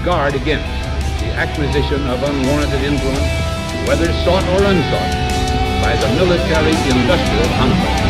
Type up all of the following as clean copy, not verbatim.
guard against the acquisition of unwarranted influence, whether sought or unsought, by the military-industrial complex.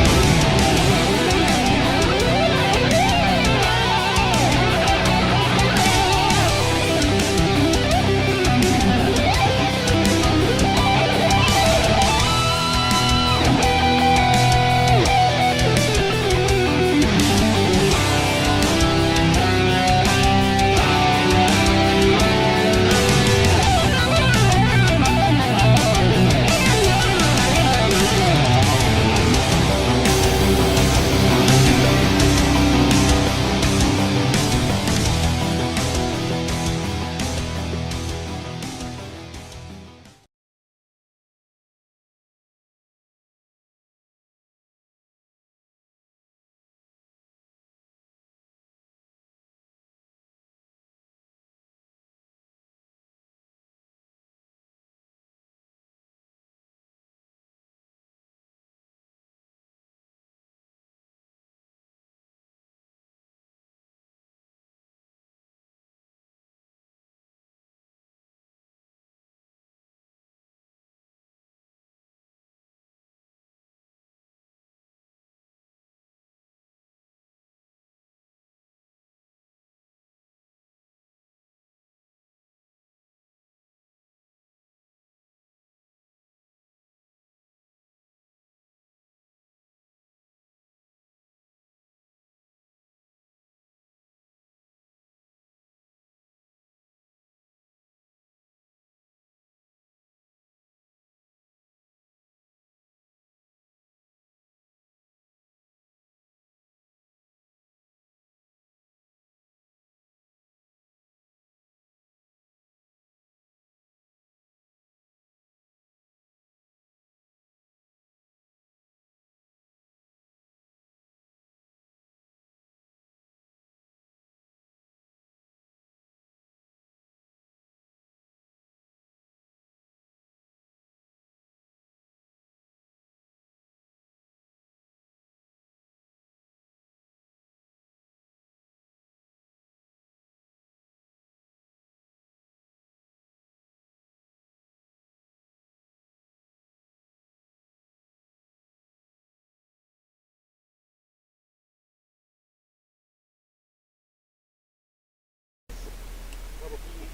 But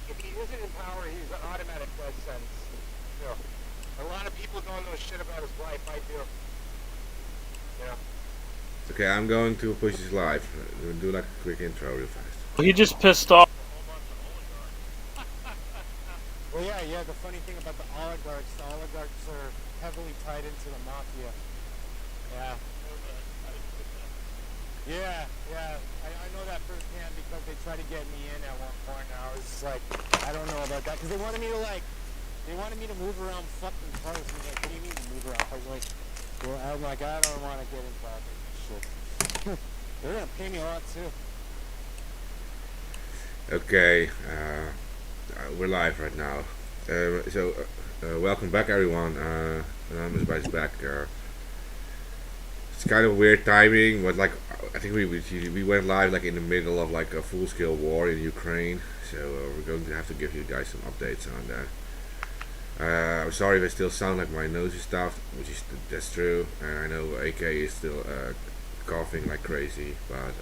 if he isn't in power, he's an automatic death sentence. You know, a lot of people don't know shit about his wife. I do. Yeah. Okay, I'm going to push this live. We'll do like a quick intro real fast. He just pissed off. Well, yeah. The funny thing about the oligarchs are heavily tied into the mafia. Yeah. Yeah. I know that firsthand because they tried to get me in at one point. And I was just like, I don't know about that because they wanted me to move around fucking cars. And like, what do you mean move around? I was like, well, I'm like, I don't want to get involved in this shit. They're gonna pay me a lot too. Okay, we're live right now. Welcome back, everyone. Anonymous back. It's kind of weird timing, but like I think we went live like in the middle of like a full-scale war in Ukraine, so we're going to have to give you guys some updates on that. I'm sorry if I still sound like my nose is stuffed, that's true. I know AK is still coughing like crazy, but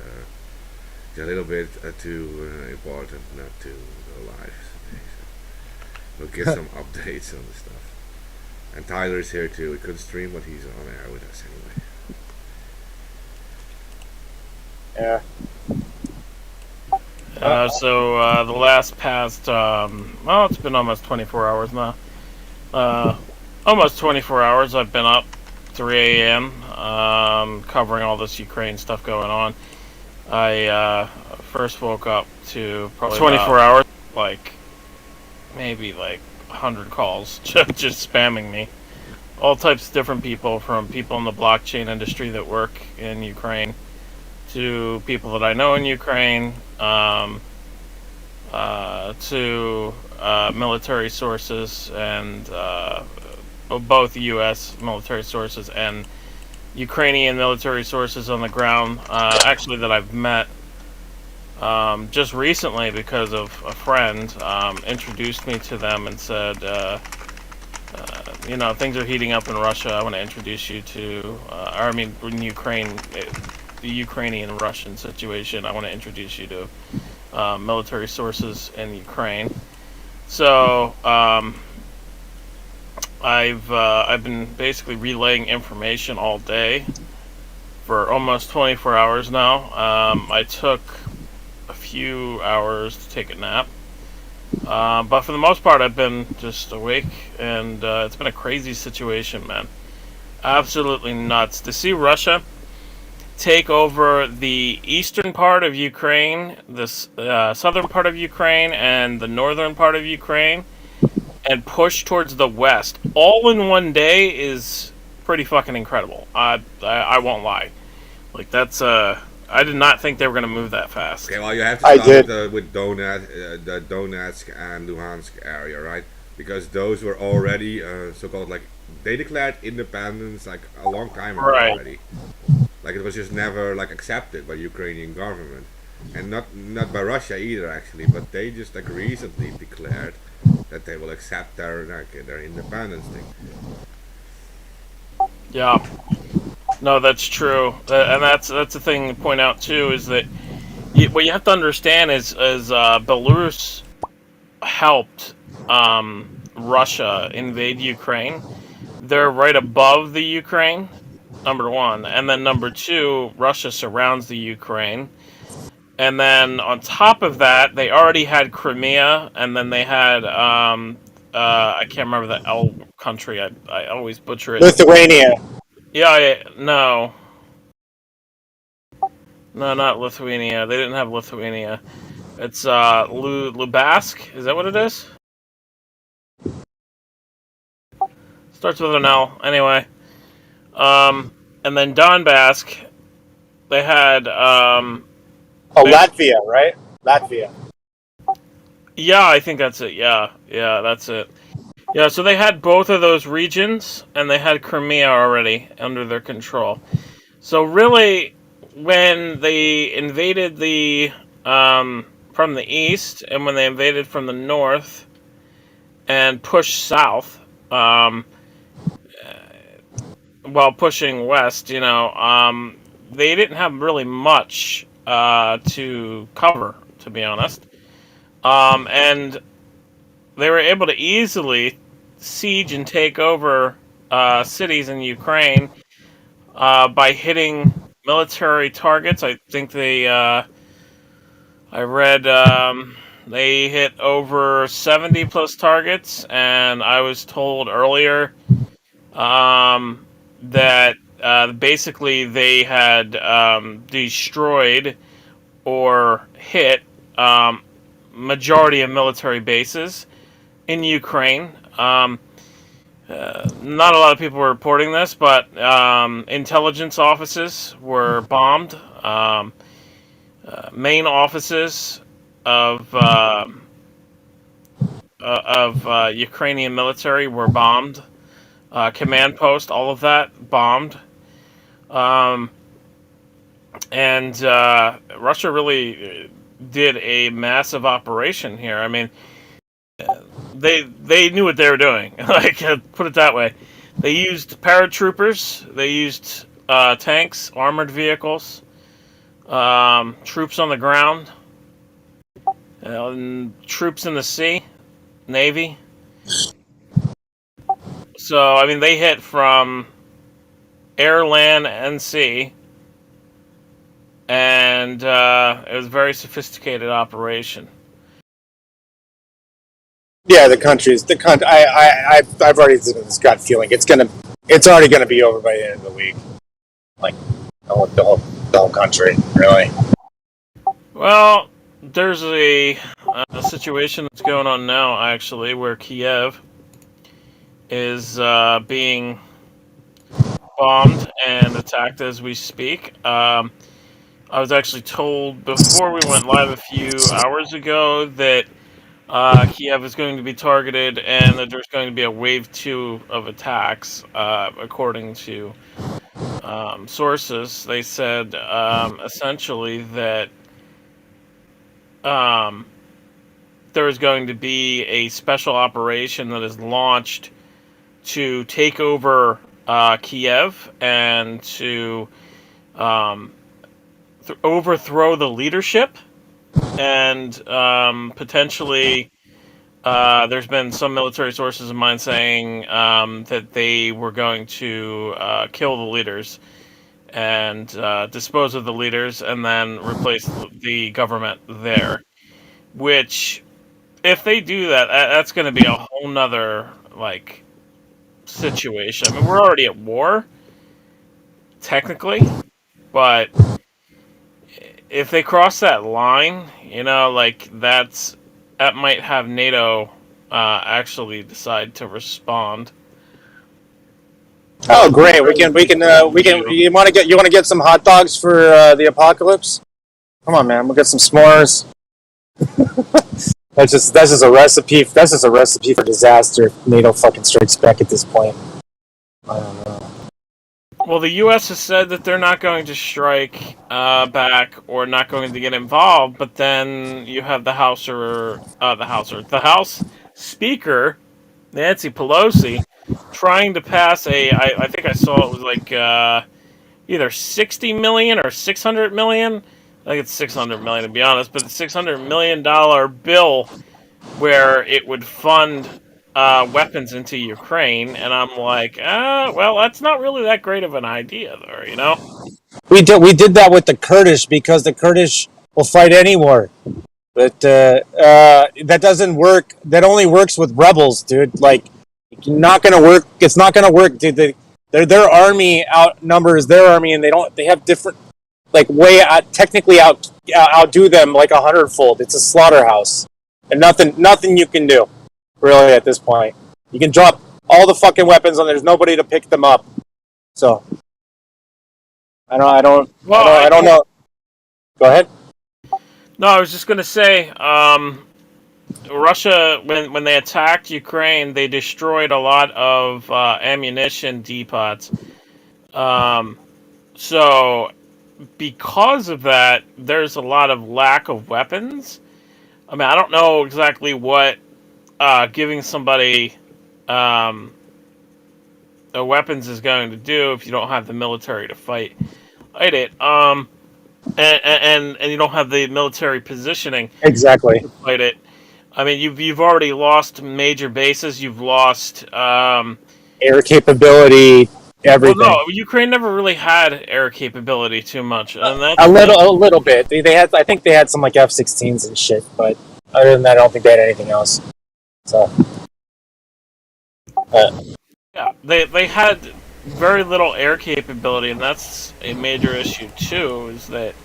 it's a little bit too important not to go live today. So we'll get some updates on the stuff. And Tyler is here too. We couldn't stream, but he's on air with us anyway. Yeah. The last past, it's been almost 24 hours now. Almost 24 hours I've been up, 3 a.m., covering all this Ukraine stuff going on. I first woke up to probably 24 hours, maybe 100 calls just spamming me. All types of different people, from people in the blockchain industry that work in Ukraine to people that I know in Ukraine, to military sources and both U.S. military sources and Ukrainian military sources on the ground, actually that I've met just recently because of a friend introduced me to them and said, things are heating up in Russia. I want to introduce you to, in Ukraine, the Ukrainian-Russian situation. I want to introduce you to military sources in Ukraine. So I've been basically relaying information all day for almost 24 hours now. I took a few hours to take a nap. But for the most part, I've been just awake, and it's been a crazy situation, man. Absolutely nuts. To see Russia take over the eastern part of Ukraine, the southern part of Ukraine, and the northern part of Ukraine, and push towards the west, all in one day, is pretty fucking incredible. I won't lie. Like, that's I did not think they were going to move that fast. Okay, well, you have to I start did. with the Donetsk and Luhansk area, right? Because those were already so-called, like, they declared independence like a long time ago Right. already. Like, it was just never like accepted by Ukrainian government, and not by Russia either actually. But they just like recently declared that they will accept their independence thing. Yeah. No, that's true, and that's the thing to point out too is that what you have to understand is Belarus helped Russia invade Ukraine. They're right above the Ukraine, number one, and then number two, Russia surrounds the Ukraine, and then on top of that, they already had Crimea, and then they had I can't remember the L country. I always butcher it. Lithuania. Yeah, no. No, not Lithuania. They didn't have Lithuania. It's Lubask. Is that what it is? Starts with an L. Anyway, and then Donbask. They had Oh, they, Latvia, right? Latvia. yeah, I think that's it. Yeah, that's it. Yeah, so they had both of those regions, and they had Crimea already under their control. So really, when they invaded from the east, and when they invaded from the north and pushed south, while pushing west, they didn't have really much to cover, to be honest. And they were able to easily siege and take over cities in Ukraine by hitting military targets. I think I read they hit over 70 plus targets, and I was told earlier that basically they had destroyed or hit majority of military bases in Ukraine. Not a lot of people were reporting this, but intelligence offices were bombed. Main offices of Ukrainian military were bombed. Command post, all of that bombed. Um, and Russia really did a massive operation here. I mean, they knew what they were doing. Like, put it that way. They used paratroopers. They used tanks, armored vehicles, troops on the ground, and troops in the sea, navy. So I mean, they hit from air, land, and sea, and it was a very sophisticated operation. Yeah, the country. I've already this gut feeling it's already gonna be over by the end of the week. Like the whole country, really. Well, there's a situation that's going on now, actually, where Kiev is being bombed and attacked as we speak. I was actually told before we went live a few hours ago that Kiev is going to be targeted and that there's going to be a wave 2 of attacks, according to sources. They said essentially that there is going to be a special operation that is launched to take over Kiev and to overthrow the leadership, and potentially there's been some military sources of mine saying that they were going to kill the leaders and dispose of the leaders and then replace the government there. Which, if they do that, that's going to be a whole nother situation. I mean, we're already at war, technically, but if they cross that line, that might have NATO actually decide to respond. Oh, great! We can. You want to get some hot dogs for the apocalypse? Come on, man. We'll get some s'mores. That's just a recipe. That's just a recipe for disaster. If NATO fucking strikes back at this point. I don't know. Well, the U.S. has said that they're not going to strike back or not going to get involved, but then you have the House Speaker, Nancy Pelosi, trying to pass I think I saw it was either 60 million or 600 million. I think it's 600 million to be honest, but the $600 million bill where it would fund weapons into Ukraine, and I'm like, well, that's not really that great of an idea, though, We did that with the Kurdish because the Kurdish will fight any war, but that doesn't work. That only works with rebels, dude. Like, not gonna work. It's not gonna work, dude. Their army outnumbers their army, and they have different technically outdo them like 100-fold. It's a slaughterhouse, and nothing you can do really at this point. You can drop all the fucking weapons, and there's nobody to pick them up. So I don't know. Go ahead. No, I was just gonna say, Russia, when they attacked Ukraine, they destroyed a lot of ammunition depots. So because of that, there's a lot of lack of weapons. I mean, I don't know exactly what giving somebody weapons is going to do if you don't have the military to fight it. And you don't have the military positioning Exactly. to fight it. I mean, you've already lost major bases. You've lost Air capability, everything. Well, no, Ukraine never really had air capability too much, and that's A little bit. They had, I think they had some like F-16s and shit, but other than that, I don't think they had anything else. So, yeah, they had very little air capability, and that's a major issue too. Is that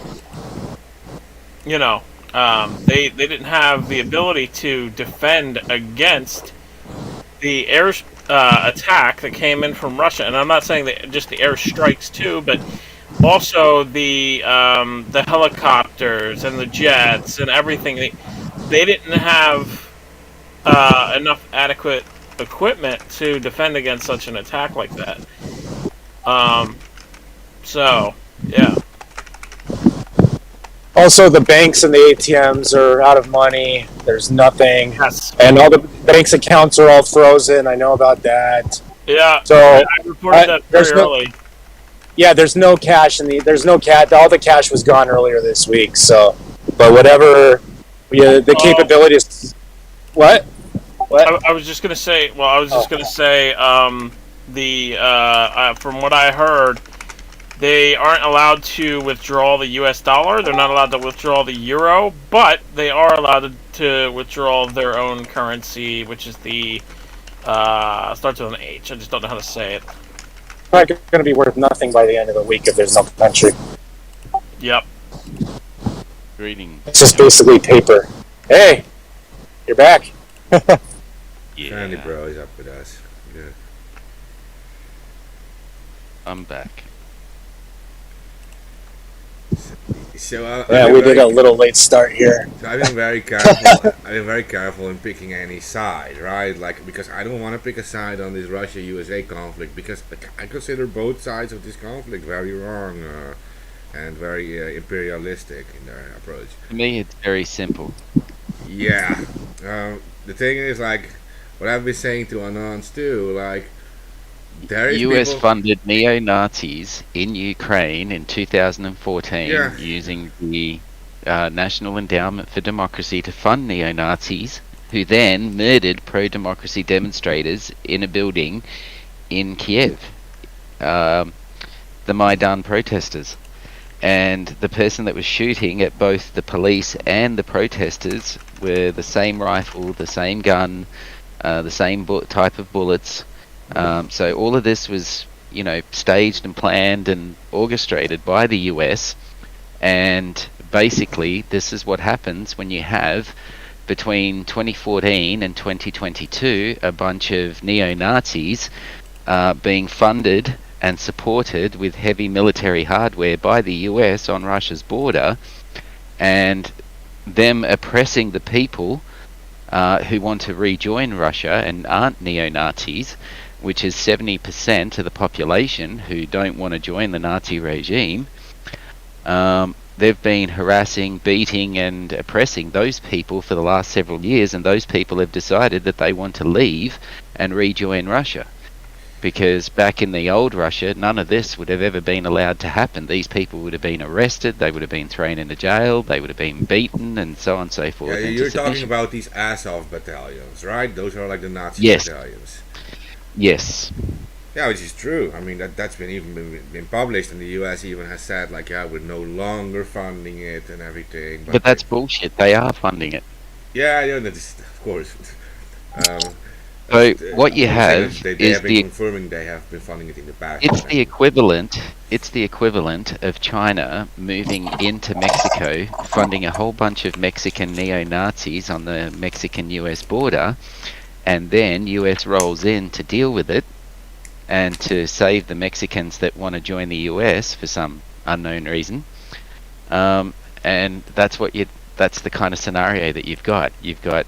they didn't have the ability to defend against the air attack that came in from Russia, and I'm not saying that just the air strikes too, but also the helicopters and the jets and everything. They didn't have enough adequate equipment to defend against such an attack like that. So yeah. also, the banks and the ATMs are out of money. There's nothing, Yes. and all the banks' accounts are all frozen. I know about that. Yeah. So I reported that very there's no- early. yeah, there's no cash there's no cash. All the cash was gone earlier this week. So, but whatever, the capabilities. What? I was just gonna say. Well, I was just gonna say. From what I heard, they aren't allowed to withdraw the U.S. dollar. They're not allowed to withdraw the euro, but they are allowed to withdraw their own currency, which is the starts with an H. I just don't know how to say it. Probably going to be worth nothing by the end of the week if there's no country. Yep. Greeting. It's just basically paper. Hey, you're back. Sandy bro, he's up with us. Yeah. I'm back. So Yeah, we did a little late start here. So I've been very careful. I've been very careful in picking any side, right? Like, because I don't want to pick a side on this Russia-USA conflict, because I consider both sides of this conflict very wrong. and very imperialistic in their approach. To me, it's very simple. Yeah. The thing is, like, what I've been saying to Anons too, like, there is US people. funded neo-Nazis in Ukraine in 2014 Yeah. using the National Endowment for Democracy to fund neo-Nazis, who then murdered pro-democracy demonstrators in a building in Kiev, the Maidan protesters. And the person that was shooting at both the police and the protesters were the same rifle, the same gun, the same type of bullets. So all of this was, staged and planned and orchestrated by the US. And basically, this is what happens when you have, between 2014 and 2022, a bunch of neo-Nazis being funded and supported with heavy military hardware by the US on Russia's border, and them oppressing the people who want to rejoin Russia and aren't neo-Nazis, which is 70% of the population who don't want to join the Nazi regime. They've been harassing, beating and oppressing those people for the last several years, and those people have decided that they want to leave and rejoin Russia. Because back in the old Russia, none of this would have ever been allowed to happen. These people would have been arrested, they would have been thrown into jail, they would have been beaten, and so on and so forth. Yeah, into you're talking submission. about these Azov battalions, right? Those are like the Nazi Yes. battalions. Yes. Yeah, which is true. I mean, that's been published, and the US even has said, like, yeah, we're no longer funding it and everything. But that's bullshit. They are funding it. Yeah, yeah, that is, of course. So what you I'm saying have that they is have been the confirming they have been funding it in the past. it's the equivalent of China moving into Mexico, funding a whole bunch of Mexican neo-Nazis on the Mexican-US border, and then US rolls in to deal with it and to save the Mexicans that want to join the US for some unknown reason. And that's the kind of scenario that you've got. You've got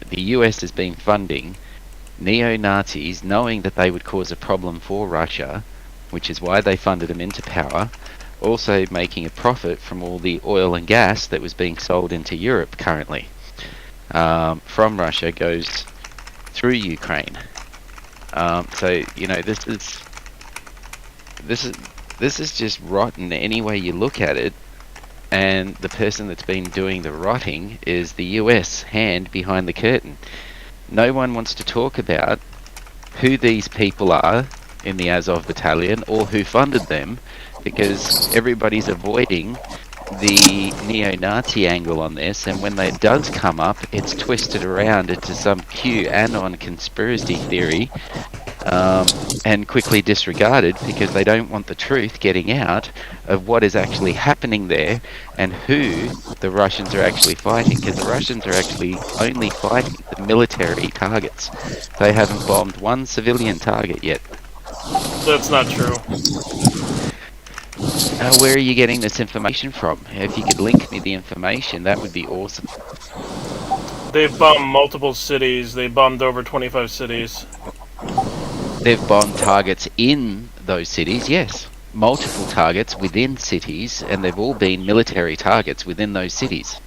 the US has been funding neo-Nazis, knowing that they would cause a problem for Russia, which is why they funded them into power, also making a profit from all the oil and gas that was being sold into Europe currently. From Russia goes through Ukraine. So this is just rotten any way you look at it, and the person that's been doing the rotting is the US hand behind the curtain. No one wants to talk about who these people are in the Azov battalion or who funded them, because everybody's avoiding the neo-Nazi angle on this, and when that does come up, it's twisted around into some QAnon conspiracy theory, and quickly disregarded because they don't want the truth getting out of what is actually happening there and who the Russians are actually fighting, because the Russians are actually only fighting the military targets. They haven't bombed one civilian target yet. That's not true. Where are you getting this information from? If you could link me the information, that would be awesome. They've bombed multiple cities. They bombed over 25 cities. They've bombed targets in those cities, yes. Multiple targets within cities, and they've all been military targets within those cities.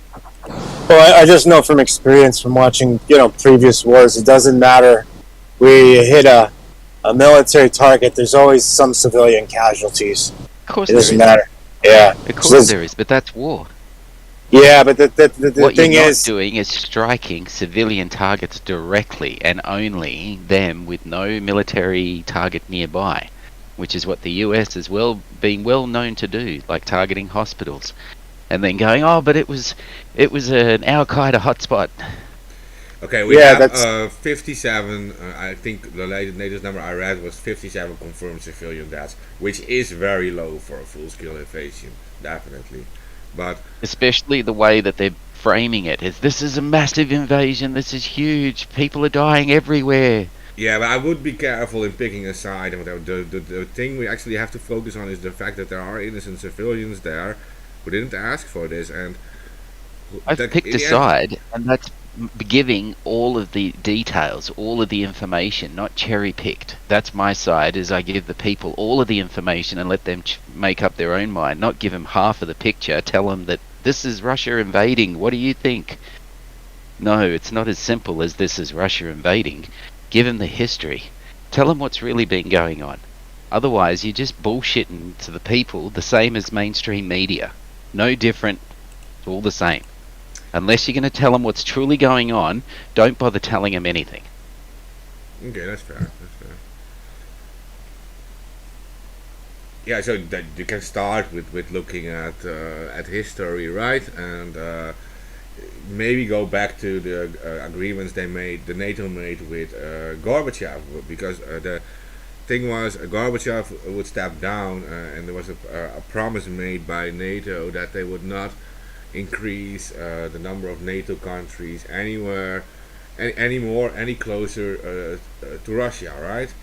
Well, I just know from experience from watching, previous wars, it doesn't matter where you hit a military target, there's always some civilian casualties. Of course It there doesn't is. matter. Yeah. Of course there is, but that's war. Yeah, but the What thing you're not is, doing is striking civilian targets directly, and only them, with no military target nearby, which is what the US has been well known to do, like targeting hospitals, and then going, oh, but it was an Al Qaeda hotspot. Okay, we Yeah, have 57. I think the latest number I read was 57 confirmed civilian deaths, which is very low for a full-scale invasion, definitely. But Especially the way that they're framing it is, this is a massive invasion, this is huge, people are dying everywhere. yeah, but I would be careful in picking a side. And the thing we actually have to focus on is the fact that there are innocent civilians there who didn't ask for this, and I've that- picked in a the end- side, and giving all of the details, all of the information, not cherry picked. That's my side, is I give the people all of the information and let them make up their own mind, not give them half of the picture, tell them that this is Russia invading, what do you think? No, it's not as simple as this is Russia invading. Give them the history. Tell them what's really been going on. Otherwise, you're just bullshitting to the people, the same as mainstream media. No different, it's all the same. Unless you're going to tell them what's truly going on, don't bother telling them anything. Okay, that's fair. That's fair. Yeah, so that you can start with looking at history, right? And maybe go back to the agreements the NATO made with Gorbachev, because the thing was Gorbachev would step down, and there was a promise made by NATO that they would not increase the number of NATO countries anywhere, any closer to Russia, right?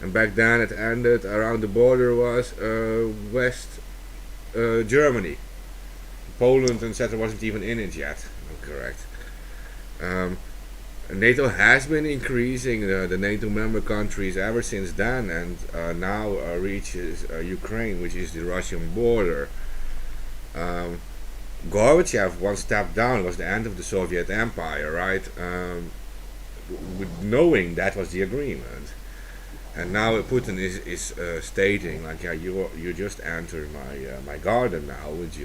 And back then it ended around the border was West Germany. Poland, etc. wasn't even in it yet. I'm correct. NATO has been increasing the NATO member countries ever since then, and now reaches Ukraine, which is the Russian border. Gorbachev, one step down, was the end of the Soviet Empire, right? With knowing that was the agreement, and now Putin is stating like, yeah, you just entered my garden now with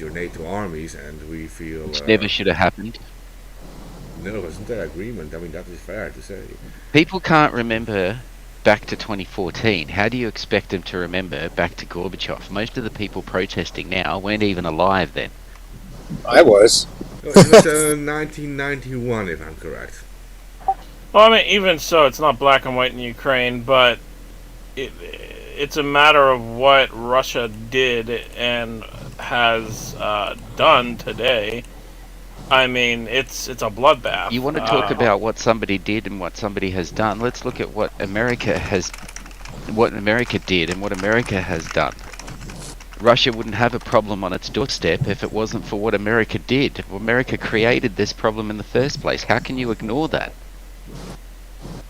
your NATO armies, and we feel Which never should have happened. No, wasn't there agreement? I mean, that is fair to say. People can't remember back to 2014. How do you expect them to remember back to Gorbachev? Most of the people protesting now weren't even alive then. I was. It was 1991, if I'm correct. Well, I mean, even so, it's not black and white in Ukraine, but it's a matter of what Russia did and has done today. I mean, it's a bloodbath. You want to talk about what somebody did and what somebody has done? Let's look at what America did and what America has done. Russia wouldn't have a problem on its doorstep if it wasn't for what America did. America created this problem in the first place. How can you ignore that?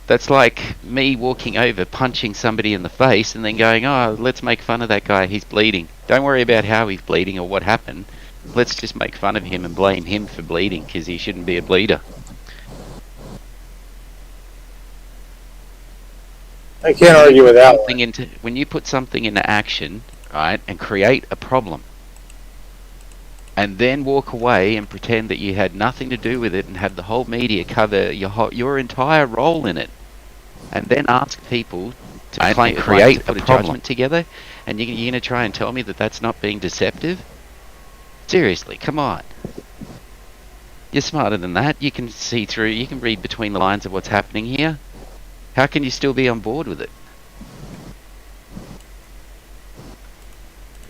That's like me walking over, punching somebody in the face, and then going, oh, let's make fun of that guy, he's bleeding. Don't worry about how he's bleeding or what happened. Let's just make fun of him and blame him for bleeding, because he shouldn't be a bleeder. I can't argue with that one. When you put something into action, right, and create a problem, and then walk away and pretend that you had nothing to do with it and have the whole media cover your entire role in it, and then ask people to create a judgment together, and you're going to try and tell me that that's not being deceptive? Seriously, come on. You're smarter than that. You can see through, you can read between the lines of what's happening here. How can you still be on board with it?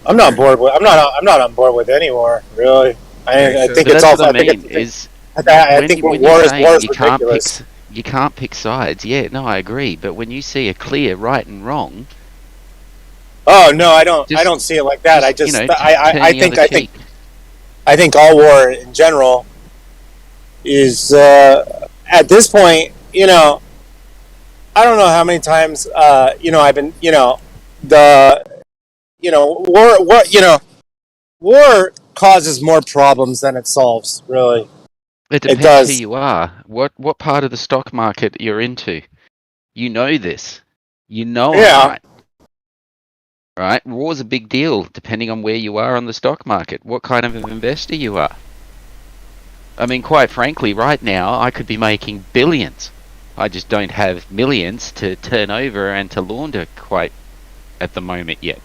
I'm not on board with any war, really. I think it's all. I think war is ridiculous. You can't pick sides. Yeah, no, I agree. But when you see a clear right and wrong. Oh no, I don't. I don't see it like that. I think all war in general is at this point. I don't know how many times I've been war causes more problems than it solves, really. It depends who you are. What part of the stock market you're into. You know this. You know it, right? War's a big deal depending on where you are on the stock market, what kind of an investor you are. I mean, quite frankly, right now, I could be making billions. I just don't have millions to turn over and to launder quite at the moment yet.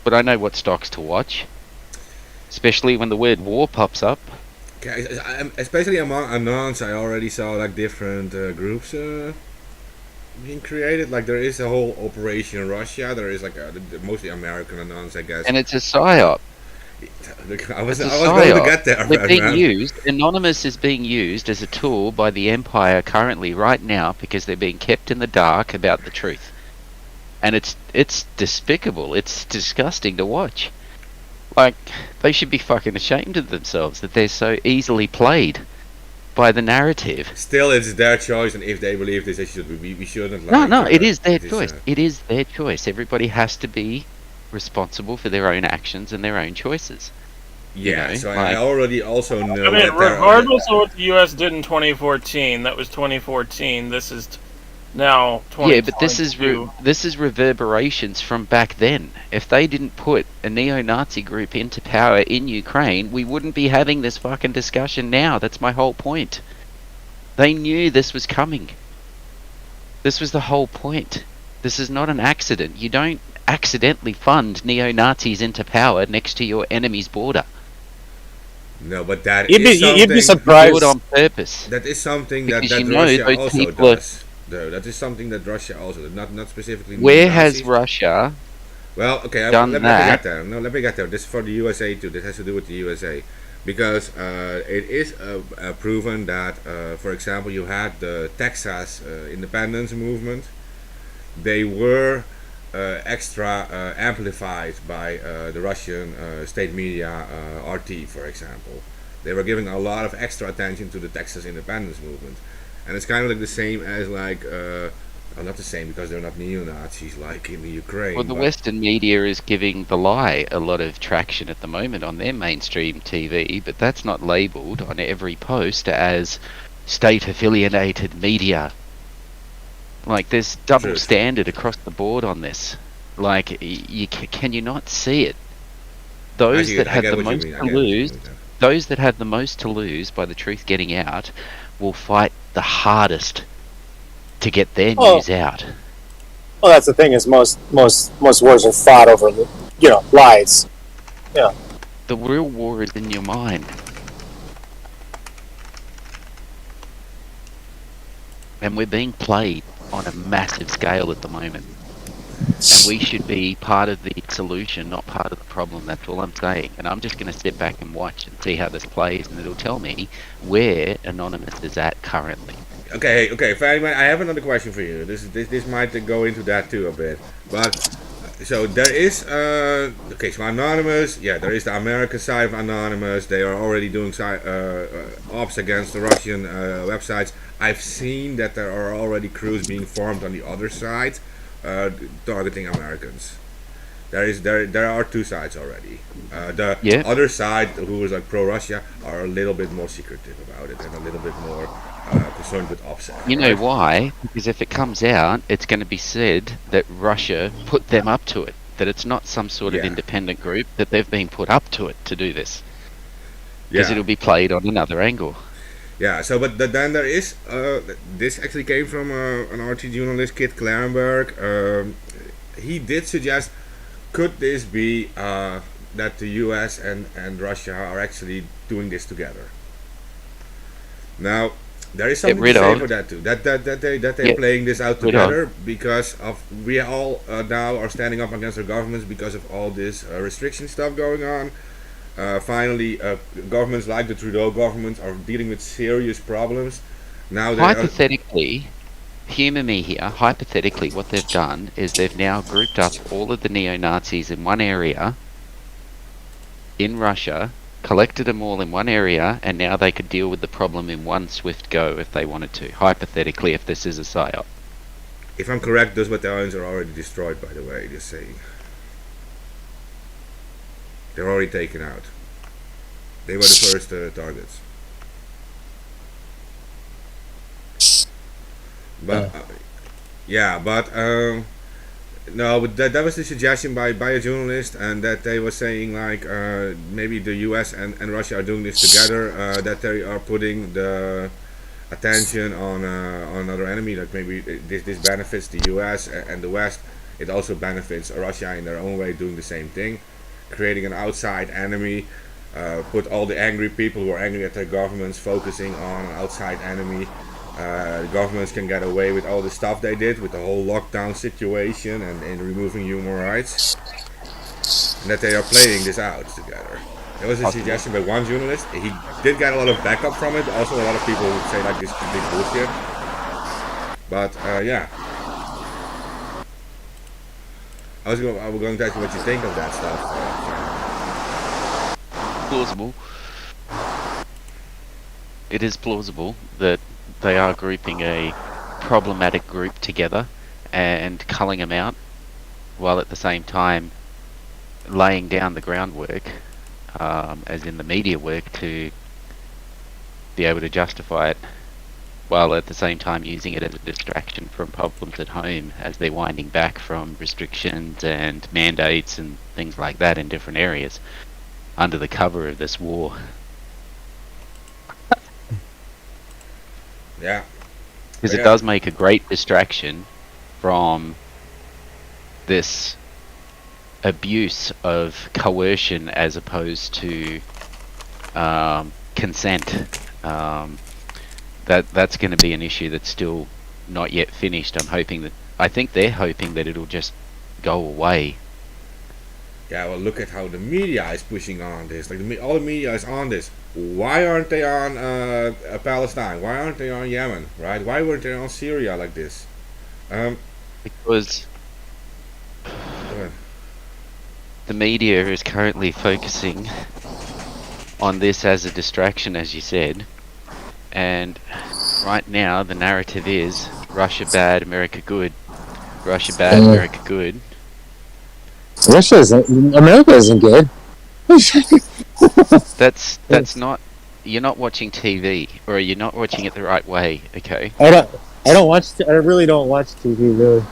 But I know what stocks to watch, especially when the word war pops up. Okay, especially among Anons, I already saw like different groups being created. Like there is a whole Operation Russia. There is like mostly American Anons, I guess. And it's a psyop. I was going to get there. They're being used. Anonymous is being used as a tool by the Empire currently, right now, because they're being kept in the dark about the truth. And it's despicable. It's disgusting to watch. Like, they should be fucking ashamed of themselves that they're so easily played by the narrative. Still, it's their choice, and if they believe this, they should. We shouldn't. No, Like, no, it is their it is, choice. It is their choice. Everybody has to be responsible for their own actions and their own choices. yeah. know, So like- I already also know. I mean, that there are- regardless of what the U.S. did in 2014, that was 2014. This is now 2022. Yeah, but this is reverberations from back then. If they didn't put a neo-Nazi group into power in Ukraine, we wouldn't be having this fucking discussion now. That's my whole point. They knew this was coming. This was the whole point. This is not an accident. You don't accidentally fund neo-Nazis into power next to your enemy's border. No, but that You'd is be something. You surprised. do it on purpose. That is something that, Because that you know Russia those also people are- does. Though that is something that Russia also does. Not specifically. Where has Nazis. Russia Well, okay, done let me that? get there. No, let me get there. This is for the USA too. This has to do with the USA. Because it is proven that, for example, you had the Texas independence movement. They were extra amplified by the Russian state media, RT, for example. They were giving a lot of extra attention to the Texas independence movement. And it's kind of like the same as like... well, not the same because they're not neo-Nazis like in the Ukraine. Well, the but- Western media is giving the lie a lot of traction at the moment on their mainstream TV, but that's not labelled on every post as state-affiliated media. Like, there's double True. standard across the board on this. Like, can you not see it? Those that I have get the what you most mean, I to get what you lose, mean, yeah. those that have the most to lose by the truth getting out, will fight the hardest to get their Oh. news out. Well, that's the thing is most wars are fought over, lies. The real war is in your mind. And we're being played on a massive scale at the moment. And we should be part of the solution, not part of the problem. That's all I'm saying. And I'm just going to sit back and watch and see how this plays, and it'll tell me where Anonymous is at currently. Okay, Fannyman, I have another question for you. This might go into that too a bit, but so there is okay. So Anonymous, yeah, there is the American side of Anonymous. They are already doing ops against the Russian websites. I've seen that there are already crews being formed on the other side, targeting Americans. There are two sides already. The Yeah. other side, who is like pro-Russia, are a little bit more secretive about it and a little bit more concerned with OPSEC. You know right? why? Because if it comes out, it's going to be said that Russia put them up to it. That it's not some sort of Yeah. independent group, that they've been put up to it to do this. Because Yeah. it'll be played on another angle. Yeah, so but then there is this actually came from an RT journalist, Kit Klarenberg. He did suggest, could this be that the US and Russia are actually doing this together? Now there is something to rid say of. for that too. That they're Yeah. playing this out Rid of. together because of we all now are standing up against our governments because of all this restriction stuff going on. Finally, governments like the Trudeau government are dealing with serious problems. Now they are, Hypothetically, humour me here, hypothetically what they've done is they've now grouped up all of the neo-Nazis in one area in Russia, collected them all in one area, and now they could deal with the problem in one swift go if they wanted to. Hypothetically, if this is a psyop. if I'm correct, those battalions are already destroyed, by the way, just saying. They're already taken out. They were the first targets. But no, but that was the suggestion by a journalist, and that they were saying like maybe the US and Russia are doing this together, that they are putting the attention on another enemy, like maybe this benefits the US and the West. It also benefits Russia in their own way, doing the same thing, creating an outside enemy, put all the angry people who are angry at their governments focusing on an outside enemy. The governments can get away with all the stuff they did with the whole lockdown situation and removing human rights, and that they are playing this out together. There was a suggestion by one journalist. He did get a lot of backup from it. Also, a lot of people would say like this is big bullshit. But yeah, I was going to ask you what you think of that stuff. plausible. It is plausible that they are grouping a problematic group together and culling them out, while at the same time laying down the groundwork, as in the media work, to be able to justify it, while at the same time using it as a distraction from problems at home as they're winding back from restrictions and mandates and things like that in different areas under the cover of this war. Yeah. Because Yeah. it does make a great distraction from this abuse of coercion as opposed to consent. That's going to be an issue that's still not yet finished. I think they're hoping that it'll just go away. Yeah, well, look at how the media is pushing on this. Like, all the media is on this. Why aren't they on Palestine? Why aren't they on Yemen? Right? Why weren't they on Syria like this? Because Go ahead. the media is currently focusing on this as a distraction, as you said, and right now the narrative is Russia bad, America good. Russia bad, America good. America isn't good. That's not. You're not watching TV, or you're not watching it the right way. Okay. I really don't watch TV really.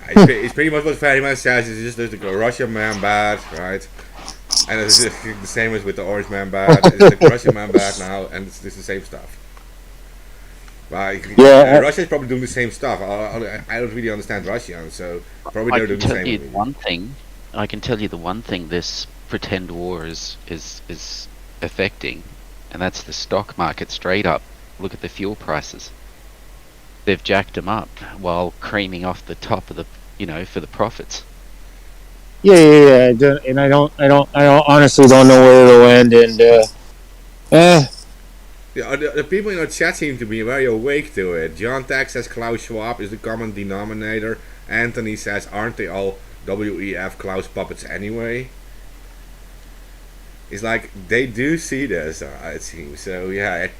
It's pretty much what Ferryman says. It's just the Russian man bad, right? And it's the same as with the Orange man bad. It's the Russian man bad now, and it's the same stuff. Right? Yeah, Russia's probably doing the same stuff. I don't really understand Russian, so probably I they're can doing the tell same. you with me. one thing. I can tell you the one thing this pretend war is affecting, and that's the stock market straight up. Look at the fuel prices. They've jacked them up while creaming off the top of the, for the profits. Yeah. I honestly don't know where it'll end. And The people in the chat seem to be very awake to it. John Tech says Klaus Schwab is the common denominator. Anthony says, aren't they all WEF Klaus puppets anyway? It's like, they do see this, it seems. So yeah, I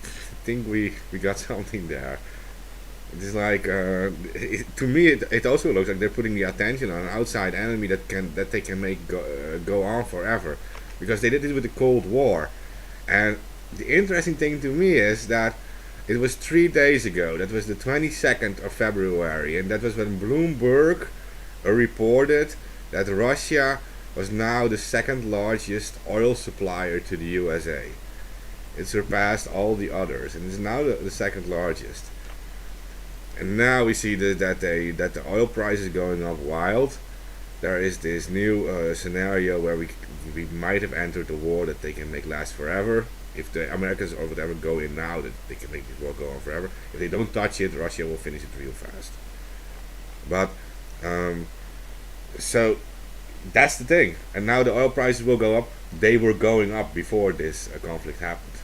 think we got something there. It's like, to me, it also looks like they're putting the attention on an outside enemy that they can make go on forever, because they did this with the Cold War. And the interesting thing to me is that it was 3 days ago. That was the 22nd of February, and that was when Bloomberg reported that Russia was now the second largest oil supplier to the USA. It surpassed all the others, and is now the second largest. And now we see that the oil price is going up wild. There is this new scenario where we might have entered a war that they can make last forever. If the Americans or whatever go in now, that they can make this war go on forever. If they don't touch it, Russia will finish it real fast. But so that's the thing. And now the oil prices will go up. They were going up before this conflict happened.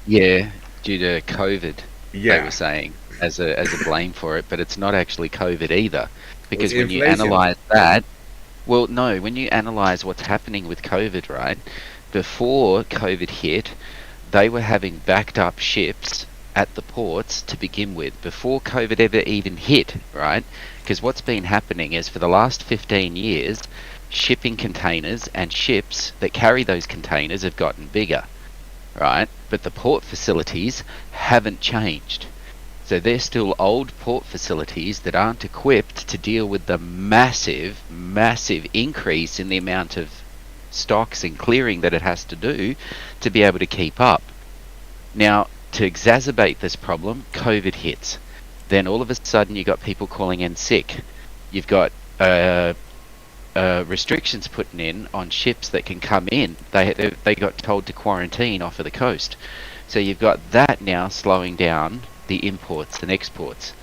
Yeah, due to COVID. Yeah. They were saying as a blame for it, but it's not actually COVID either, because It's when you inflation. analyze that, well, no, when you analyze what's happening with COVID, right? Before COVID hit, they were having backed up ships at the ports to begin with, before COVID ever even hit, right? Because what's been happening is for the last 15 years, shipping containers and ships that carry those containers have gotten bigger, right? But the port facilities haven't changed. So they're still old port facilities that aren't equipped to deal with the massive, massive increase in the amount of stocks and clearing that it has to do to be able to keep up. Now, to exacerbate this problem, COVID hits. Then all of a sudden you got people calling in sick. You've got restrictions put in on ships that can come in. They got told to quarantine off of the coast. So you've got that now slowing down the imports and exports.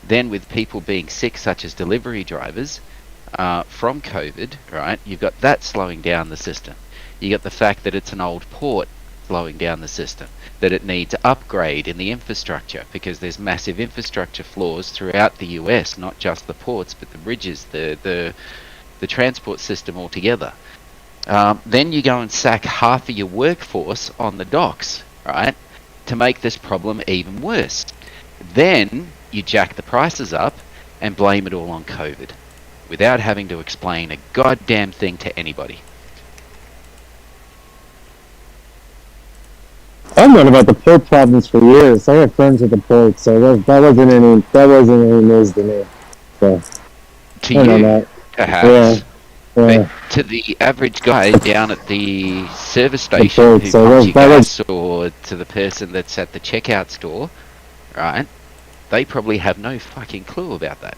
Then with people being sick, such as delivery drivers, from COVID, right, you've got that slowing down the system. You got the fact that it's an old port slowing down the system, that it needs upgrade in the infrastructure, because there's massive infrastructure flaws throughout the US, not just the ports, but the bridges, the transport system altogether. Then you go and sack half of your workforce on the docks, right, to make this problem even worse. Then you jack the prices up and blame it all on COVID, without having to explain a goddamn thing to anybody. I've known about the port problems for years. I have friends at the port, so that wasn't any news to me. So, To I know you, that. perhaps. Yeah. But to the average guy down at the service station port, who so pumps your that gas, or to the person that's at the checkout store, right? They probably have no fucking clue about that.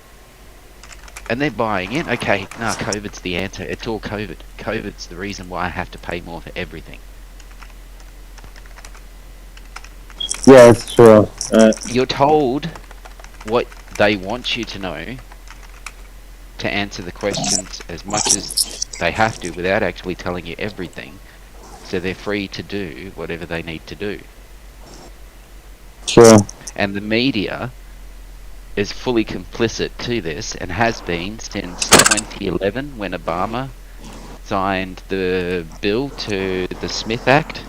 And they're buying in. Okay, nah, COVID's the answer. It's all COVID. COVID's the reason why I have to pay more for everything. Yeah, it's true. You're told what they want you to know to answer the questions as much as they have to without actually telling you everything. So they're free to do whatever they need to do. True. And the media is fully complicit to this, and has been since 2011 when Obama signed the bill to the Smith Act,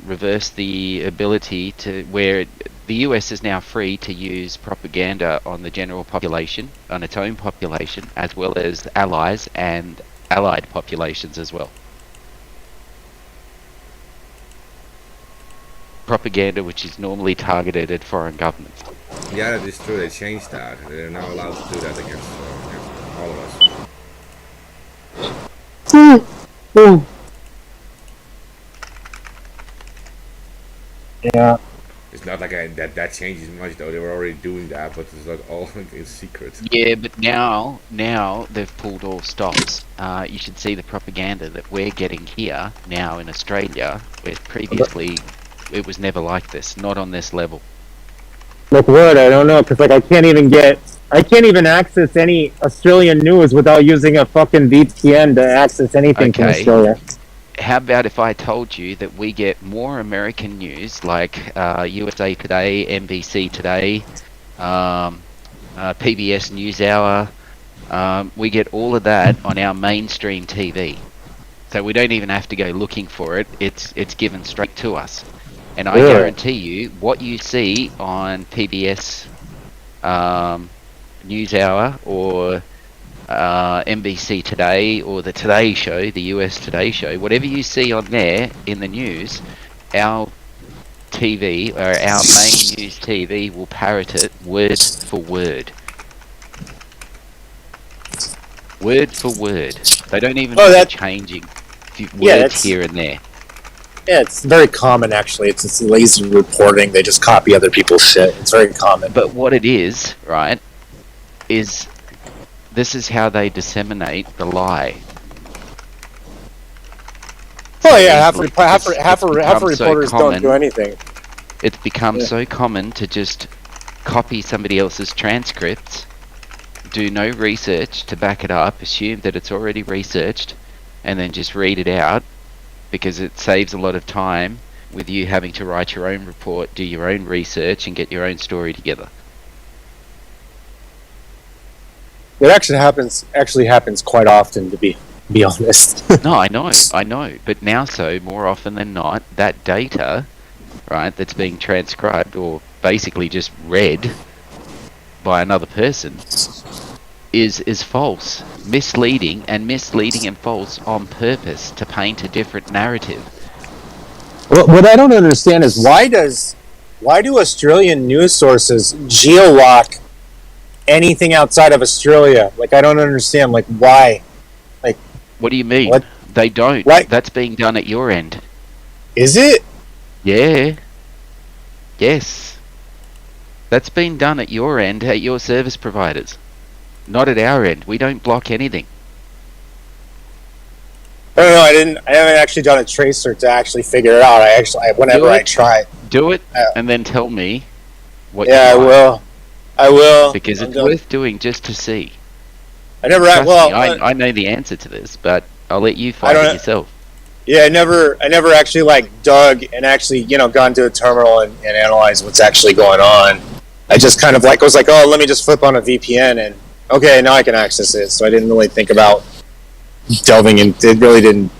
reversed the ability to where the US is now free to use propaganda on the general population, on its own population, as well as allies and allied populations as well. Propaganda which is normally targeted at foreign governments. Yeah, that is true. They changed that. They're now allowed to do that against all of us. Yeah. It's not like that changes much though. They were already doing that, but it's like all in secret. Yeah, but now they've pulled all stops. You should see the propaganda that we're getting here now in Australia, where previously it was never like this, not on this level. Like what? I don't know, because like I can't even access any Australian news without using a fucking VPN to access anything from Okay. Australia. How about if I told you that we get more American news, like USA Today, NBC Today, PBS NewsHour, we get all of that on our mainstream TV. So we don't even have to go looking for it, it's given straight to us. And I guarantee you, what you see on PBS NewsHour or NBC Today or the Today Show, the US Today Show, whatever you see on there in the news, our TV or our main news TV will parrot it word for word. Word for word. They don't even bother changing words here and there. Yeah, it's very common actually. It's just lazy reporting. They just copy other people's shit. It's very common. But what it is, right, is this is how they disseminate the lie. Oh yeah, half of reporters don't do anything. It's become so common to just copy somebody else's transcripts, do no research to back it up, assume that it's already researched, and then just read it out, because it saves a lot of time with you having to write your own report, do your own research, and get your own story together. It actually happens quite often, to be honest. No, I know. But now, so more often than not, that data, right, that's being transcribed or basically just read by another person is false, misleading and false on purpose to paint a different narrative. What I don't understand is why do Australian news sources geo-lock anything outside of Australia? Like, I don't understand. Like, why? Like, what do you mean? What? They don't. What? That's being done at your end. Is it? Yeah. Yes. That's been done at your end, at your service providers. Not at our end. We don't block anything. I don't know. I haven't actually done a tracer to actually figure it out. Whenever I try. Do it, and then tell me what. Yeah, you like. I will. Because it's worth doing just to see. I never. I know the answer to this, but I'll let you find it yourself. Yeah, I never actually dug and actually gone to a terminal and analyzed what's actually going on. I just kind of was like, oh, let me just flip on a VPN and okay, now I can access it. So I didn't really think about delving in. It really didn't.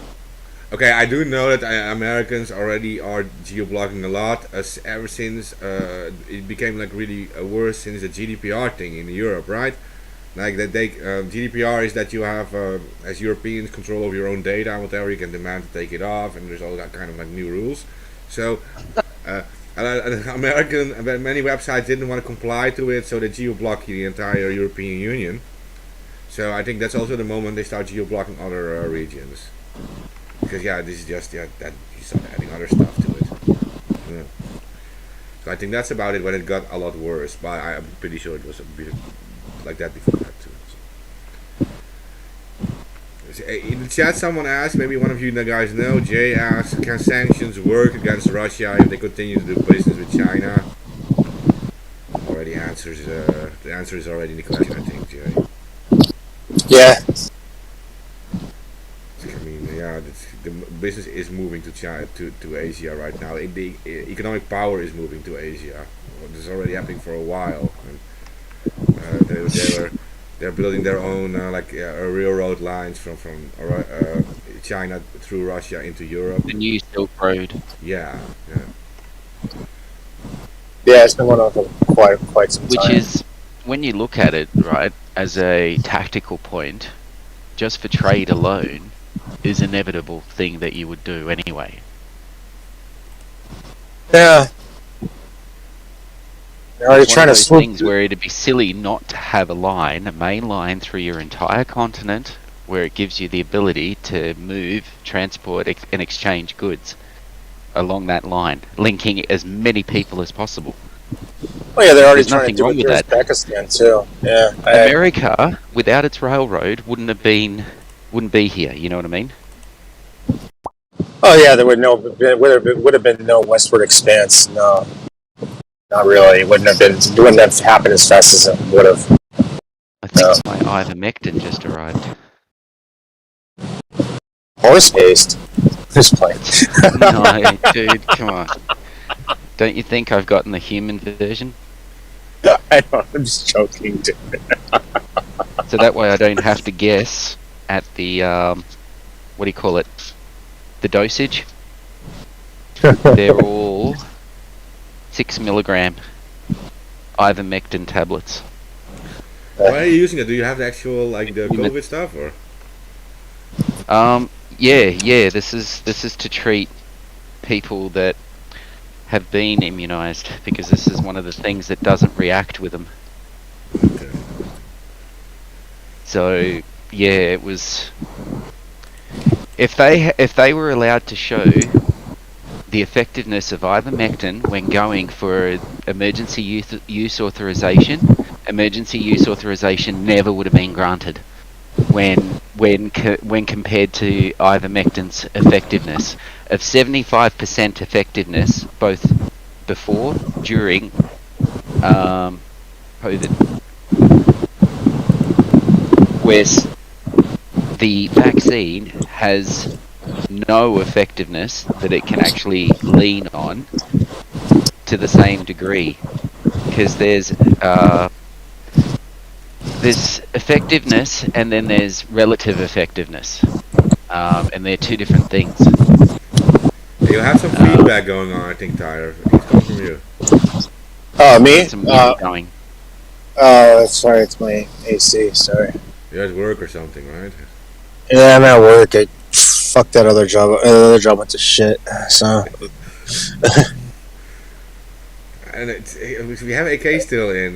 Okay, I do know that Americans already are geo-blocking a lot, as ever since it became like really worse since the GDPR thing in Europe, right? Like that they GDPR is that you have as Europeans control over your own data and whatever, you can demand to take it off, and there's all that kind of like new rules. So American many websites didn't want to comply to it, so they geo-block the entire European Union. So I think that's also the moment they start geo-blocking other regions. Because this is just that you start adding other stuff to it. Yeah. So I think that's about it when it got a lot worse. But I'm pretty sure it was a bit like that before that too. So, in the chat, someone asked, maybe one of you guys know. Jay asked, can sanctions work against Russia if they continue to do business with China? Already answers. The answer is already in the question, I think, Jay. Yeah. I mean, the business is moving to China, to Asia right now. The economic power is moving to Asia. This is already happening for a while. And, they're building their own railroad lines from China through Russia into Europe. The new Silk Road. Yeah. Yeah, it's been going on for quite some time. Which is, when you look at it, right, as a tactical point, just for trade alone, is an inevitable thing that you would do anyway. Yeah. They're already It's one trying of to those swoop. things where it'd be silly not to have a main line through your entire continent, where it gives you the ability to move, transport, and exchange goods along that line, linking as many people as possible. Oh yeah, they're already There's trying to nothing do wrong it with through that. Uzbekistan too. Yeah. America, without its railroad, wouldn't be here. You know what I mean? Oh yeah, there would have been no westward expanse. No, not really. It wouldn't have happened as fast as it would have. I think my ivermectin just arrived. Horse paste. Just playing. No, dude, come on. Don't you think I've gotten the human version? I know. I'm just joking, dude. So that way I don't have to guess at the what do you call it? The dosage. They're all 6 milligram ivermectin tablets. Why are you using it? Do you have the actual the COVID stuff or? Yeah. This is to treat people that have been immunized, because this is one of the things that doesn't react with them. Okay. So yeah, it was. If they were allowed to show the effectiveness of ivermectin when going for emergency use authorization never would have been granted when compared to ivermectin's effectiveness of 75% effectiveness both before, during COVID, where the vaccine has no effectiveness that it can actually lean on to the same degree, because there's effectiveness and then there's relative effectiveness, and they're two different things. You have some feedback going on, I think, Tyler. It's coming from you. Oh, me? Some music going. Sorry, it's my AC. Sorry. You're at work or something, right? Yeah, I'm at work. Fuck that other job. The other job went to shit. So. And we have AK still in.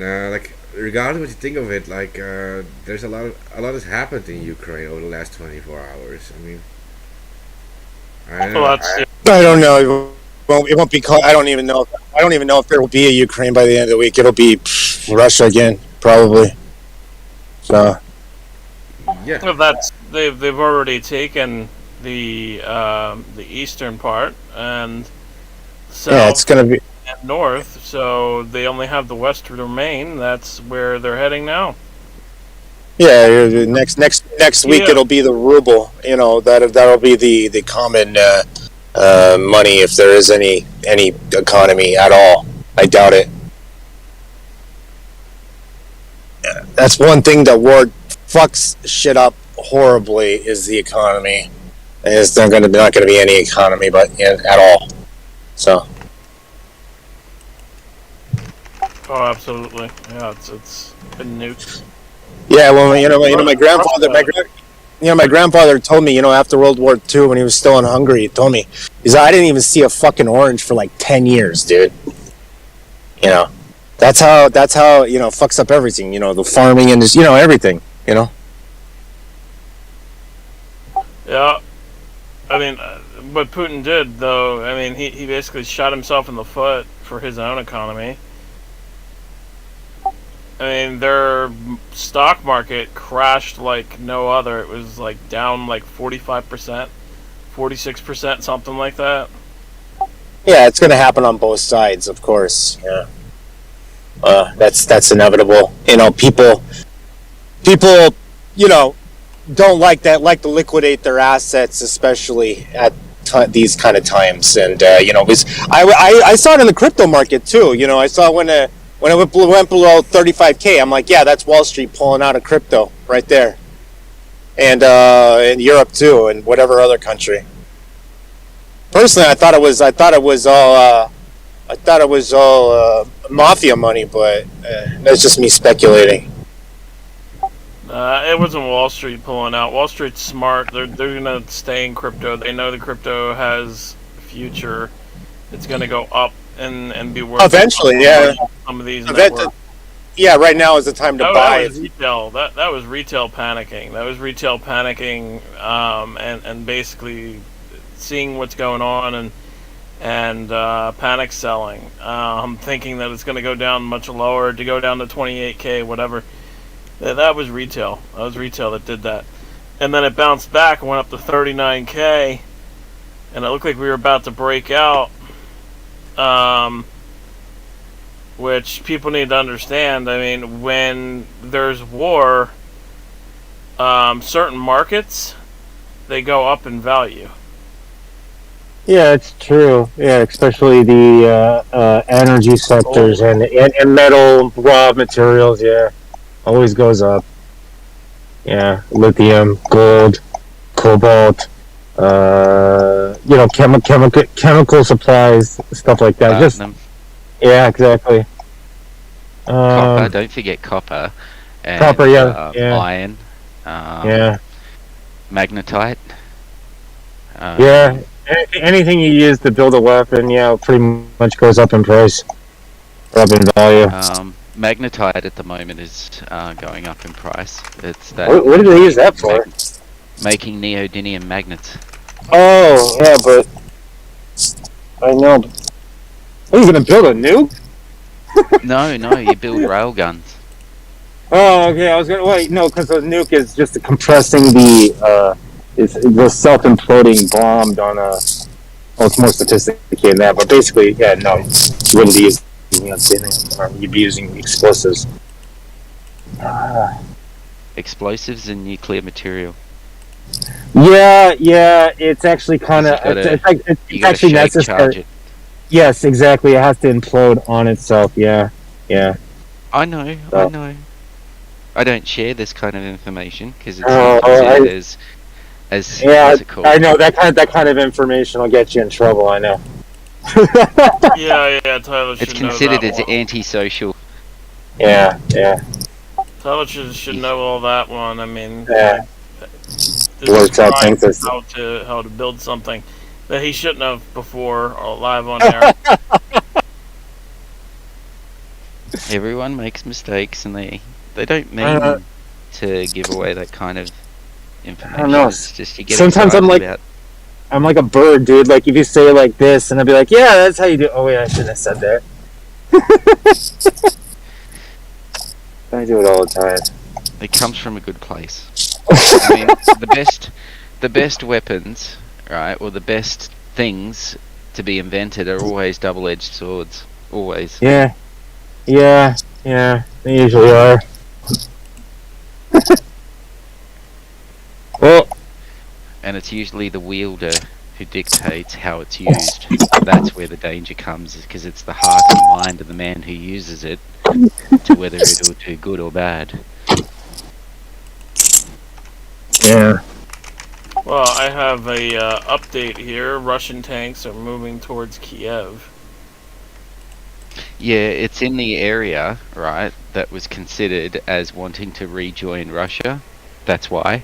Regardless what you think of it, there's a lot has happened in Ukraine over the last 24 hours. I mean, I don't know. It won't be called. I don't even know if there will be a Ukraine by the end of the week. It'll be Russia again, probably. So. Yeah. Well, they've already taken the eastern part and south. Yeah, it's gonna be. And north, so they only have the west to remain. That's where they're heading now. Yeah, next week it'll be the ruble. You know, that'll be the common money, if there is any economy at all. I doubt it. That's one thing that war fucks shit up horribly is the economy. It's not going to be any economy, but at all. So Oh, absolutely. Yeah, it's been nuked. yeah, well, my grandfather, my grandfather told me, after World War II, when he was still in Hungary, he told me, he's like, I didn't even see a fucking orange for like 10 years, dude. That's how fucks up everything. The farming industry, everything. Yeah. I mean, what Putin did, though, I mean, he basically shot himself in the foot for his own economy. I mean, their stock market crashed like no other. It was like down like 45%, 46%, something like that. Yeah, it's going to happen on both sides, of course. Yeah, that's inevitable. People, don't like that. Like to liquidate their assets, especially at these kind of times. And I saw it in the crypto market too. I saw when it went below 35K. I'm like, yeah, that's Wall Street pulling out of crypto right there, and in Europe too, and whatever other country. Personally, I thought it was all mafia money, but that's just me speculating. It wasn't Wall Street pulling out. Wall Street's smart. They're gonna stay in crypto. They know the crypto has future. It's gonna go up and be worth Eventually, yeah. Some of these networks. Yeah, right now is the time to buy. That was retail. That was retail panicking. That was retail panicking, and basically seeing what's going on and panic selling. Thinking that it's going to go down much lower, to go down to 28K, whatever. That was retail. That was retail that did that. And then it bounced back and went up to 39K, and it looked like we were about to break out. Which people need to understand. I mean, when there's war, certain markets, they go up in value. Yeah, it's true. Yeah, especially the energy sectors and metal raw materials. Yeah, always goes up. Yeah, lithium, gold, cobalt. Chemical supplies, stuff like that. Platinum. Yeah, exactly. Copper. Don't forget copper. And, copper, yeah. Iron. Yeah. Magnetite. Yeah. Anything you use to build a weapon, pretty much goes up in price, or up in value. Magnetite at the moment is going up in price. It's that. What do they use that for? Making neodymium magnets. Oh, yeah, but I know. Are you gonna build a nuke? No, you build railguns. Oh, okay. I was gonna wait. No, because the nuke is just compressing it's the self-imploding bomb on a. Well, it's more sophisticated than that, but basically, yeah, no, you wouldn't be using neodymium, or you'd be using explosives. Explosives and nuclear material. Yeah, it's actually kind of it's actually necessary. It. Yes, exactly. It has to implode on itself. Yeah. I know. I don't share this kind of information because it's as what's it called? I know that kind of information will get you in trouble. I know. yeah, Tyler should It's considered know as that one. antisocial. Yeah. Tyler should know all that one. I mean, Yeah. this is how to build something that he shouldn't have before or live on air. Everyone makes mistakes, and they don't mean to give away that kind of information. I don't know. It's just you get Sometimes I'm excited I'm like a bird, dude. Like if you say it like this, and I'll be like, "Yeah, that's how you do." Oh wait, I shouldn't have said that. I do it all the time. It comes from a good place. I mean, the best weapons, right, or the best things to be invented are always double-edged swords. Always. Yeah. They usually are. Well, And it's usually the wielder who dictates how it's used. That's where the danger comes, is because it's the heart and mind of the man who uses it to whether it'll do good or bad. Yeah. Well, I have a update here. Russian tanks are moving towards Kiev. Yeah, it's in the area, right, that was considered as wanting to rejoin Russia. That's why.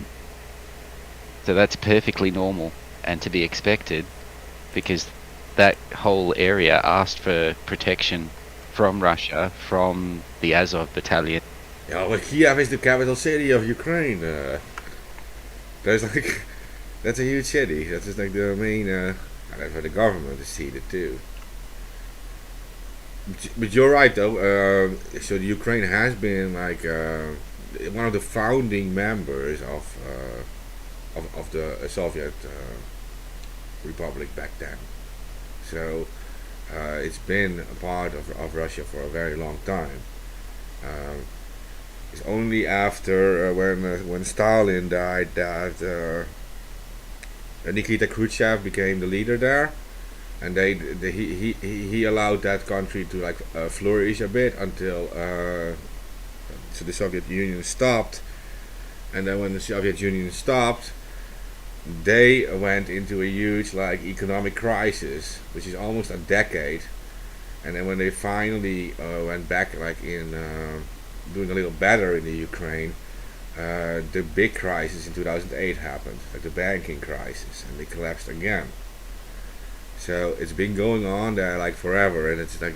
So that's perfectly normal and to be expected, because that whole area asked for protection from Russia, from the Azov battalion. Yeah, well, Kiev is the capital city of Ukraine. There's like, that's a huge city. That's just like the main. That's where the government is seated too. But you're right though. So the Ukraine has been like one of the founding members of the Soviet Republic back then. So it's been a part of Russia for a very long time. Um, it's only after when Stalin died that Nikita Khrushchev became the leader there, and he allowed that country to like flourish a bit until so the Soviet Union stopped, and then when the Soviet Union stopped, they went into a huge like economic crisis, which is almost a decade, and then when they finally went back like in doing a little better in the Ukraine, the big crisis in 2008 happened, like the banking crisis, and they collapsed again. So it's been going on there like forever, and it's like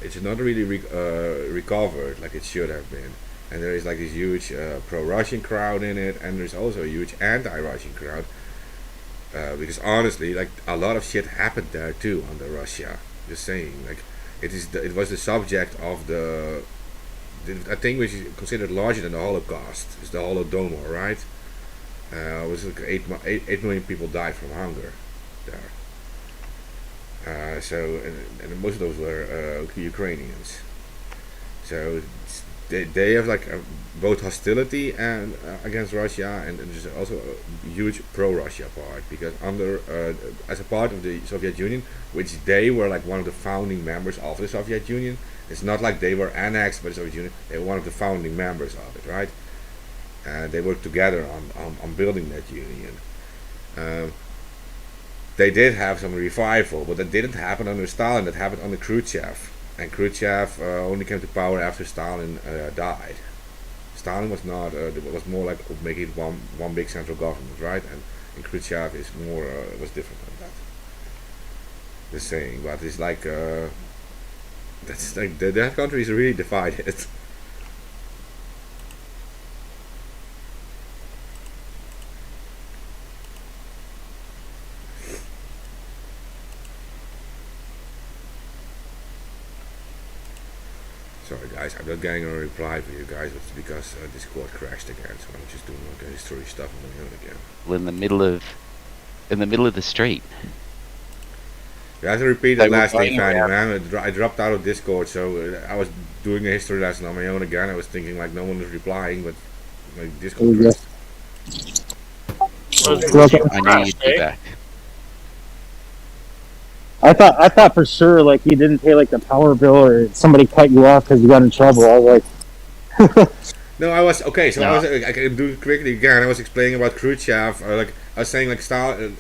it's not really recovered like it should have been. And there is like this huge pro-Russian crowd in it, and there's also a huge anti-Russian crowd because honestly, like a lot of shit happened there too under Russia. Just saying, like it was the subject of the a thing which is considered larger than the Holocaust. Is the Holodomor, right? It was like 8 million people died from hunger there. And most of those were Ukrainians. So they have like both hostility and against Russia, and there's also a huge pro-Russia part because under as a part of the Soviet Union, which they were like one of the founding members of the Soviet Union. It's not like they were annexed by the Soviet Union; they were one of the founding members of it, right? They worked together on building that union. They did have some revival, but that didn't happen under Stalin. That happened under Khrushchev, and Khrushchev only came to power after Stalin died. Stalin was not; it was more like making one big central government, right? And Khrushchev is more was different than that. The saying, but it's like that's like that country is really divided. Sorry guys, I'm not getting a reply for you guys, but it's because Discord crashed again, so I'm just doing like history stuff on my own again. In the middle of the street. You have to repeat that They were last thing, going Fanny, around. man. I dropped out of Discord, so I was doing a history lesson on my own again. I was thinking like no one was replying, but like Discord Yeah. crashed. I knew you'd be back. I thought for sure like you didn't pay like the power bill or somebody cut you off because you got in trouble. I was like, No, I was okay. So No. I can do it quickly again. I was explaining about Khrushchev. Like I was saying, like Stalin,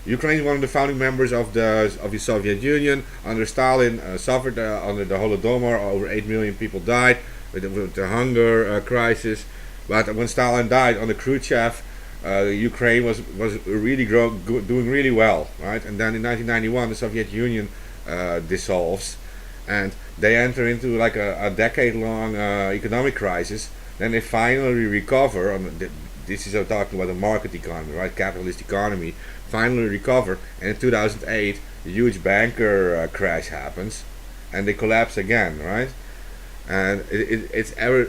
Ukraine is one of the founding members of the Soviet Union. Under Stalin, suffered under the Holodomor. Over 8 million people died with the hunger crisis. But when Stalin died under Khrushchev, Ukraine was really doing really well, right? And then in 1991, the Soviet Union dissolves, and they enter into like a decade-long economic crisis. Then they finally recover. This is talking about the market economy, right? Capitalist economy. Finally recover, and in 2008, a huge banker crash happens, and they collapse again, right? And it's ever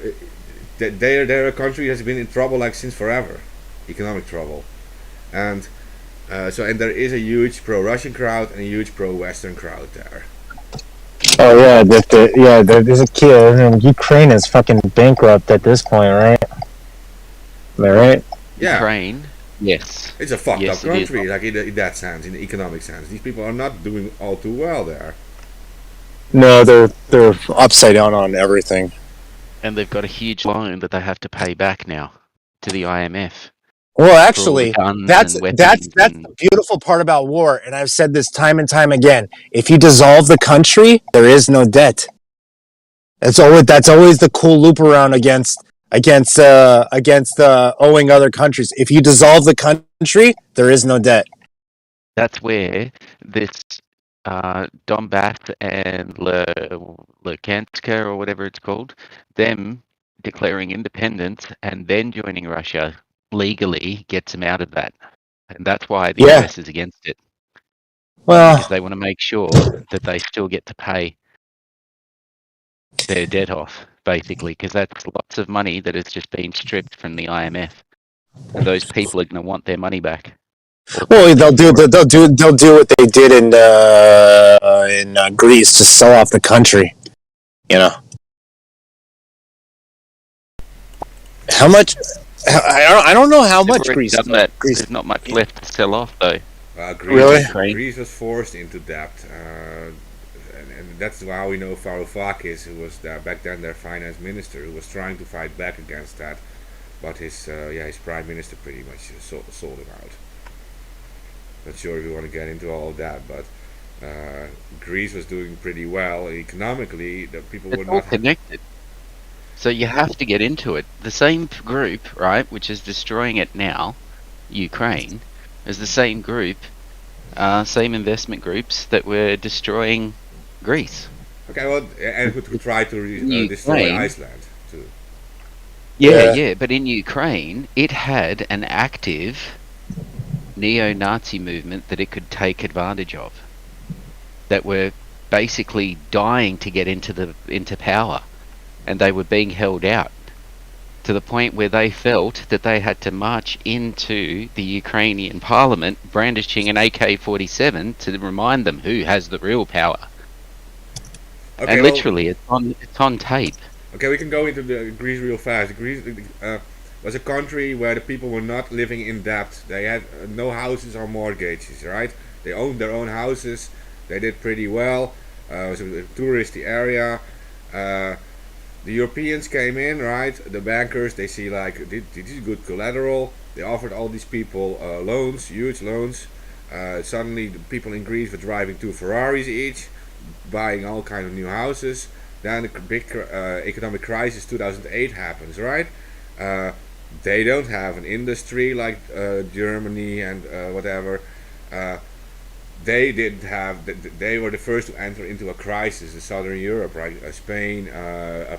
they're a country that's been in trouble like since forever, economic trouble, and and there is a huge pro-Russian crowd and a huge pro-Western crowd there. oh yeah, there's a kid. And Ukraine is fucking bankrupt at this point, right? Am I right? Yeah, Ukraine, yes. it's a fucked Yes, up it is. country, like in that sense, in the economic sense. These people are not doing all too well there. No, they're upside down on everything. And they've got a huge loan that they have to pay back now to the IMF. Well, for all the actually, guns that's and weapons. that's And the beautiful part about war, and I've said this time and time again. If you dissolve the country, there is no debt. That's always the cool loop around against owing other countries. If you dissolve the country, there is no debt. that's where this Donbass and Lukanska or whatever it's called, them declaring independence and then joining Russia legally gets them out of that. And that's why the Yeah. US is against it, Well, because they want to make sure that they still get to pay their debt off, basically, because that's lots of money that has just been stripped from the IMF. And those people are going to want their money back. they'll do what they did in Greece, just sell off the country. You know how much? I don't know how They've much already Greece. done that. Greece. There's not much left to sell off, though. Really? Greece was forced into debt, and that's how we know Varoufakis, who was back then their finance minister, who was trying to fight back against that, but his prime minister pretty much sold him out. Not sure if you want to get into all of that, but Greece was doing pretty well economically. The people were It's all not. connected. So you have to get into it. The same group, right, which is destroying it now, Ukraine, is the same group, same investment groups that were destroying Greece. Okay, well, and who tried to destroy Ukraine. Iceland too. Yeah, but in Ukraine, it had an active neo-Nazi movement that it could take advantage of, that were basically dying to get into power, and they were being held out to the point where they felt that they had to march into the Ukrainian parliament brandishing an AK-47 to remind them who has the real power. Okay, And well, literally, it's on tape. okay, we can go into Greece real fast. Greece was a country where the people were not living in debt. They had no houses or mortgages, right? They owned their own houses. They did pretty well. It was a touristy area. The Europeans came in, right? The bankers, they see like this is good collateral. They offered all these people loans, huge loans. Suddenly, the people in Greece were driving 2 Ferraris each, buying all kinds of new houses. Then the big economic crisis 2008 happens, right? They don't have an industry like Germany and whatever. They didn't have. They were the first to enter into a crisis in Southern Europe, right? Spain,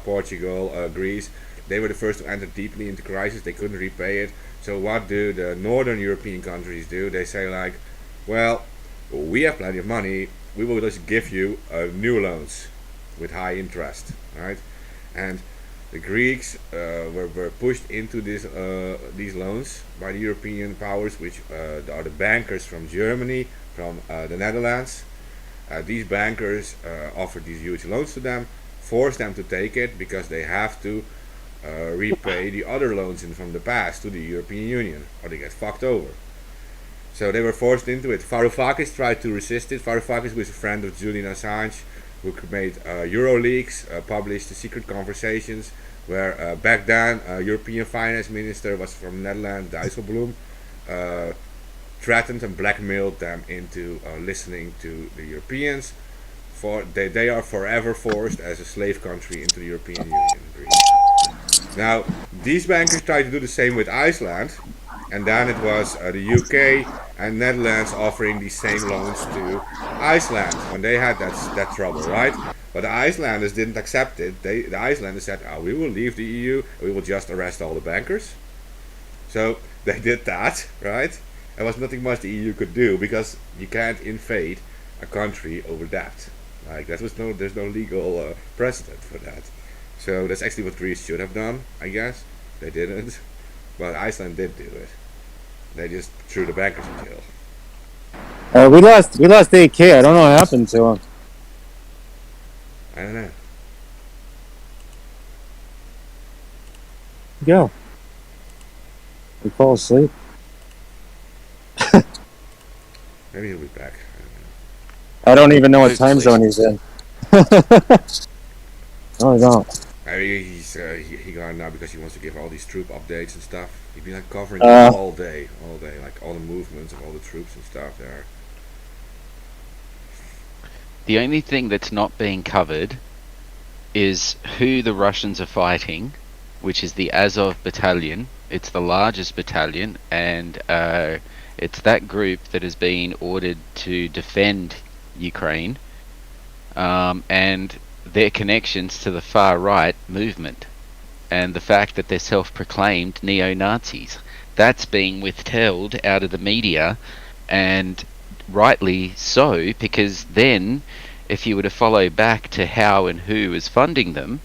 Portugal, Greece. They were the first to enter deeply into crisis. They couldn't repay it. So what do the Northern European countries do? They say like, well, we have plenty of money. We will just give you new loans with high interest, right? And the Greeks were pushed into these loans by the European powers, which are the bankers from Germany, from the Netherlands. These bankers offered these huge loans to them, forced them to take it because they have to repay the other loans from the past to the European Union, or they get fucked over. So they were forced into it. Varoufakis tried to resist it. Varoufakis was a friend of Julian Assange, who made EuroLeaks, published the secret conversations, where back then European finance minister was from Netherlands, Dijsselbloem, threatened and blackmailed them into listening to the Europeans. They are forever forced as a slave country into the European Union. Greece. Now, these bankers tried to do the same with Iceland, and then it was the UK and Netherlands offering these same loans to Iceland when they had that trouble, right? But the Icelanders didn't accept it. The Icelanders said, we will leave the EU, we will just arrest all the bankers. So they did that, right? There was nothing much the EU could do because you can't invade a country over debt. Like there's no legal precedent for that. So that's actually what Greece should have done, I guess. They didn't, but Iceland did do it. They just threw the bankers in jail. We lost AK. I don't know what happened to him. I don't know. Go. He fall asleep. Maybe he'll be back. I don't even know what Hopefully. time zone he's in. No, I don't. I mean, he got it now because he wants to give all these troop updates and stuff. He'd be like covering Uh. all day, like all the movements of all the troops and stuff there. The only thing that's not being covered is who the Russians are fighting, which is the Azov battalion. It's the largest battalion, and it's that group that has been ordered to defend Ukraine, and their connections to the far right movement, and the fact that they're self-proclaimed neo-Nazis. That's being withheld out of the media, and rightly so, because then if you were to follow back to how and who is funding them,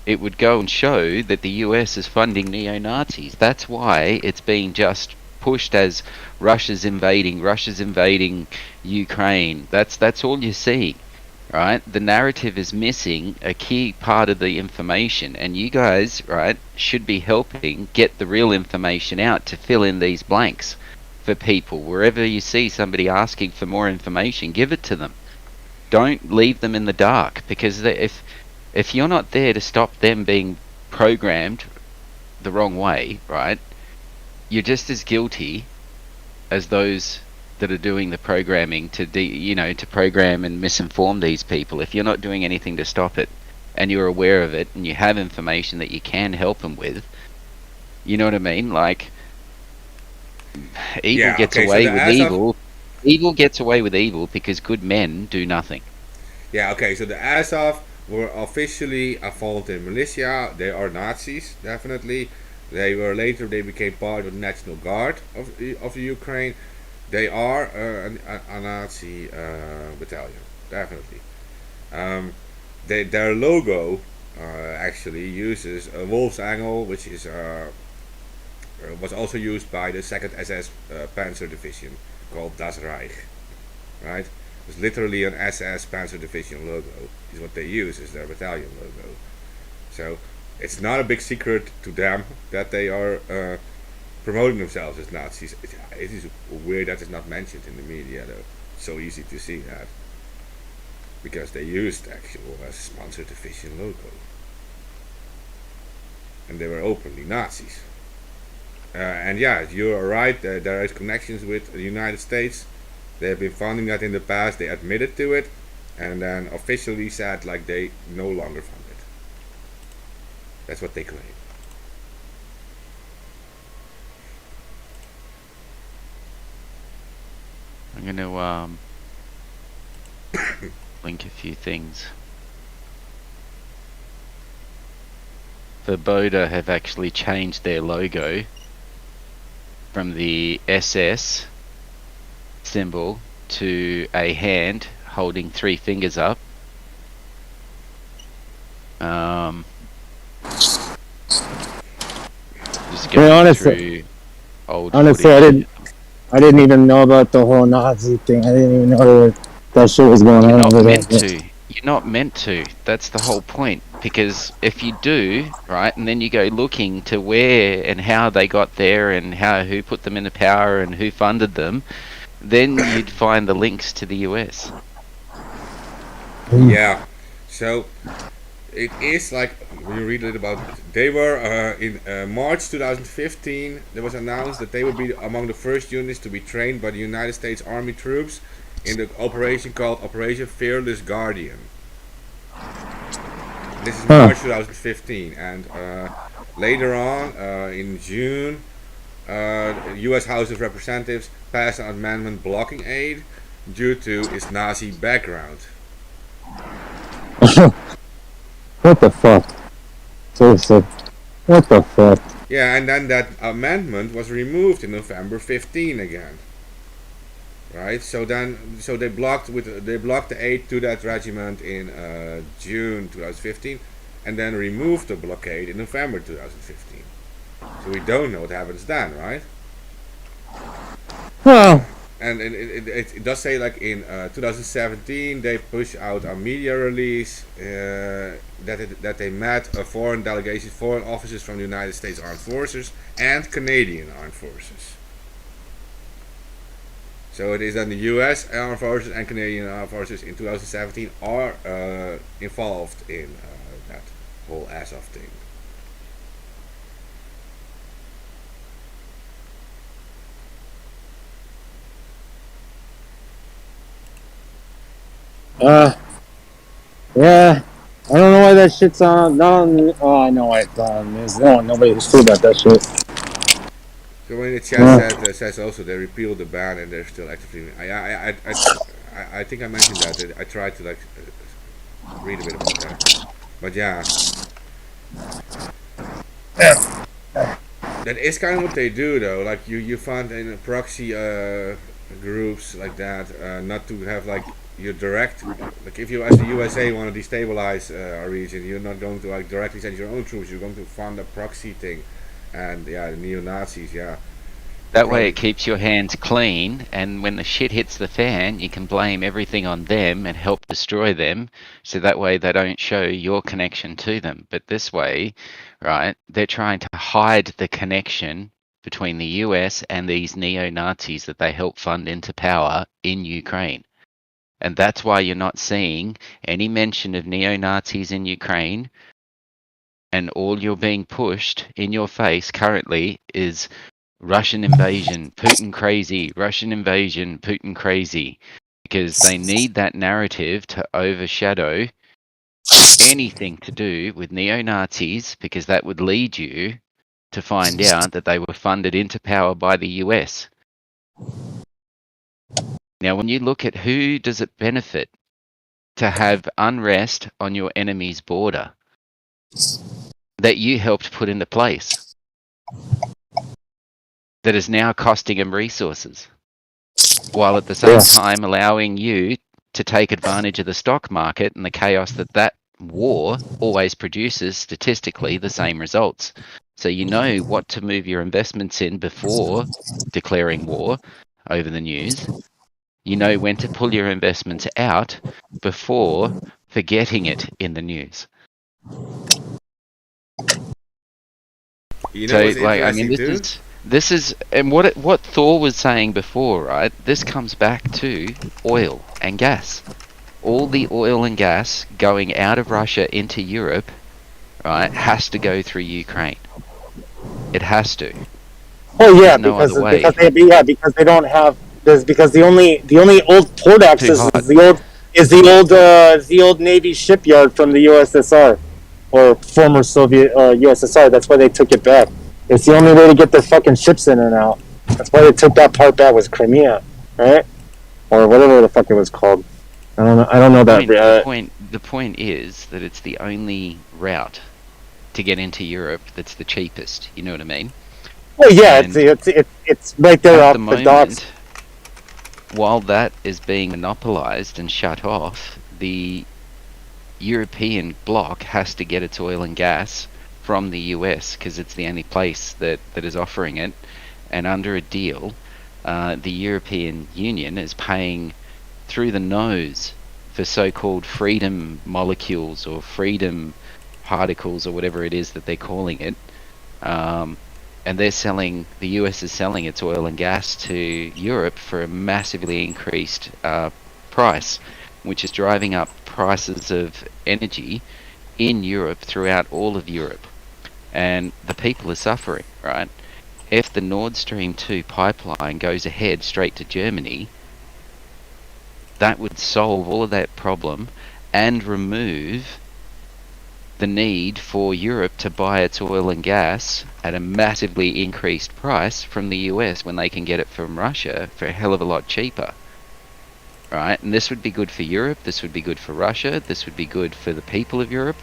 it would go and show that the US is funding neo-Nazis. That's why it's being just pushed as Russia's invading Ukraine. That's all you're seeing, right? The narrative is missing a key part of the information, and you guys, right, should be helping get the real information out to fill in these blanks for people. Wherever you see somebody asking for more information, give it to them. Don't leave them in the dark, because if you're not there to stop them being programmed the wrong way, right, you're just as guilty as those that are doing the programming to program and misinform these people. If you're not doing anything to stop it, and you're aware of it, and you have information that you can help them with, you know what I mean? Like, evil gets away with evil. Evil gets away with evil because good men do nothing. Yeah, okay, so the Azov were officially a volunteer militia. They are Nazis, definitely. They became part of the National Guard of the Ukraine. They are a Nazi battalion, definitely. Their logo actually uses a wolf's angle, which is was also used by the 2nd SS Panzer Division, called Das Reich, right? It's literally an SS Panzer Division logo. Is what they use as their battalion logo. So it's not a big secret to them that they are promoting themselves as Nazis. It is weird that it's not mentioned in the media, though. It's so easy to see that, because they used actual Panzer Division logo, and they were openly Nazis. And yeah, you're right. There is connections with the United States. They have been funding that in the past. They admitted to it, and then officially said like they no longer fund it. That's what they claim. I'm gonna link a few things. Verboda have actually changed their logo from the SS symbol to a hand holding 3 fingers up. Just going honestly, through old honestly, footage. I didn't even know about the whole Nazi thing. I didn't even know that shit was going You're on not over meant there. to. You're not meant to. That's the whole point. Because if you do, right, and then you go looking to where and how they got there and who put them into power and who funded them, then you'd find the links to the US. Yeah. So it is like when you read a little about it, they were in March 2015. There was announced that they would be among the first units to be trained by the United States Army troops in the operation called Operation Fearless Guardian. This is March 2015, and later on in June, the U.S. House of Representatives passed an amendment blocking aid due to its Nazi background. What the fuck? Seriously, what the fuck? Yeah, and then that amendment was removed in November 15 again. Right, so they blocked the aid to that regiment in June 2015, and then removed the blockade in November 2015. So we don't know what happens then, right? Well, And it does say like in 2017 they push out a media release that they met foreign delegations, foreign officers from the United States Armed Forces and Canadian Armed Forces. So it is that the U.S. Armed Forces and Canadian Armed Forces in 2017 are involved in that. whole Azov thing. Yeah. I don't know why that shit's on. Not on. Oh, I know why it's on. There's nobody who's cool about that shit. So in the chat says also they repealed the ban and they're still actively. I think I mentioned that. I tried to like read a bit about that, but yeah, that is kind of what they do though. Like you find in proxy groups like that, not to have like your direct, like if you as the USA want to destabilize a region, you're not going to like directly send your own troops. You're going to fund a proxy thing, and yeah, the neo Nazis, yeah. That way it keeps your hands clean, and when the shit hits the fan, you can blame everything on them and help destroy them, so that way they don't show your connection to them. But this way, right, they're trying to hide the connection between the US and these neo-Nazis that they help fund into power in Ukraine. And that's why you're not seeing any mention of neo-Nazis in Ukraine, and all you're being pushed in your face currently is Russian invasion, Putin crazy, Russian invasion, Putin crazy, because they need that narrative to overshadow anything to do with neo-Nazis, because that would lead you to find out that they were funded into power by the US. Now, when you look at who does it benefit to have unrest on your enemy's border that you helped put into place, that is now costing them resources, while at the same time allowing you to take advantage of the stock market and the chaos that war always produces statistically the same results. So you know what to move your investments in before declaring war over the news. You know when to pull your investments out before forgetting it in the news. You know what's like, I mean, interesting too? this is, and what Thor was saying before, right? This comes back to oil and gas. All the oil and gas going out of Russia into Europe, right, has to go through Ukraine. It has to. Oh yeah, There's no because other way. because they don't have. Because the only old port access hot. is the old Navy shipyard from the USSR or former Soviet USSR. That's why they took it back. It's the only way to get their fucking ships in and out. That's why they took that part back, was Crimea, right? Or whatever the fuck it was called. I don't know that. The point is that it's the only route to get into Europe that's the cheapest. You know what I mean? Well, yeah, And it's right there at off the the docks. moment, while that is being monopolized and shut off, the European bloc has to get its oil and gas from the US because it's the only place that is offering it. And under a deal, the European Union is paying through the nose for so-called freedom molecules or freedom particles or whatever it is that they're calling it. And they're selling, the US is selling its oil and gas to Europe for a massively increased price, which is driving up prices of energy in Europe, throughout all of Europe. And the people are suffering, right? If the Nord Stream 2 pipeline goes ahead straight to Germany, that would solve all of that problem and remove the need for Europe to buy its oil and gas at a massively increased price from the US when they can get it from Russia for a hell of a lot cheaper. Right? And this would be good for Europe, this would be good for Russia, this would be good for the people of Europe,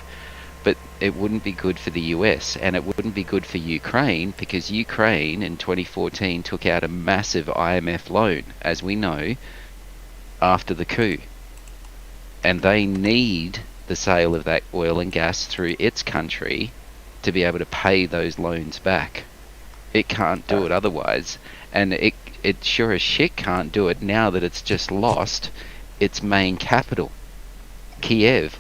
but it wouldn't be good for the US, and it wouldn't be good for Ukraine, because Ukraine in 2014 took out a massive IMF loan, as we know, after the coup. And they need the sale of that oil and gas through its country to be able to pay those loans back. It can't do it otherwise, and it sure as shit can't do it now that it's just lost its main capital, Kiev.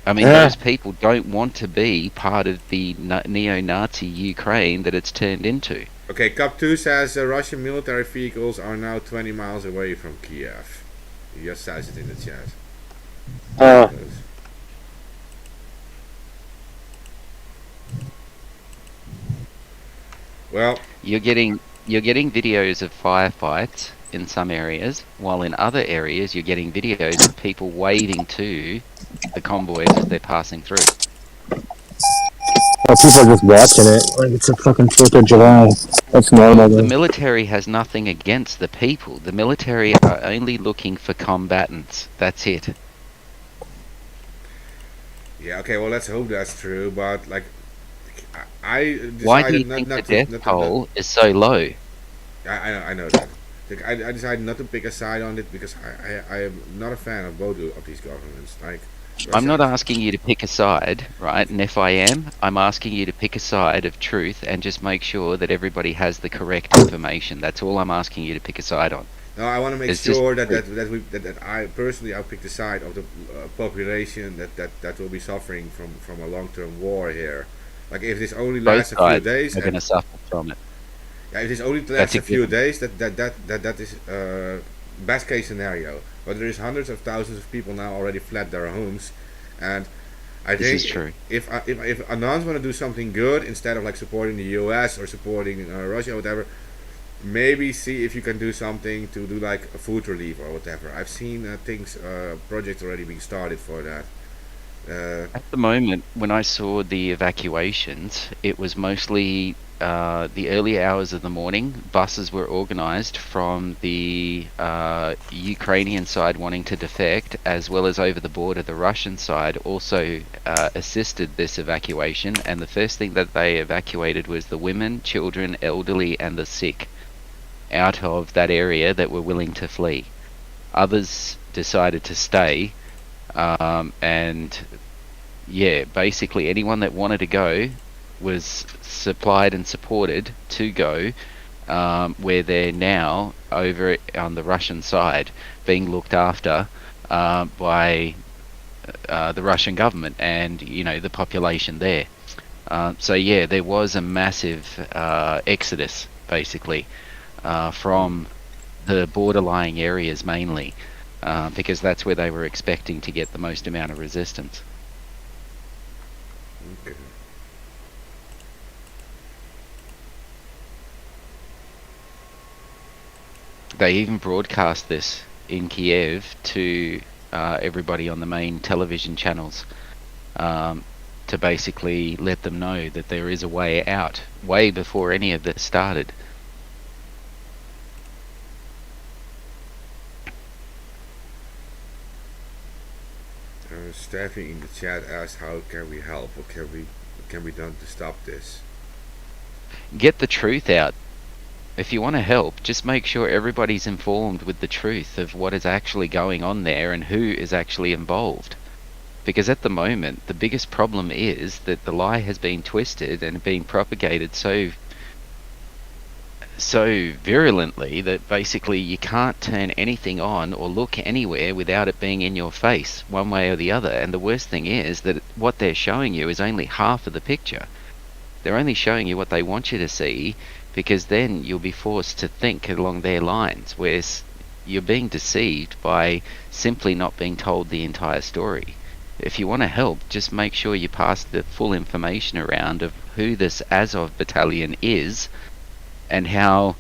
I mean, those people don't want to be part of the neo-Nazi Ukraine that it's turned into. Okay, Cup 2 says Russian military vehicles are now 20 miles away from Kiev. He just says it in the chat. Well, You're getting videos of firefights in some areas, while in other areas you're getting videos of people waving to the convoys as they're passing through. Well, people are just watching it like it's a fucking 4th of July. That's normal. The Though. military has nothing against the people. The military are only looking for combatants. That's it. yeah, okay. Well, let's hope that's true. But like, I decided Why do you not, think the not to, death not to, toll is so low? I know that. Like, I decided not to pick a side on it because I am not a fan of both of these governments. Like, I'm not Russia- asking you to pick a side, right? And if I am, I'm asking you to pick a side of truth and just make sure that everybody has the correct information. That's all I'm asking you to pick a side on. No, I want to make It's just sure truth. that I personally I'll pick the side of the population that will be suffering from a long-term war here. Like if this only Both lasts a few sides days, are going to suffer from it. yeah, if this only That's lasts a a few given. days, that is best case scenario. But there is hundreds of thousands of people now already fled their homes, and I This think is true. if Anons want to do something good instead of like supporting the U.S. or supporting Russia or whatever, maybe see if you can do something to do like a food relief or whatever. I've seen projects already being started for that. At the moment, when I saw the evacuations, it was mostly the early hours of the morning. Buses were organized from the Ukrainian side wanting to defect, as well as over the border, the Russian side also assisted this evacuation. And the first thing that they evacuated was the women, children, elderly, and the sick out of that area that were willing to flee. Others decided to stay. And yeah, basically anyone that wanted to go was supplied and supported to go, where they're now over on the Russian side being looked after by the Russian government and, you know, the population there. So yeah, there was a massive exodus basically from the borderline areas mainly. Because that's where they were expecting to get the most amount of resistance. Okay. They even broadcast this in Kiev to everybody on the main television channels to basically let them know that there is a way out, way before any of this started. Steffi in the chat asked, "How can we help? What can be done to stop this?" Get the truth out. If you want to help, just make sure everybody's informed with the truth of what is actually going on there and who is actually involved. Because at the moment, the biggest problem is that the lie has been twisted and being propagated so virulently that basically you can't turn anything on or look anywhere without it being in your face, one way or the other. And the worst thing is that what they're showing you is only half of the picture. They're only showing you what they want you to see, because then you'll be forced to think along their lines, whereas you're being deceived by simply not being told the entire story. If you want to help, just make sure you pass the full information around of who this Azov battalion is and how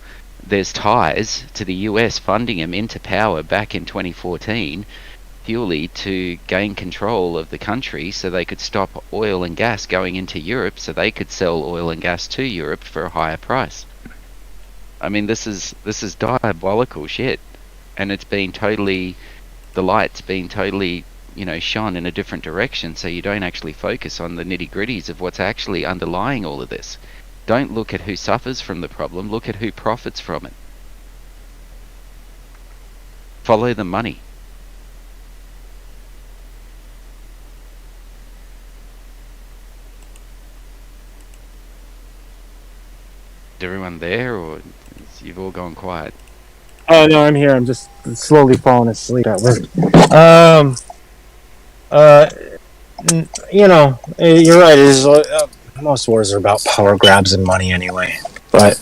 there's ties to the US funding him into power back in 2014 purely to gain control of the country so they could stop oil and gas going into Europe so they could sell oil and gas to Europe for a higher price. I mean, this is diabolical shit, and it's been totally, the light's been totally, you know, shone in a different direction, so you don't actually focus on the nitty-gritties of what's actually underlying all of this. Don't look at who suffers from the problem, look at who profits from it. Follow the money. Is everyone there, or you've all gone quiet? Oh no, I'm here. I'm just slowly falling asleep at work. Uh, you know, you're right. It is, most wars are about power grabs and money anyway. But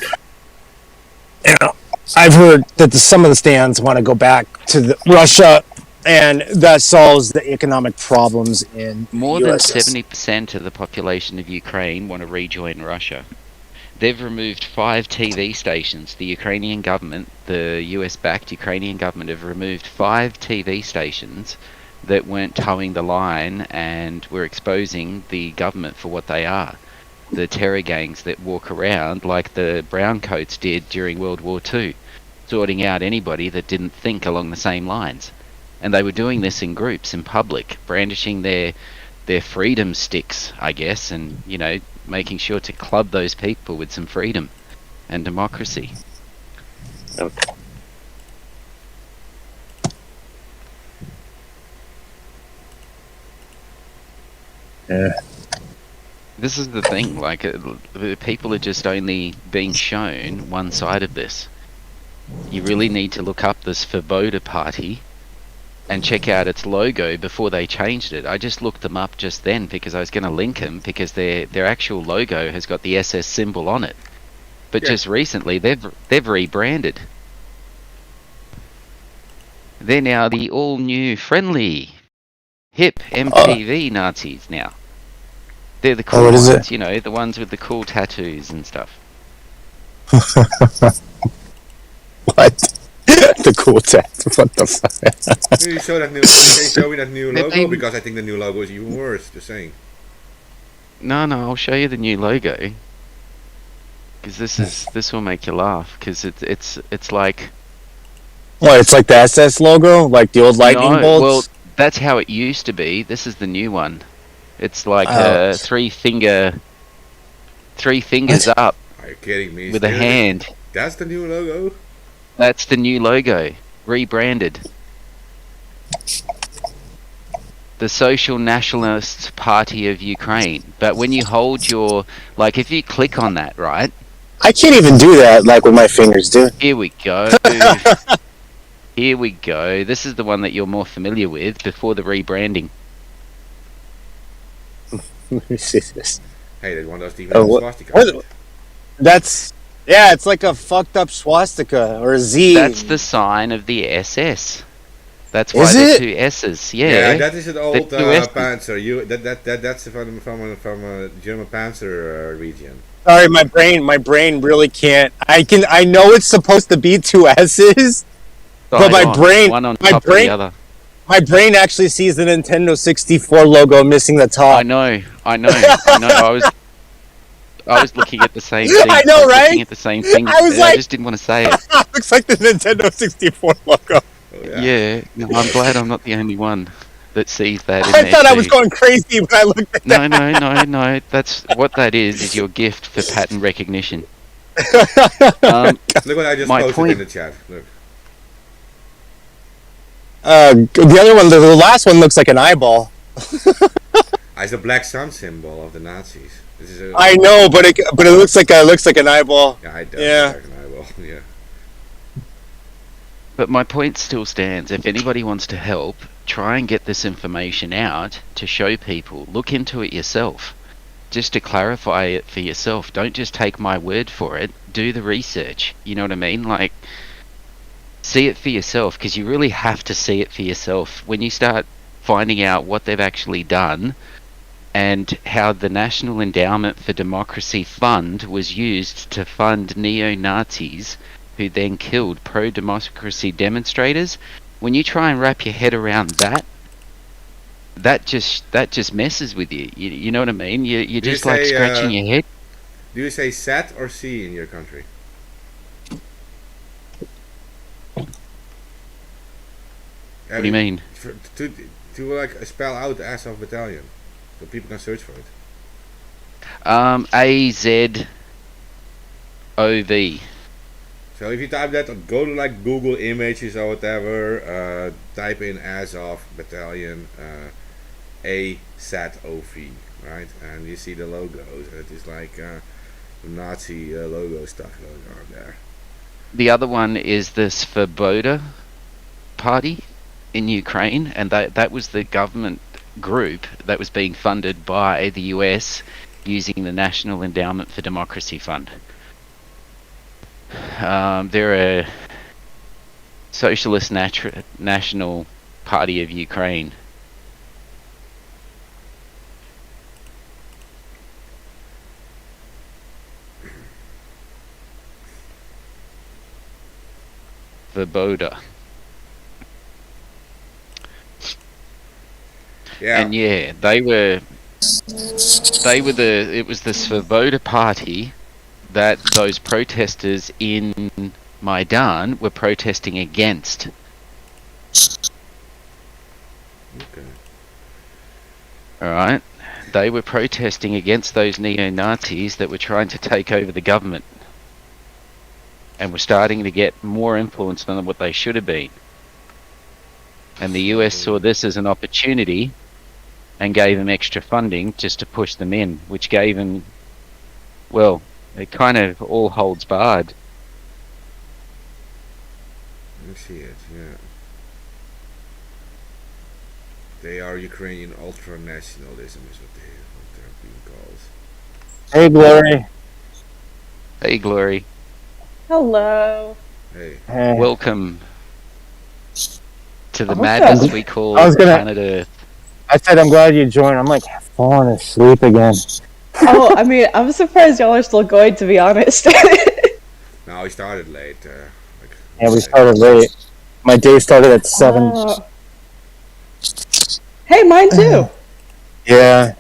you know, I've heard that some of the stands want to go back to Russia, and that solves the economic problems in More the than USS. 70% of the population of Ukraine want to rejoin Russia. They've removed 5 TV stations. The Ukrainian government, the US-backed Ukrainian government, have removed 5 TV stations that weren't towing the line and were exposing the government for what they are. The terror gangs that walk around like the browncoats did during World War II, sorting out anybody that didn't think along the same lines. And they were doing this in groups, in public, brandishing their freedom sticks, I guess, and, you know, making sure to club those people with some freedom and democracy. Okay. Yeah. This is the thing, like, people are just only being shown one side of this. You really need to look up this Svoboda party and check out its logo before they changed it. I just looked them up just then because I was going to link them, because their actual logo has got the SS symbol on it. But just recently they've rebranded. They're now the all new friendly hip MTV Nazis now. They're the cool what is ones, it? you know, the ones with the cool tattoos and stuff. What? The cool text. What the fuck? Can you show that new? Can you show me that new They're logo? being- Because I think the new logo is even worse. Just saying. No, I'll show you the new logo. Because this will make you laugh. Because it's like, What? It's like the SS logo, like the old lightning no, bolts. well, that's how it used to be. This is the new one. It's like Oh. three fingers up Are you kidding me? with a Seriously? hand. That's the new logo. That's the new logo, rebranded. The Social Nationalist Party of Ukraine. But when you hold your, like, if you click on that, right? I can't even do that, like with my fingers, dude. Here we go. Here we go. This is the one that you're more familiar with before the rebranding. Let me see this. Hey, that one does even Oh, what- swastika. what- That's it's like a fucked up swastika or a Z. That's the sign of the SS. That's why Is there's it? 2 S's. Yeah, Yeah. that is an old The US Panzer. That's from a German Panzer region. Sorry, my brain really can't. I know it's supposed to be 2 S's. But Side my on, brain- one on my top of brain- the other. My brain actually sees the Nintendo 64 logo missing the I top. know. I was looking at the same thing. I know, was right? Looking at the same thing. I was I like- just didn't want to say it. Looks like the Nintendo 64 logo. Oh, yeah. Yeah. No, I'm glad I'm not the only one that sees that. In I there thought I was too. going crazy when I looked at that. No. That's what that is your gift for pattern recognition. Look what I just My posted point- in the chat. Look. The other one, the last one looks like an eyeball. It's the black sun symbol of the Nazis. This is a, I know, but it looks like an eyeball. Yeah, I do. Yeah. Well, yeah. But my point still stands. If anybody wants to help, try and get this information out to show people. Look into it yourself. Just to clarify it for yourself. Don't just take my word for it. Do the research. You know what I mean? Like, see it for yourself, because you really have to see it for yourself. When you start finding out what they've actually done and how the National Endowment for Democracy Fund was used to fund neo-Nazis who then killed pro-democracy demonstrators, when you try and wrap your head around that just messes with you. You know what I mean? You're Do you just like say, scratching your head. Do you say SAT or C in your country? What do you mean? To like spell out the Azov battalion, so people can search for it. AZOV. So if you type that, go to like Google Images or whatever, type in Azov battalion, AZOV, right? And you see the logos. It is like Nazi logo stuff going on there. The other one is the Svoboda party in Ukraine, and that was the government group that was being funded by the US using the National Endowment for Democracy Fund. They're a Socialist National Party of Ukraine. Svoboda. Yeah. And yeah, it was the Svoboda party that those protesters in Maidan were protesting against. Okay. Alright? They were protesting against those neo-Nazis that were trying to take over the government. And were starting to get more influence than what they should have been. And the US saw this as an opportunity and gave them extra funding just to push them in, which gave them, well, it kind of all holds barred. Let me see it, yeah. They are Ukrainian ultra-nationalism is what they're being called. Hey, Glory. Hey, Glory. Hello. Hey. Hey. Welcome to the I was madness gonna- we call I was gonna- planet Earth. I said I'm glad you joined. I'm like falling asleep again. Oh, I mean, I'm surprised y'all are still going, to be honest. No, we started late. Yeah, we started late. My day started at 7. Oh. Hey, mine too. Yeah.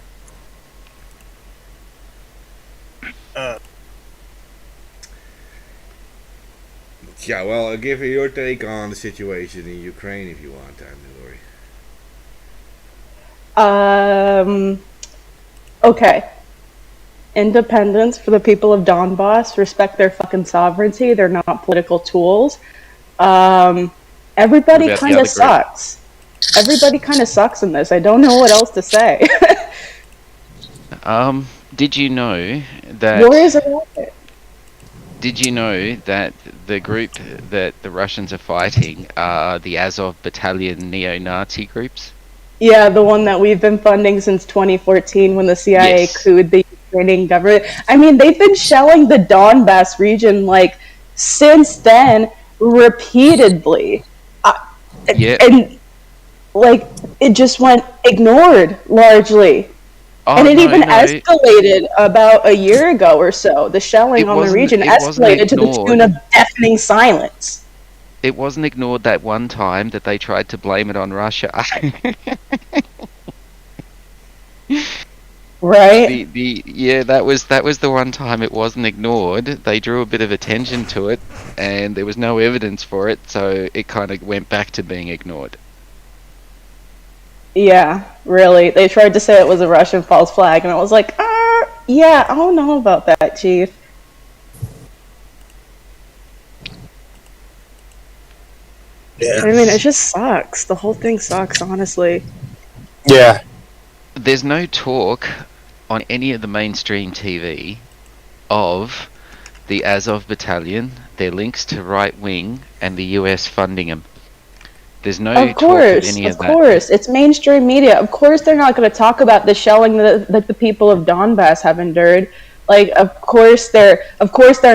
Yeah, well, I'll give you your take on the situation in Ukraine if you want, Lori. Okay. Independence for the people of Donbass. Respect their fucking sovereignty. They're not political tools. Everybody What about the kind other of sucks. Everybody kind of sucks in this. I don't know what else to say. Did you know that? Warriors are like it. Did you know that the group that the Russians are fighting are the Azov Battalion neo-Nazi groups? Yeah, the one that we've been funding since 2014 when the CIA Yes. couped the Ukrainian government. I mean, they've been shelling the Donbass region, like, since then, repeatedly. Yeah. And, like, it just went ignored, largely. Oh, and it no, even no. escalated about a year ago or so. The shelling It on the wasn't- region it wasn't escalated to the ignored. tune of deafening silence. It wasn't ignored that one time that they tried to blame it on Russia. Right? Yeah, that was the one time it wasn't ignored. They drew a bit of attention to it, and there was no evidence for it, so it kind of went back to being ignored. Yeah, really. They tried to say it was a Russian false flag, and I was like, yeah, I don't know about that, Chief. Yeah. I mean, it just sucks. The whole thing sucks, honestly. Yeah. There's no talk on any of the mainstream TV of the Azov Battalion, their links to right wing, and the US funding them. There's no Of talk course, of any of of that. course. It's mainstream media. Of course they're not going to talk about the shelling that the people of Donbass have endured. Like, of course they're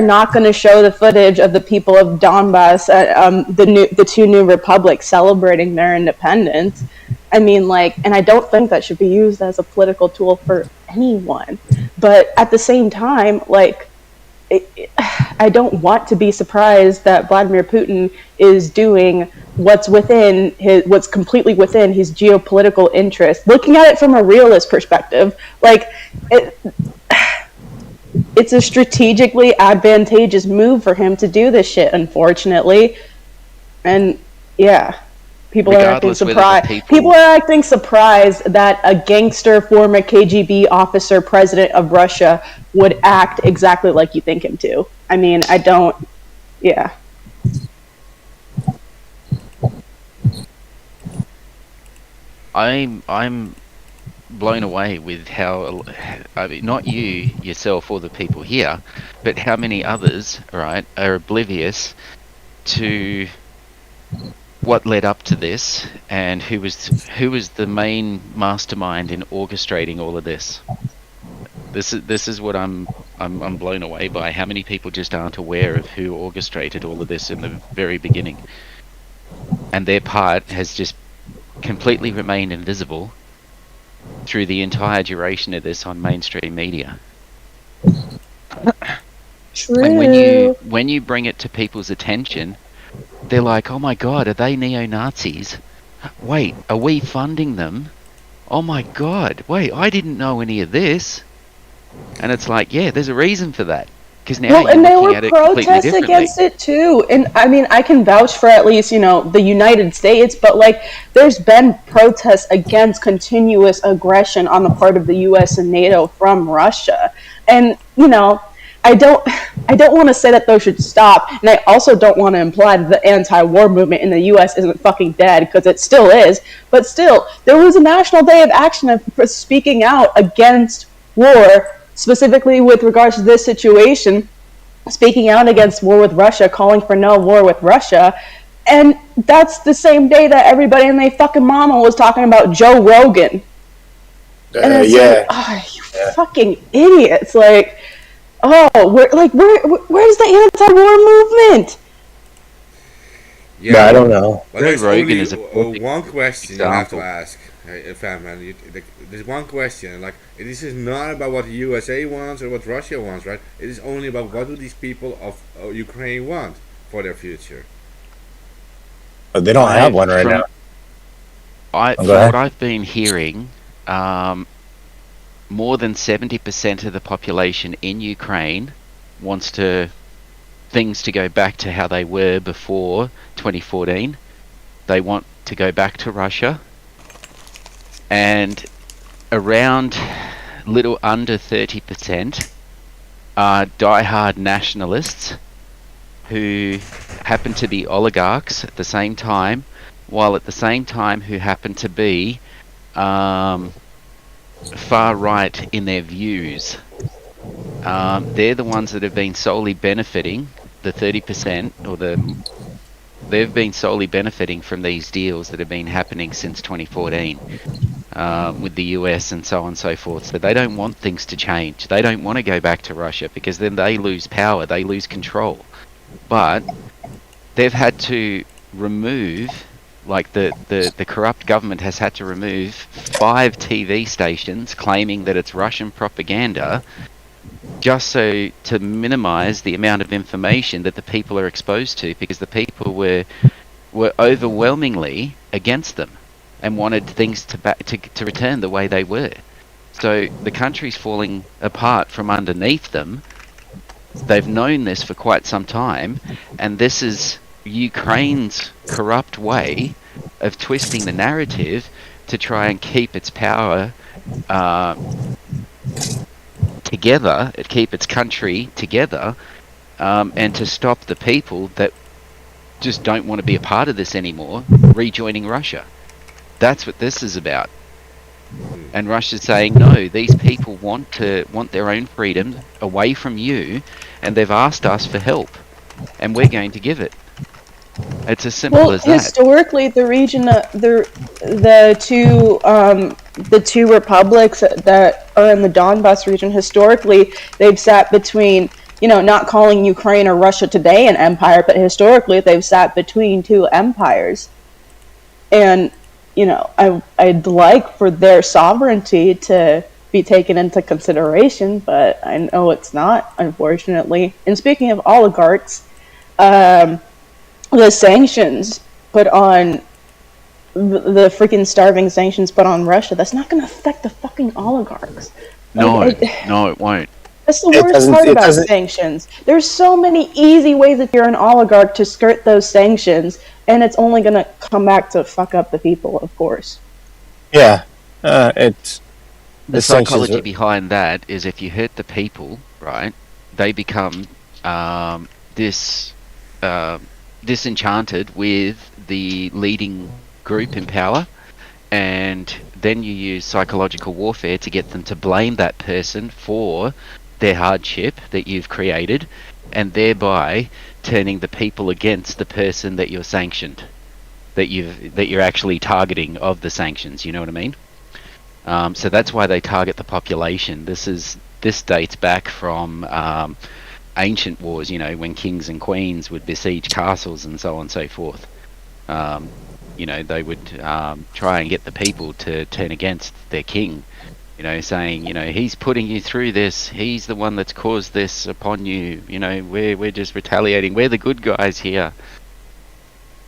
not going to show the footage of the people of Donbass, the two new republics celebrating their independence. I mean, like, and I don't think that should be used as a political tool for anyone. But at the same time, like, I don't want to be surprised that Vladimir Putin is doing what's completely within his geopolitical interest. Looking at it from a realist perspective, like, it's a strategically advantageous move for him to do this shit, unfortunately. And yeah, people are acting Regardless whether the surprised. People are acting surprised that a gangster former KGB officer, president of Russia, would act exactly like you think him to. I mean, I don't. Yeah. I'm blown away with how, I mean, not you yourself or the people here, but how many others, right, are oblivious to what led up to this and who was the main mastermind in orchestrating all of this. This is what I'm blown away by. How many people just aren't aware of who orchestrated all of this in the very beginning, and their part has just completely remained invisible through the entire duration of this on mainstream media. True. And when you bring it to people's attention, they're like, oh my god, are they neo-Nazis? Wait, are we funding them? Oh my god, wait, I didn't know any of this. And it's like, yeah, there's a reason for that. Because now Well, you're and there looking were at it completely protests differently. against it too. And I mean, I can vouch for at least, the United States, but like, there's been protests against continuous aggression on the part of the US and NATO from Russia. And, I don't want to say that those should stop, and I also don't want to imply that the anti-war movement in the U.S. isn't fucking dead, because it still is. But still, there was a National Day of Action for speaking out against war, specifically with regards to this situation, speaking out against war with Russia, calling for no war with Russia. And that's the same day that everybody and their fucking mama was talking about Joe Rogan. And it's you fucking idiots. Like, where's the anti-war movement? Yeah, I don't know. But there's Rogan only is a perfect one question you have to example. ask, fam man. There's one question. Like, this is not about what the USA wants or what Russia wants, right? It is only about what do these people of Ukraine want for their future. But they don't have one right now. From go ahead. what I've been hearing, more than 70% of the population in Ukraine wants things to go back to how they were before 2014. They want to go back to Russia. And around little under 30% are diehard nationalists who happen to be oligarchs at the same time, while at the same time who happen to be far right in their views. They're the ones that have been solely benefiting, the 30%, they've been solely benefiting from these deals that have been happening since 2014 with the US and so on and so forth. So they don't want things to change. They don't want to go back to Russia, because then they lose power, they lose control. But they've had to remove, like the corrupt government has had to remove 5 TV stations claiming that it's Russian propaganda, just so to minimize the amount of information that the people are exposed to, because the people were overwhelmingly against them and wanted things to return the way they were. So the country's falling apart from underneath them. They've known this for quite some time, and this is Ukraine's corrupt way of twisting the narrative to try and keep its power together, keep its country together, and to stop the people that just don't want to be a part of this anymore rejoining Russia. That's what this is about. And Russia's saying, no, these people want their own freedom away from you, and they've asked us for help, and we're going to give it. It's as simple as that. Historically, the region, the two republics that are in the Donbas region, historically, they've sat between, not calling Ukraine or Russia today an empire, but historically they've sat between two empires. And, I'd like for their sovereignty to be taken into consideration, but I know it's not, unfortunately. And speaking of oligarchs, the sanctions put on the freaking starving sanctions put on Russia, that's not going to affect the fucking oligarchs. No, it won't. That's the worst part about sanctions. There's so many easy ways if you're an oligarch to skirt those sanctions, and it's only going to come back to fuck up the people, of course. Yeah, it's the psychology behind that is if you hurt the people, right, they become disenchanted with the leading group in power, and then you use psychological warfare to get them to blame that person for their hardship that you've created, and thereby turning the people against the person that you're sanctioned, that you're actually targeting of the sanctions. You know what I mean? So that's why they target the population. This dates back from ancient wars, when kings and queens would besiege castles and so on and so forth. They would try and get the people to turn against their king, saying, he's putting you through this, he's the one that's caused this upon you, we're just retaliating, we're the good guys here.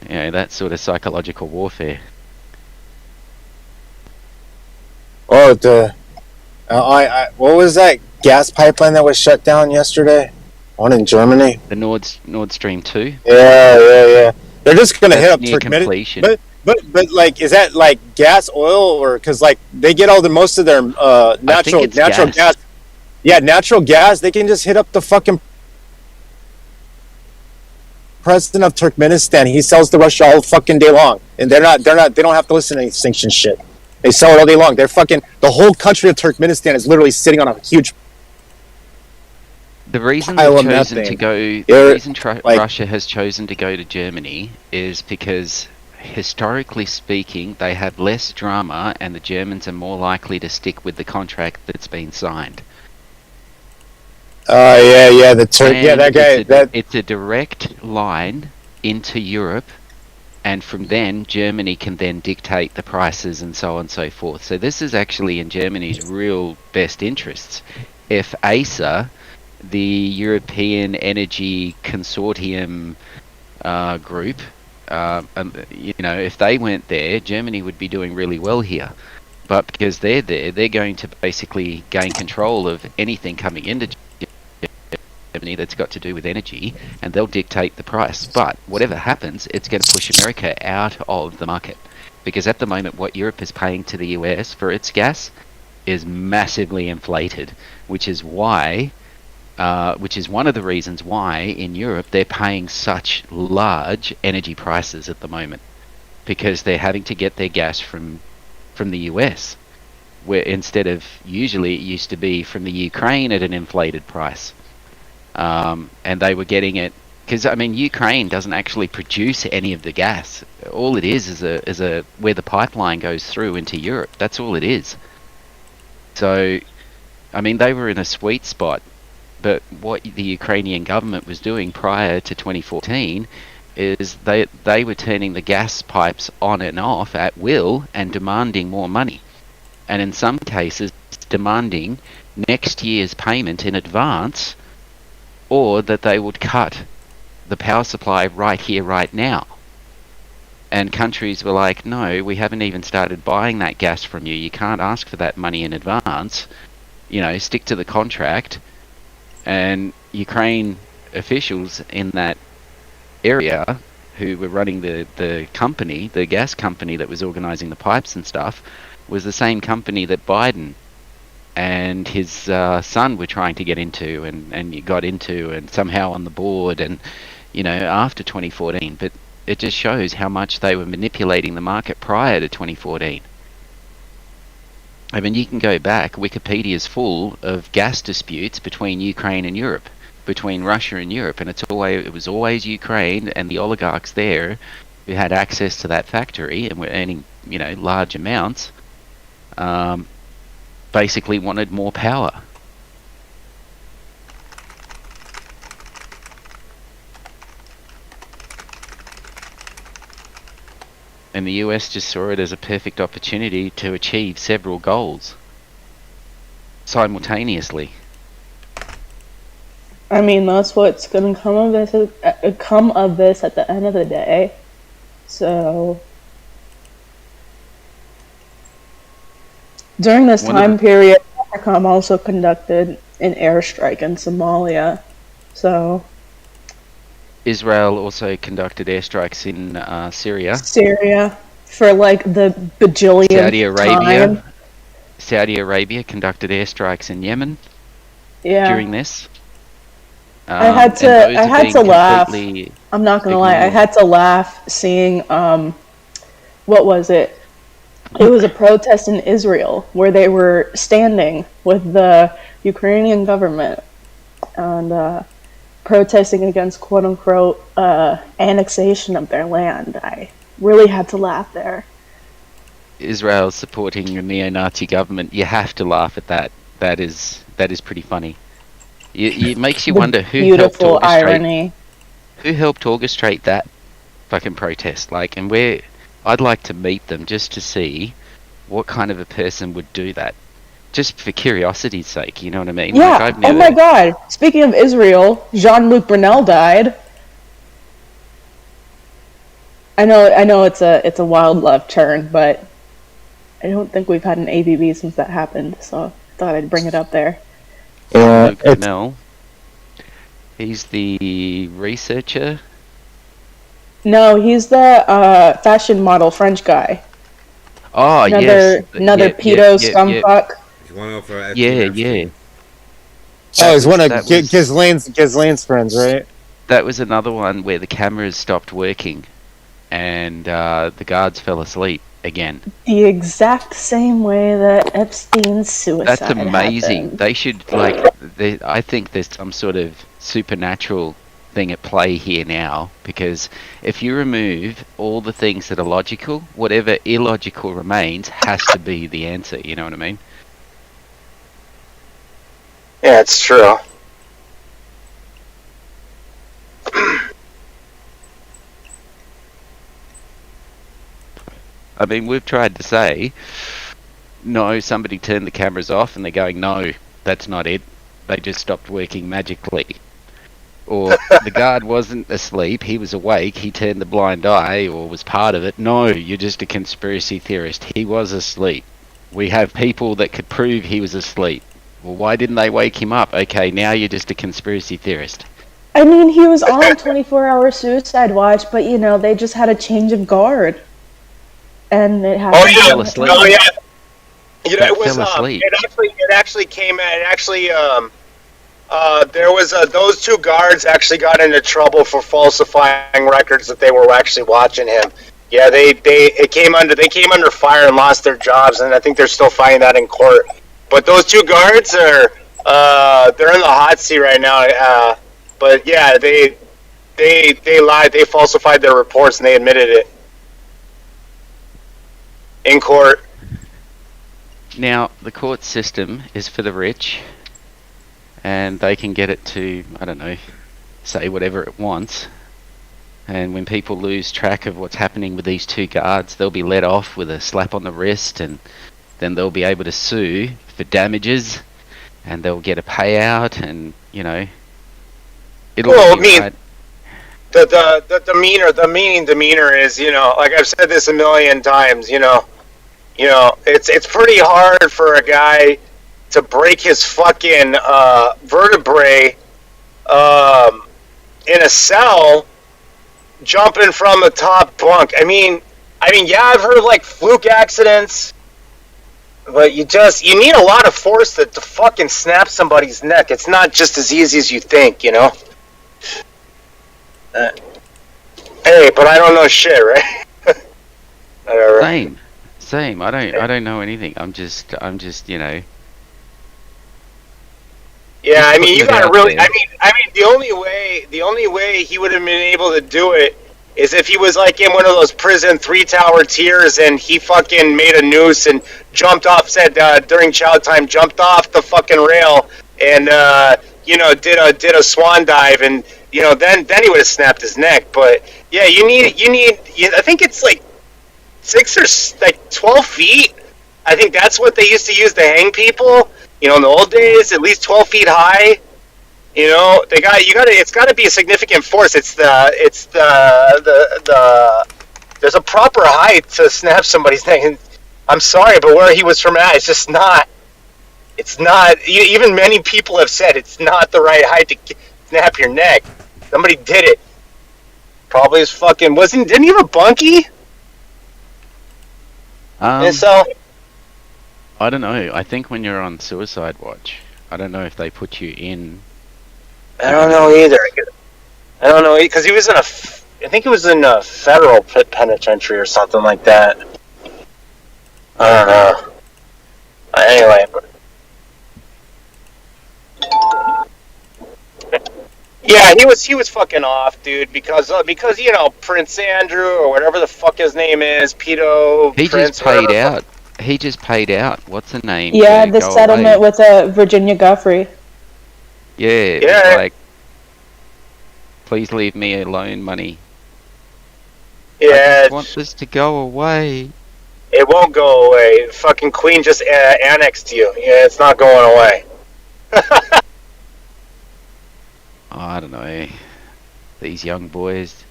You know, that sort of psychological warfare. Oh, what was that gas pipeline that was shut down yesterday? One in Germany. The Nord Stream 2. Yeah. They're just gonna hit That's up near Turkmenistan. completion. But like, is that like gas, oil, or because like they get all the most of their natural it's gas. gas. Yeah, natural gas. They can just hit up the fucking president of Turkmenistan. He sells to Russia all fucking day long, and they don't have to listen to any sanction shit. They sell it all day long. They're fucking the whole country of Turkmenistan is literally sitting on a huge. The reason pile they've of chosen methane. to go, Yeah, the reason like- Russia has chosen to go to Germany is because, historically speaking, they have less drama, and the Germans are more likely to stick with the contract that's been signed. Yeah, the Turk. Yeah, And that guy. it's a direct line into Europe, and from then Germany can then dictate the prices and so on and so forth. So this is actually in Germany's real best interests. If ACER, the European Energy Consortium group, you know, if they went there, Germany would be doing really well here. But because they're there, they're going to basically gain control of anything coming into Germany that's got to do with energy, and they'll dictate the price. But whatever happens, it's going to push America out of the market. Because at the moment, what Europe is paying to the US for its gas is massively inflated, which is why... which is one of the reasons why in Europe they're paying such large energy prices at the moment, because they're having to get their gas from the US, where instead of usually it used to be from the Ukraine at an inflated price, and they were getting it because I mean Ukraine doesn't actually produce any of the gas. All it is a where the pipeline goes through into Europe. That's all it is. So, I mean they were in a sweet spot. But what the Ukrainian government was doing prior to 2014 is they were turning the gas pipes on and off at will and demanding more money. And in some cases, demanding next year's payment in advance, or that they would cut the power supply right here, right now. And countries were like, no, we haven't even started buying that gas from you. You can't ask for that money in advance. You know, stick to the contract. And Ukraine officials in that area who were running the company, the gas company that was organising the pipes and stuff, was the same company that Biden and his son were trying to get into and got into and somehow on the board and, you know, after 2014. But it just shows how much they were manipulating the market prior to 2014. I mean, you can go back, Wikipedia is full of gas disputes between Ukraine and Europe, between Russia and Europe, and it was always Ukraine and the oligarchs there who had access to that factory and were earning, you know, large amounts, basically wanted more power. And the US just saw it as a perfect opportunity to achieve several goals simultaneously. I mean, that's what's going to come of this at the end of the day. So, during this time period, AFRICOM also conducted an airstrike in Somalia. So, Israel also conducted airstrikes in Syria. For like the bajillionth time. Saudi Arabia conducted airstrikes in Yemen during this. I had to laugh. I'm not gonna lie. I had to laugh seeing what was it? It was a protest in Israel where they were standing with the Ukrainian government and protesting against quote unquote annexation of their land. I really had to laugh there. Israel supporting a neo-Nazi government. You have to laugh at that. That is pretty funny. It makes you wonder who helped orchestrate. Irony. Who helped orchestrate that fucking protest? Like, and I'd like to meet them just to see what kind of a person would do that. Just for curiosity's sake, you know what I mean? Yeah. Like, Oh my God. Speaking of Israel, Jean-Luc Brunel died. I know it's a wild left turn, but I don't think we've had an ABB since that happened, so I thought I'd bring it up there. Yeah, Luke Bennell. He's the researcher. No, he's the fashion model French guy. Oh, yes. Another pedo scumfuck. He's one of Yeah. Oh, he's one of That was- Ghislaine's friends, right? That was another one where the cameras stopped working, and the guards fell asleep again. The exact same way that Epstein's suicide That's amazing. happened. They should I think there's some sort of supernatural thing at play here now, because if you remove all the things that are logical, whatever illogical remains has to be the answer. You know what I mean? Yeah, it's true. I mean, we've tried to say, no, somebody turned the cameras off, and they're going, no, that's not it. They just stopped working magically. Or the guard wasn't asleep, he was awake, he turned the blind eye, or was part of it. No, you're just a conspiracy theorist. He was asleep. We have people that could prove he was asleep. Well, why didn't they wake him up? Okay, now you're just a conspiracy theorist. I mean, he was on 24-hour suicide watch, but they just had a change of guard, and it happened. Oh yeah, fell asleep. oh yeah. It was. Fell asleep. It actually came. It actually. There was those two guards actually got into trouble for falsifying records that they were actually watching him. Yeah, they came under fire and lost their jobs, and I think they're still fighting that in court. But those two guards are they're in the hot seat right now. But yeah, they lied. They falsified their reports, and they admitted it in court. Now, the court system is for the rich, and they can get it to, I don't know, say whatever it wants. And when people lose track of what's happening with these two guards, they'll be let off with a slap on the wrist, and then they'll be able to sue for damages, and they'll get a payout, and, it'll Well, be I mean, right. the demeanor is, like I've said this a million times, it's pretty hard for a guy to break his fucking vertebrae in a cell jumping from the top bunk. I mean, yeah, I've heard of like fluke accidents, but you need a lot of force to fucking snap somebody's neck. It's not just as easy as you think, Hey, but I don't know shit, right? Whatever. Same. I don't know anything. I'm just, Yeah, I mean, putting you it gotta out really. there. I mean, the only way he would have been able to do it is if he was like in one of those prison 3-tower tiers and he fucking made a noose and jumped off. Said during chow time, jumped off the fucking rail and did a swan dive, and then he would have snapped his neck. But yeah, you need. I think it's like 6 or like 12 feet. I think that's what they used to use to hang people. In the old days, at least 12 feet high. It's got to be a significant force. It's the there's a proper height to snap somebody's neck. And I'm sorry, but where he was from it's just not. It's not. Even many people have said it's not the right height to snap your neck. Somebody did it. Probably his fucking didn't he have a bunkie? And so. I don't know. I think when you're on suicide watch, I don't know if they put you in. I don't know either. I don't know because he was I think he was in a federal penitentiary or something like that. I don't know. Anyway. Yeah, he was fucking off, dude, because Prince Andrew or whatever the fuck his name is, pedo. He Prince, just paid whatever. out. He just paid out. What's the name? Yeah, to the go settlement away? with Virginia Guffrey. Yeah. Yeah. Like, please leave me alone, money. I Yeah, just want this to go away. it won't go away. Fucking Queen just annexed you. Yeah, it's not going away. I don't know. These young boys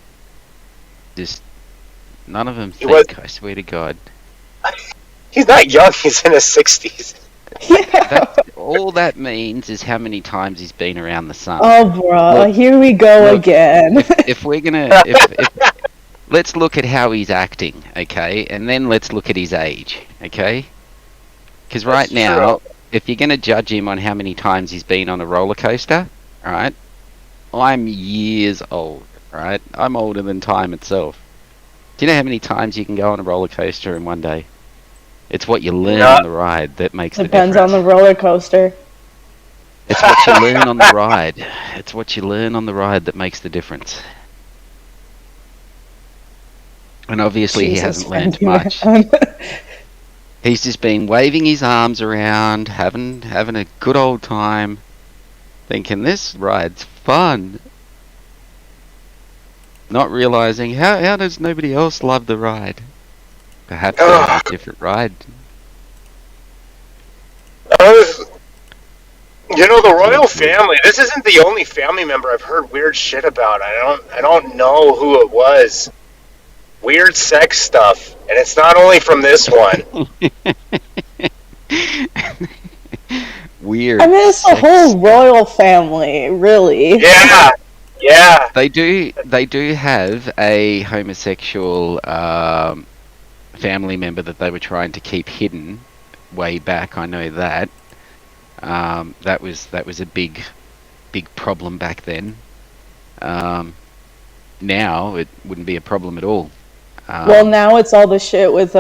just None of them He was- think. I swear to God. He's not young. He's in his 60s. All that means is how many times he's been around the sun. Oh, bro, Look- here we go look, again. If we're gonna, if let's look at how he's acting, okay, and then let's look at his age, okay? Because right That's now, if you're gonna judge him on how many times he's been on a roller coaster, right? I'm years old, right? I'm older than time itself. Do you know how many times you can go on a roller coaster in one day? It's what you learn Yeah. on the ride that makes Depends the on difference. the roller coaster. It's what you learn on the ride. It's what you learn on the ride that makes the difference. And obviously he Jesus, hasn't learned Frankie, much. man. He's just been waving his arms around, having a good old time, thinking this ride's fun. Not realizing how does nobody else love the ride? Perhaps they have a different ride. The royal family. This isn't the only family member I've heard weird shit about. I don't know who it was. Weird sex stuff, and it's not only from this one. Weird. I mean, it's the sex. whole royal family, really. Yeah. They do have a homosexual family member that they were trying to keep hidden way back. I know that. That was a big problem back then. Now it wouldn't be a problem at all. Well, now it's all the shit with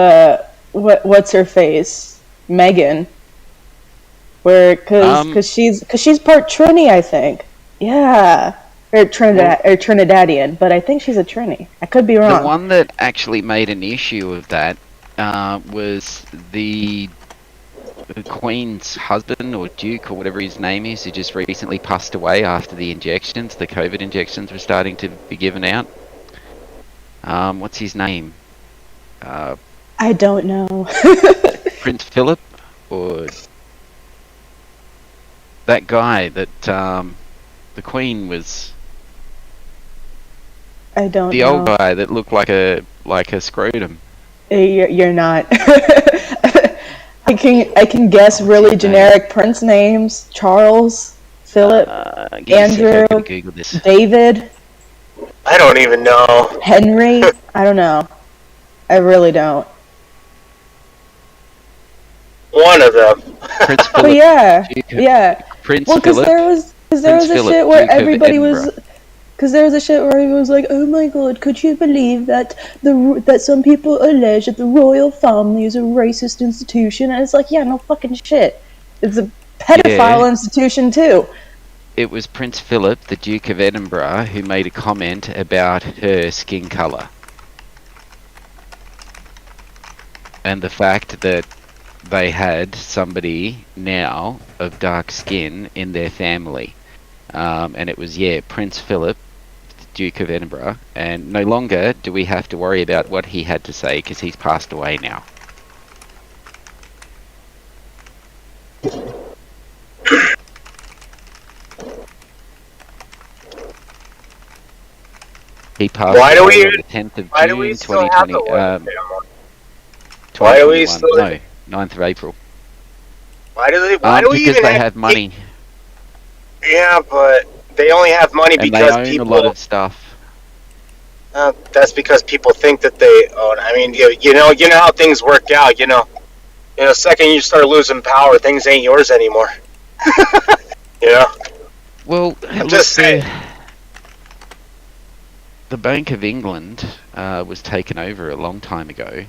what's her face, Megan, where cause she's part Trini, I think. Yeah, or Trinidadian, but I think she's a Trini. I could be The wrong. one that actually made an issue of that was the Queen's husband or Duke or whatever his name is, who just recently passed away after the injections. The COVID injections were starting to be given out. What's his name? I don't know. Prince Philip, or that guy that the Queen was. I don't The know. old guy that looked like a scrotum. You're not. I can guess really generic prince names: Charles, Philip, Give me a sec, I'm Andrew, gonna Google this. David, I don't even know. Henry. I don't know. I really don't. One of them. Prince But Philip. yeah, Duke of- yeah. Prince Well, because Philip. there was a Philip, shit where Duke of everybody was. Edinburgh. Because there was a shit where everyone was like, "Oh my god, could you believe that that some people allege that the royal family is a racist institution?" And it's like, yeah, no fucking shit. It's a pedophile Yeah. institution too. It was Prince Philip, the Duke of Edinburgh, who made a comment about her skin colour. And the fact that they had somebody now of dark skin in their family. And it was, Prince Philip, Duke of Edinburgh. And no longer do we have to worry about what he had to say, because he's passed away now. He passed Why do away we- on the 10th of Why do June we still have 2020. the royal family? 2021. Why do we still- No, 9th of April. Why do we because even they have have money Yeah, but they only have money and they because own people. a lot of stuff. That's because people think that they own. I mean, you know how things work out. You know, second you start losing power, things ain't yours anymore. You know. Well, I'm just saying. The Bank of England was taken over a long time ago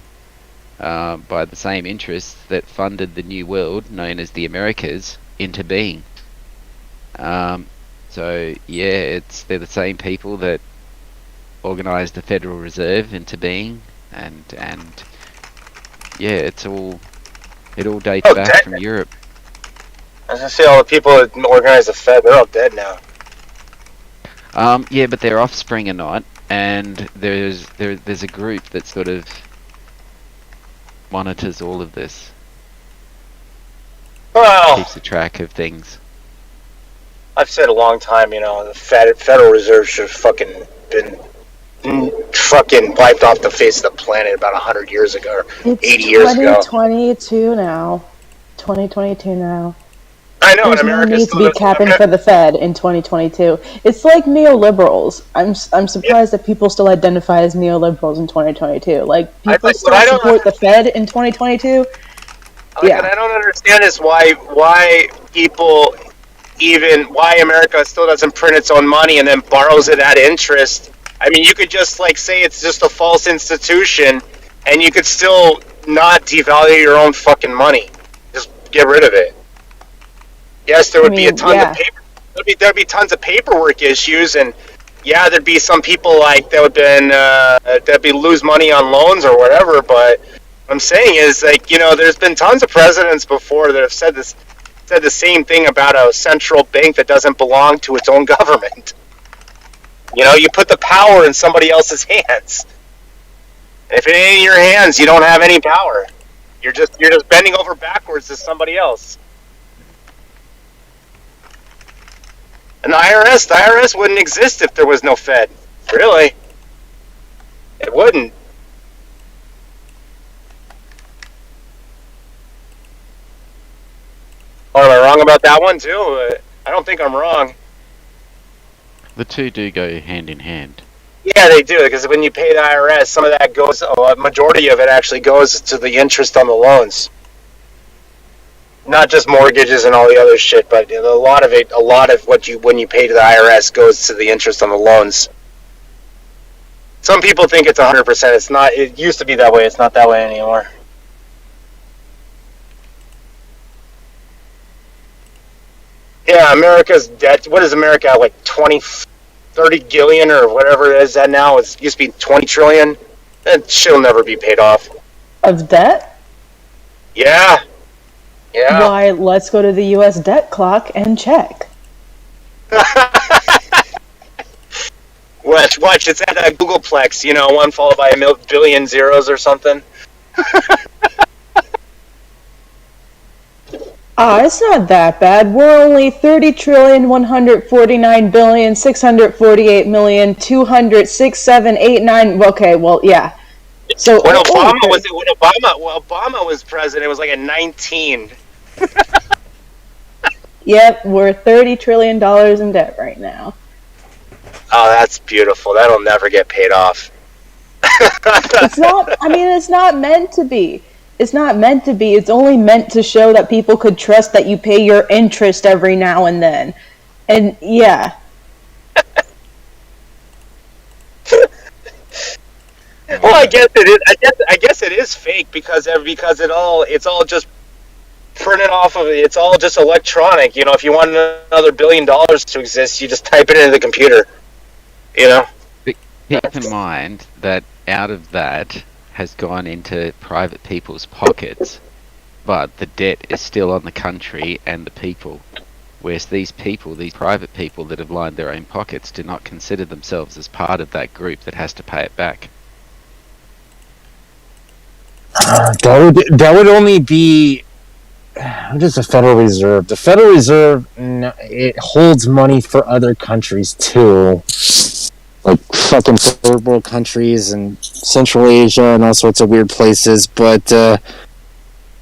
by the same interests that funded the New World, known as the Americas, into being. So yeah, they're the same people that organised the Federal Reserve into being, and yeah, it all dates back dead. from Europe. I was gonna say all the people that organize the Fed, they're all dead now. Yeah, but their offspring are not, and there's a group that sort of monitors all of this, Well, keeps a track of things. I've said a long time, the Federal Reserve should have fucking been fucking wiped off the face of the planet about 100 years ago, or It's 80 years ago. 2022 now. 2022 now. I know, There's and no America need to still be doesn't. capping for the Fed in 2022. It's like neoliberals. I'm surprised that people still identify as neoliberals in 2022. Like people what still I don't support the Fed in 2022. What I don't understand is why people, even why America still doesn't print its own money and then borrows it at interest. I mean, you could just like say it's just a false institution, and you could still not devalue your own fucking money. Just get rid of it. Yes, there would be a ton of paper. There'd be tons of paperwork issues, and yeah, there'd be some people like that would be lose money on loans or whatever. But what I'm saying is, like, there's been tons of presidents before that have said the same thing about a central bank that doesn't belong to its own government. You put the power in somebody else's hands. If it ain't in your hands, you don't have any power. You're just bending over backwards to somebody else. And the IRS wouldn't exist if there was no Fed. Really. It wouldn't. Or am I wrong about that one too? I don't think I'm wrong. The two do go hand in hand. Yeah, they do, because when you pay the IRS, some of that goes, a majority of it actually goes to the interest on the loans. Not just mortgages and all the other shit, but a lot of when you pay to the IRS goes to the interest on the loans. Some people think it's 100%. It's not. It used to be that way. It's not that way anymore. Yeah, America's debt. What is America at, like 30 gillion or whatever it is that now? It used to be 20 trillion. That shit'll never be paid off. Of debt? Yeah. Yeah. Why, let's go to the U.S. debt clock and check. Watch, it's at a Googleplex, one followed by a billion zeros or something. It's not that bad. We're only 30,149,648,206,789. Okay, well, yeah. So when Obama was president, it was like a 19. Yep, we're $30 trillion in debt right now. Oh, that's beautiful. That'll never get paid off. It's not. I mean, it's not meant to be. It's not meant to be. It's only meant to show that people could trust that you pay your interest every now and then. And yeah. Well, I guess it is. I guess it is fake because it's all just printed off of it. It's all just electronic. If you want another $1 billion to exist, you just type it into the computer. Keep in mind that out of that has gone into private people's pockets, but the debt is still on the country and the people. Whereas these private people that have lined their own pockets, do not consider themselves as part of that group that has to pay it back. That would only be. What is the Federal Reserve? The Federal Reserve, it holds money for other countries too, like fucking third world countries and Central Asia and all sorts of weird places. But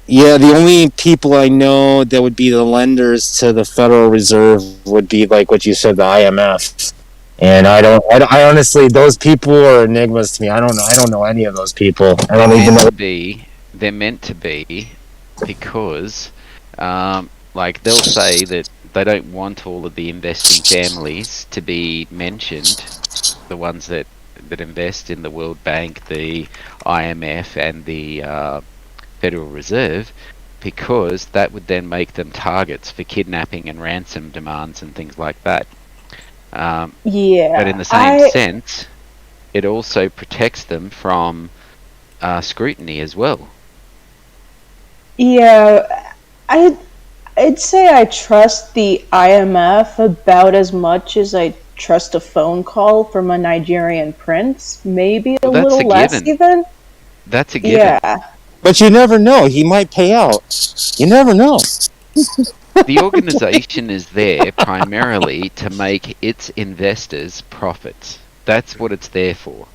yeah, the only people I know that would be the lenders to the Federal Reserve would be like what you said, the IMF. And I honestly, those people are enigmas to me. I don't know any of those people. I don't even know. They're meant to be. Because, like, they'll say that they don't want all of the investing families to be mentioned, the ones that invest in the World Bank, the IMF, and the Federal Reserve, because that would then make them targets for kidnapping and ransom demands and things like that. Yeah. But in the same sense, it also protects them from scrutiny as well. Yeah, I'd say I trust the IMF about as much as I trust a phone call from a Nigerian prince. Maybe a little less even. That's a given. Yeah. But you never know. He might pay out. You never know. The organization is there primarily to make its investors profits. That's what it's there for.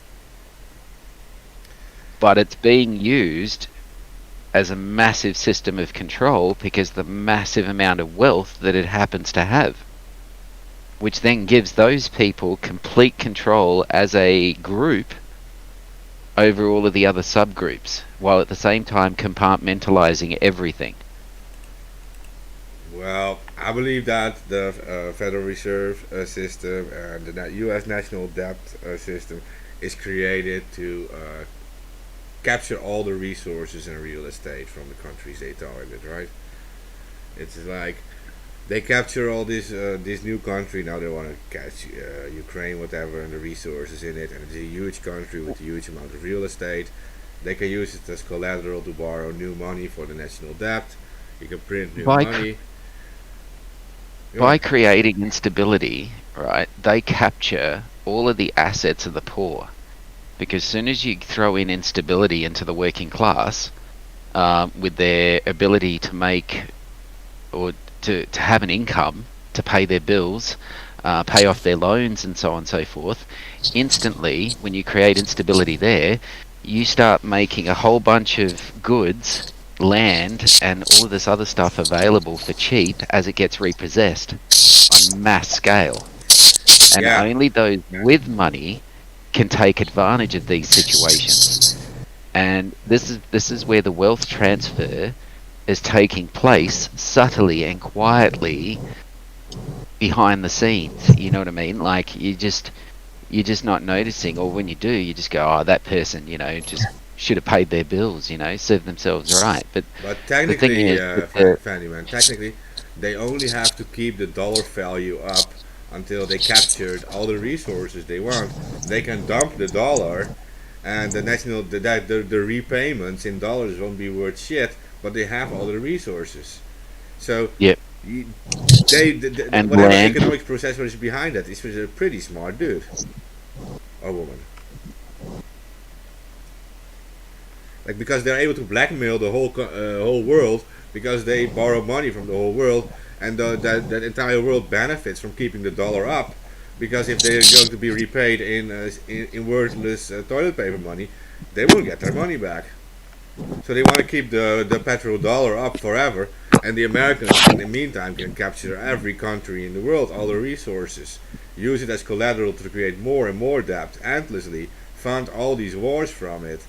but it's being used as a massive system of control because the massive amount of wealth that it happens to have, which then gives those people complete control as a group over all of the other subgroups, while at the same time compartmentalizing everything. Well, I believe that the Federal Reserve system and the U.S. national debt system is created to capture all the resources and real estate from the countries they target, right? It's like they capture all this new country. Now they want to catch Ukraine, whatever, and the resources in it, and it's a huge country with a huge amount of real estate. They can use it as collateral to borrow new money for the national debt. You can print new money. By creating instability, right, they capture all of the assets of the poor. Because as soon as you throw in instability into the working class, with their ability to make or to have an income to pay their bills, pay off their loans and so on and so forth, instantly, when you create instability there, you start making a whole bunch of goods, land, and all of this other stuff available for cheap as it gets repossessed on mass scale. And only those with money can take advantage of these situations. And this is where the wealth transfer is taking place subtly and quietly behind the scenes. You know what I mean? Like you're just not noticing, or when you do, you just go, oh, that person, just should have paid their bills, served themselves right. But technically, Fanny man, technically, they only have to keep the dollar value up until they captured all the resources they want. They can dump the dollar, and the repayments in dollars won't be worth shit, but they have all the resources. So whatever economic process is behind that is a pretty smart dude or woman. Like, because they're able to blackmail the whole world because they borrow money from the whole world, and that entire world benefits from keeping the dollar up, because if they're going to be repaid in worthless toilet paper money, they won't get their money back. So they want to keep the petrodollar up forever, and the Americans in the meantime can capture every country in the world, all the resources, use it as collateral to create more and more debt endlessly, fund all these wars from it,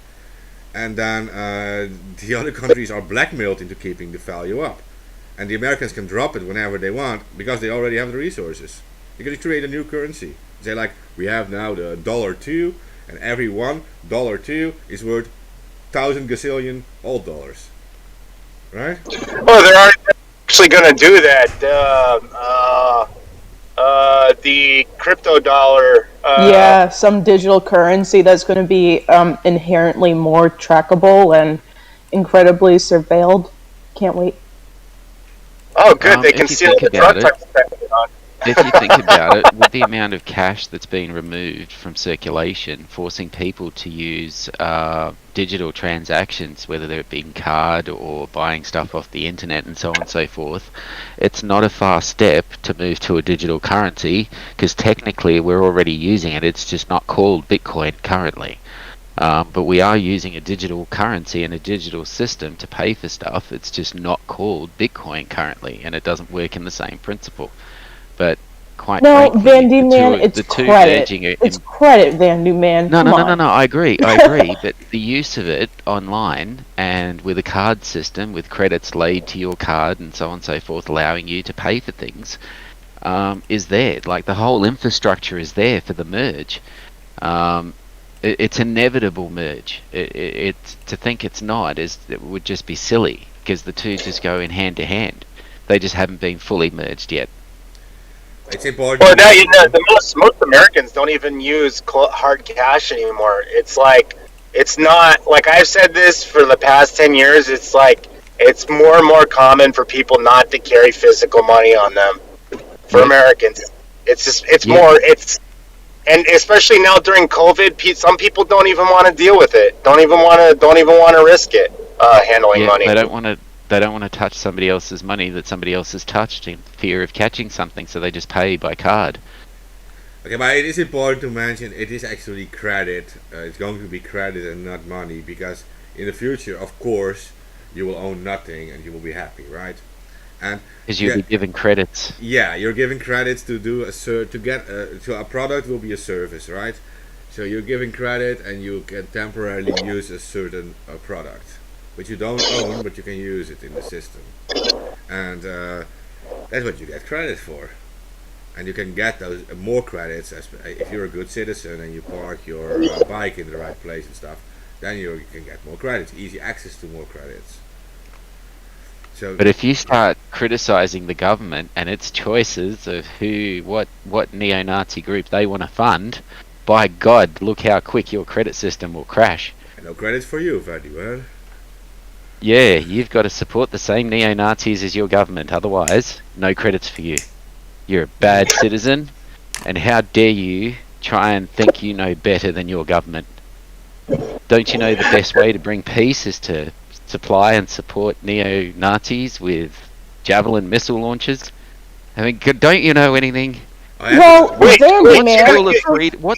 and then the other countries are blackmailed into keeping the value up. And the Americans can drop it whenever they want because they already have the resources. You can create a new currency. Say like, we have now the $2, and every $1 is worth 1,000 gazillion old dollars. Right? Well, they're actually going to do that. The crypto dollar. Some digital currency that's going to be inherently more trackable and incredibly surveilled. Can't wait. Oh, good. They can seal the drug type on. If you think about it, with the amount of cash that's being removed from circulation, forcing people to use digital transactions, whether they're being card or buying stuff off the internet and so on and so forth, it's not a far step to move to a digital currency, because technically we're already using it. It's just not called Bitcoin currently. But we are using a digital currency and a digital system to pay for stuff. It's just not called Bitcoin currently, and it doesn't work in the same principle. But quite frankly, Vandy Man, it's credit. It's credit, Vandy Man. No, I agree. But the use of it online and with a card system, with credits laid to your card and so on and so forth, allowing you to pay for things, is there. Like, the whole infrastructure is there for the merge. It's inevitable merge. It's to think it's not it would just be silly, because the two just go in hand to hand. They just haven't been fully merged yet. It's important. Well, now most Americans don't even use hard cash anymore. It's like, it's not like, I've said this for the past 10 years. It's like, it's more and more common for people not to carry physical money on them. For Americans, it's more. And especially now during COVID, some people don't even want to deal with it. Don't even want to risk it handling money. They don't want to touch somebody else's money that somebody else has touched in fear of catching something, so they just pay by card. Okay, but it is important to mention it is actually credit. It's going to be credit and not money, because in the future, of course, you will own nothing and you will be happy, right? And Because you'll yeah, be given credits. yeah, you're giving credits to do to get to a product will be a service, right? So you're giving credit and you can temporarily use a certain product, which you don't own, but you can use it in the system, and that's what you get credit for. And you can get those more credits if you're a good citizen and you park your bike in the right place and stuff. Then you can get more credits, easy access to more credits. So, But if you start criticizing the government and its choices of what neo-Nazi group they want to fund, by God, look how quick your credit system will crash. no credits for you, very well. Yeah, you've got to support the same neo-Nazis as your government, otherwise, no credits for you. You're a bad citizen, and how dare you try and think you know better than your government? Don't you know the best way to bring peace is to supply and support neo-Nazis with Javelin missile launchers? I mean, don't you know anything? Well, Vandy, What man.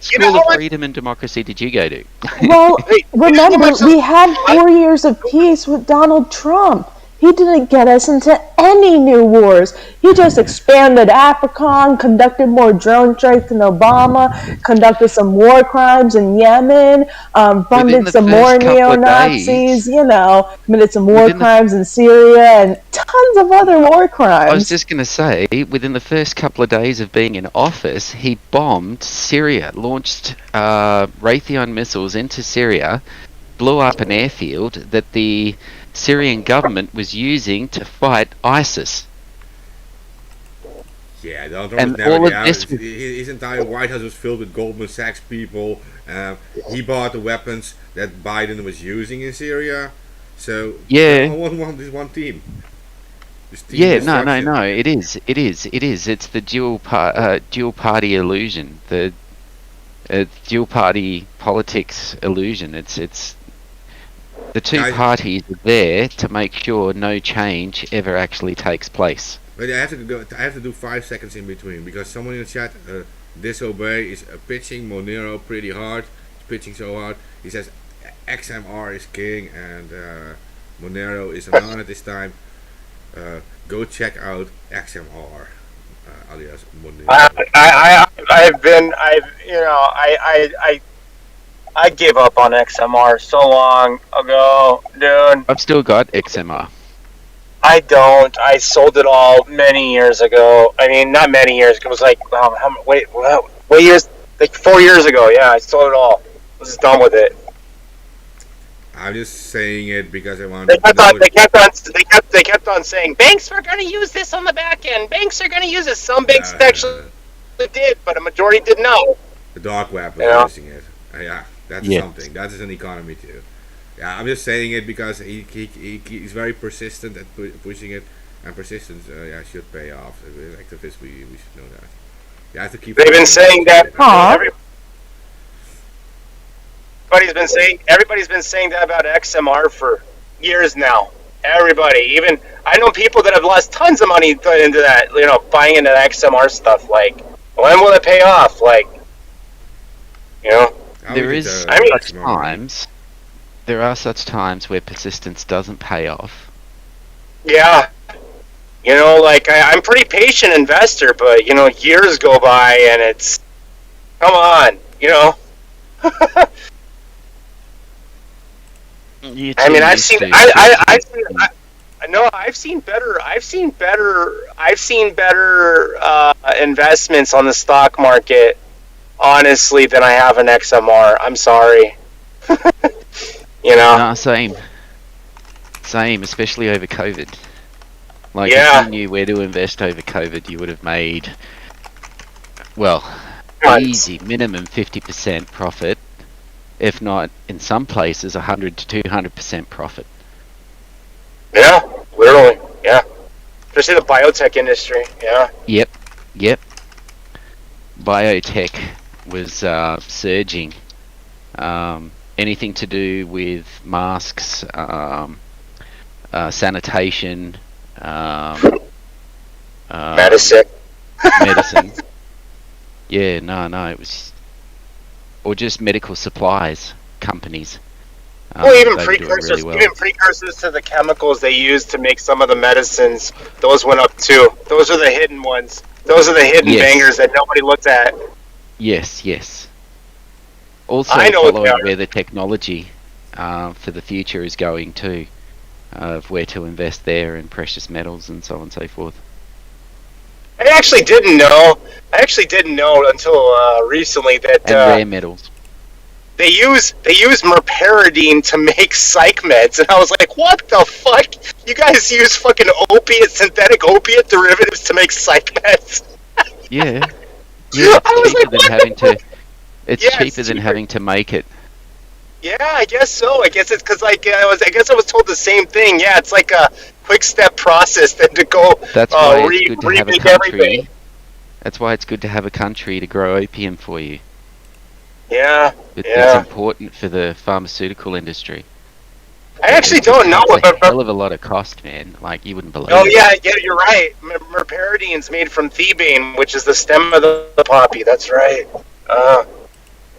school of freedom and democracy did you go to? Well, Hey, remember, we had 4 years of peace with Donald Trump. He didn't get us into any new wars. He just expanded AFRICOM, conducted more drone strikes than Obama, conducted some war crimes in Yemen, funded the some more first couple of neo-Nazis, days- committed some war Within the- crimes in Syria, and tons of other war I was crimes. just going to say, within the first couple of days of being in office, he bombed Syria, launched Raytheon missiles into Syria, blew up an airfield that the Syrian government was using to fight ISIS. Yeah, Donald Trump And was never all of the this his entire White House was filled with Goldman Sachs people. He bought the weapons that Biden was using in Syria. So Yeah. this one team. This team Yeah, destruction. no. It is. It's the dual party illusion. The dual party politics illusion. It's the two Guys- parties are there to make sure no change ever actually takes place. But I have to do 5 seconds in between because someone in the chat, Disobey is pitching Monero pretty hard. He's pitching so hard. He says XMR is king and Monero is on at this time. Go check out XMR, alias Monero. I gave up on XMR so long ago, dude. I've still got XMR. I don't. I sold it all many years ago. I mean, not many years ago. It was like, what years? Like 4 years ago. Yeah, I sold it all. I was just done with it. I'm just saying it because I want. They kept on saying banks are going to use this on the back end. Banks are going to use it. Some banks actually did, but a majority did not. The dark web Yeah. is using it. Yeah, that's Yes. something. That is an economy too. Yeah, I'm just saying it because he's very persistent at pushing it, and persistence should pay off. As activists, we should know that. You have to keep. They've been saying that. Huh? Everybody's been saying that about XMR for years now. Everybody, even I know people that have lost tons of money into that. Buying into that XMR stuff. Like, when will it pay off? Like, There is such times. There are such times where persistence doesn't pay off. Yeah. Like I'm pretty patient investor, but years go by and it's, come on, I mean, I've seen better investments on the stock market, honestly, than I have in XMR. I'm sorry. No, same, especially over COVID. Like, Yeah. if you knew where to invest over COVID, you would have made, well, Right. easy, minimum 50% profit, if not, in some places, 100 to 200% profit. Yeah, literally, yeah. Especially the biotech industry, yeah. Yep. Biotech was surging. Anything to do with masks, sanitation, Medicine. medicine. Yeah, no, it was, or just medical supplies companies. Well, even They do it really precursors, well. even precursors to the chemicals they use to make some of the medicines, those went up too. Those are the hidden ones. Those are the hidden Yes. bangers that nobody looks at. Yes. Also, I know what they following are. where the technology for the future is going to, of where to invest there in precious metals and so on and so forth. I actually didn't know. Until recently that And rare metals. they use merperidine to make psych meds, and I was like, what the fuck? You guys use fucking synthetic opiate derivatives to make psych meds? Yeah. Yeah, I was it's cheaper like, than what having to. It's Yeah, it's cheaper than cheaper. having to make it. Yeah, I guess so. I guess it's because I guess I was told the same thing. Yeah, it's like a quick step process than to go That's why it's good to have a remake country. everything. That's why it's good to have a country to grow opium for you. Yeah, It's yeah. important for the pharmaceutical industry. I actually don't know. It's But a hell of a lot of cost, man. Like, you wouldn't believe oh it. yeah, you're right. Merperidine's made from thebaine, which is the stem of the poppy. That's right.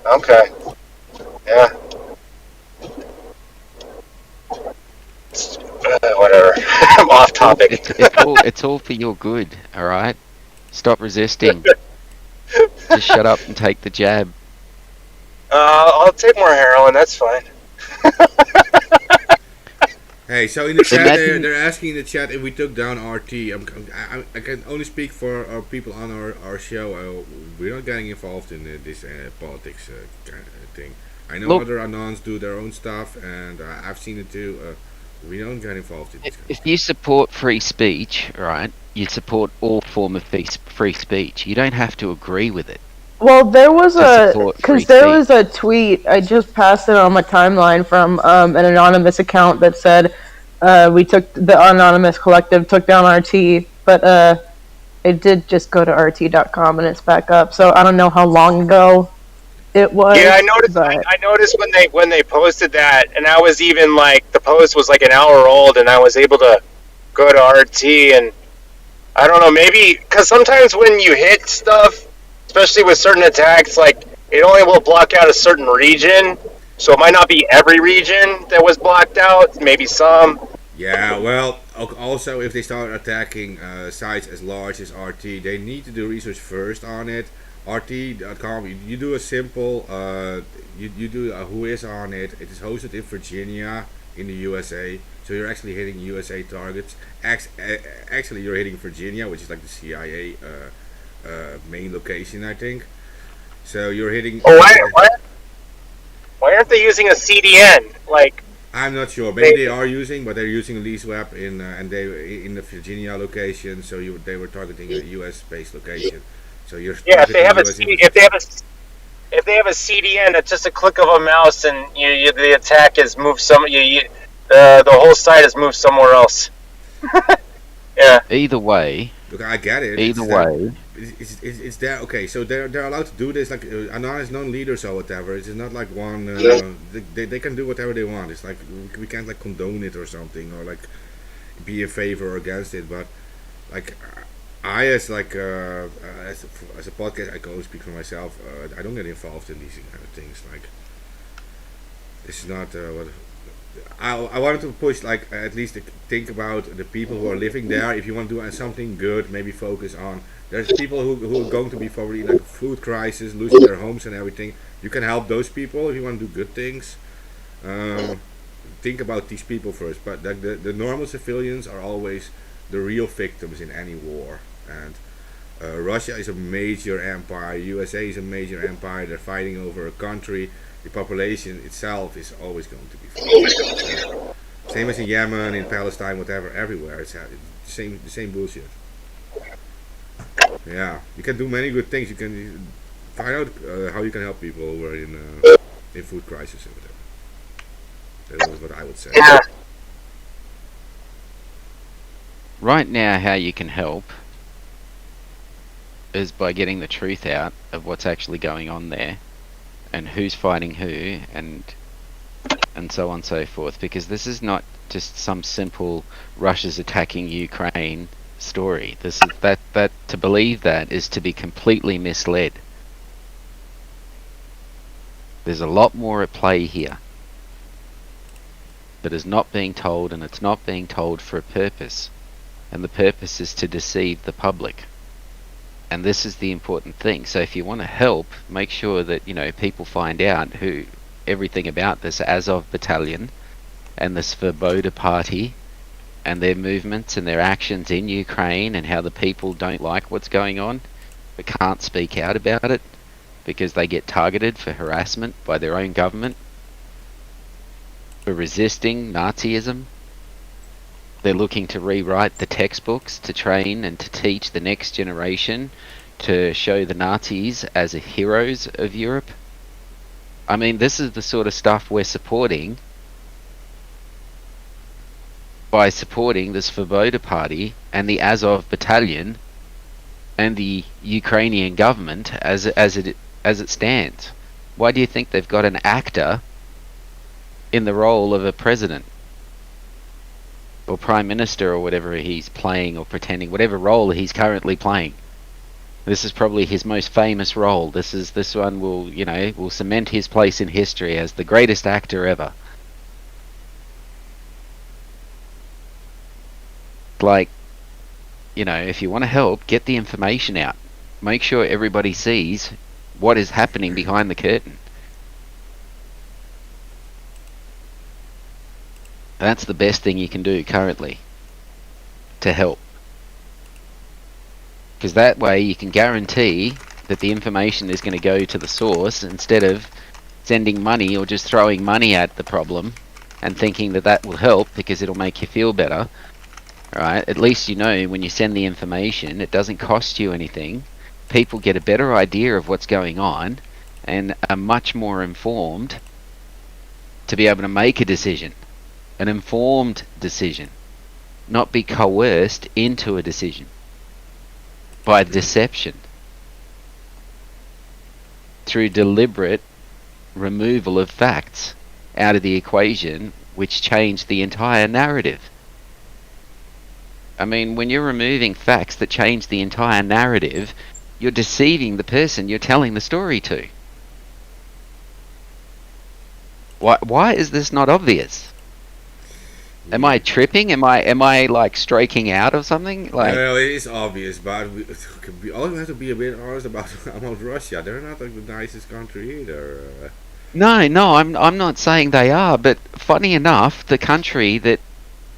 Okay. Yeah. Whatever. I'm off topic. It's all for your good, alright? Stop resisting. Just shut up and take the jab. I'll take more heroin. That's fine. Hey, so in the chat, Imagine- they're asking in the chat if we took down RT. I can only speak for our people on our show. We're not getting involved in this politics kind of thing. I know Look- other Anons do their own stuff, and I've seen it too. We don't get involved in this kind of If you support free speech, right, you support all form of free speech. You don't have to agree with it. Well, there was To a support free because there speech. was a tweet. I just passed it on my timeline from an anonymous account that said we took the anonymous collective took down RT, but it did just go to RT.com and it's back up. So I don't know how long ago it was. Yeah, I noticed. But I noticed when they posted that, and I was even like, the post was like an hour old, and I was able to go to RT, and I don't know, maybe because sometimes when you hit stuff, especially with certain attacks, like it only will block out a certain region, so it might not be every region that was blocked out. Maybe some. Yeah, well, also if they start attacking sites as large as RT, they need to do research first on it. RT.com, you do a simple, you do a who is on it. It is hosted in Virginia, in the USA, so you're actually hitting USA targets. Actually, you're hitting Virginia, which is like the CIA main location, I think. So you're hitting. Oh, why aren't they using a CDN? Like, I'm not sure. Maybe they are using, but they're using LeaseWeb and they in the Virginia location. So they were targeting a U.S. based location. So you're yeah, if they have targeting US if they have a CDN, it's just a click of a mouse, and the attack is moved the whole site is moved somewhere else. Yeah. Either way, Look, I get it. either It's that- way, it's there. Okay, so they're allowed to do this like anonymous non-leaders or whatever. It's not like one. They can do whatever they want. It's like we can't like condone it or something or like be in favor or against it. But like I as like as a podcast, I can only speak for myself. I don't get involved in these kind of things. Like this is not what. I wanted to push like at least to think about the people who are living there. If you want to do something good, maybe focus on. There's people who are going to be probably like food crisis, losing their homes and everything. You can help those people if you want to do good things. Think about these people first. But like the normal civilians are always the real victims in any war. And Russia is a major empire. USA is a major empire. They're fighting over a country. The population itself is always going to be full. Same as in Yemen, in Palestine, whatever, everywhere. It's the same bullshit. Yeah, you can do many good things. You can find out how you can help people who are in food crisis or whatever. That was what I would say. Yeah. right now how you can help is by getting the truth out of what's actually going on there and who's fighting who and so on and so forth, because this is not just some simple Russia's attacking Ukraine story. This is that to believe that is to be completely misled. There's a lot more at play here that is not being told, and it's not being told for a purpose. And the purpose is to deceive the public. And this is the important thing. So if you want to help, make sure that, you know, people find out everything about this Azov battalion and the Svoboda party and their movements and their actions in Ukraine, and how the people don't like what's going on but can't speak out about it because they get targeted for harassment by their own government for resisting Nazism. They're looking to rewrite the textbooks to train and to teach the next generation to show the Nazis as heroes of Europe. I mean, this is the sort of stuff we're supporting by supporting the Svoboda Party and the Azov Battalion and the Ukrainian government as it stands. Why do you think they've got an actor in the role of a president or prime minister or whatever he's playing or pretending, whatever role he's currently playing? This is probably his most famous role. This one will cement his place in history as the greatest actor ever. Like, you know, if you want to help, get the information out. Make sure everybody sees what is happening behind the curtain. That's the best thing you can do currently to help. Because that way you can guarantee that the information is going to go to the source instead of sending money or just throwing money at the problem and thinking that that will help because it'll make you feel better. Alright, at least you know when you send the information, it doesn't cost you anything. People get a better idea of what's going on and are much more informed to be able to make a decision. An informed decision. Not be coerced into a decision by deception. Through deliberate removal of facts out of the equation, which change the entire narrative. I mean, when you're removing facts that change the entire narrative, you're deceiving the person you're telling the story to. Why is this not obvious? Am I tripping? Am I like striking out of something? Like, well, it is obvious, but we all have to be a bit honest about Russia. They're not the nicest country either. No, I'm not saying they are, but funny enough, the country that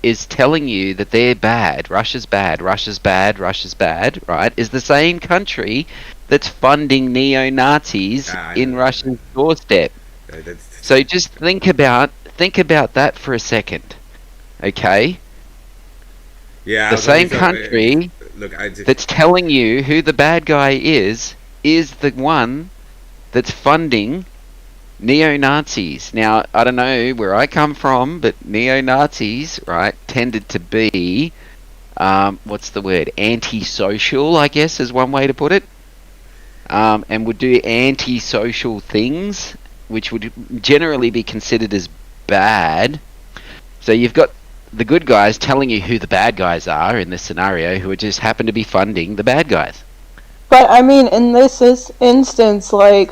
is telling you that they're bad, Russia's bad, right, is the same country that's funding neo-Nazis in Russia's doorstep. So just think about that for a second, okay? Yeah, the same country that's telling you who the bad guy is the one that's funding neo-Nazis. Now, I don't know where I come from, but neo-Nazis, right, tended to be, what's the word, antisocial, I guess is one way to put it, and would do antisocial things, which would generally be considered as bad. So you've got the good guys telling you who the bad guys are in this scenario, who just happen to be funding the bad guys. But I mean, in this instance, like,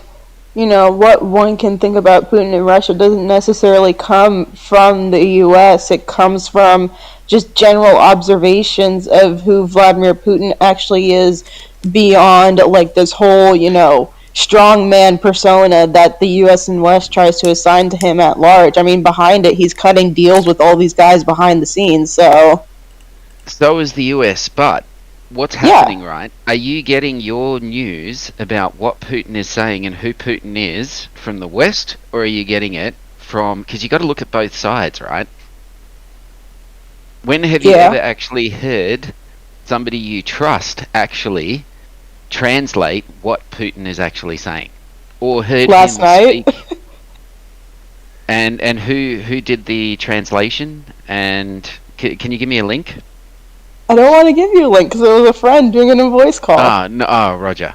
you know, what one can think about Putin and Russia doesn't necessarily come from the U.S. It comes from just general observations of who Vladimir Putin actually is beyond, like, this whole, you know, strongman persona that the U.S. and West tries to assign to him at large. I mean, behind it, he's cutting deals with all these guys behind the scenes, so... So is the U.S., but what's happening, right? Are you getting your news about what Putin is saying and who Putin is from the West, or are you getting it from... Because you got to look at both sides, right? When have you ever actually heard somebody you trust actually translate what Putin is actually saying? Or heard last him night? Speak? And who did the translation? And can you give me a link? I don't want to give you a link because it was a friend doing a voice call. Roger.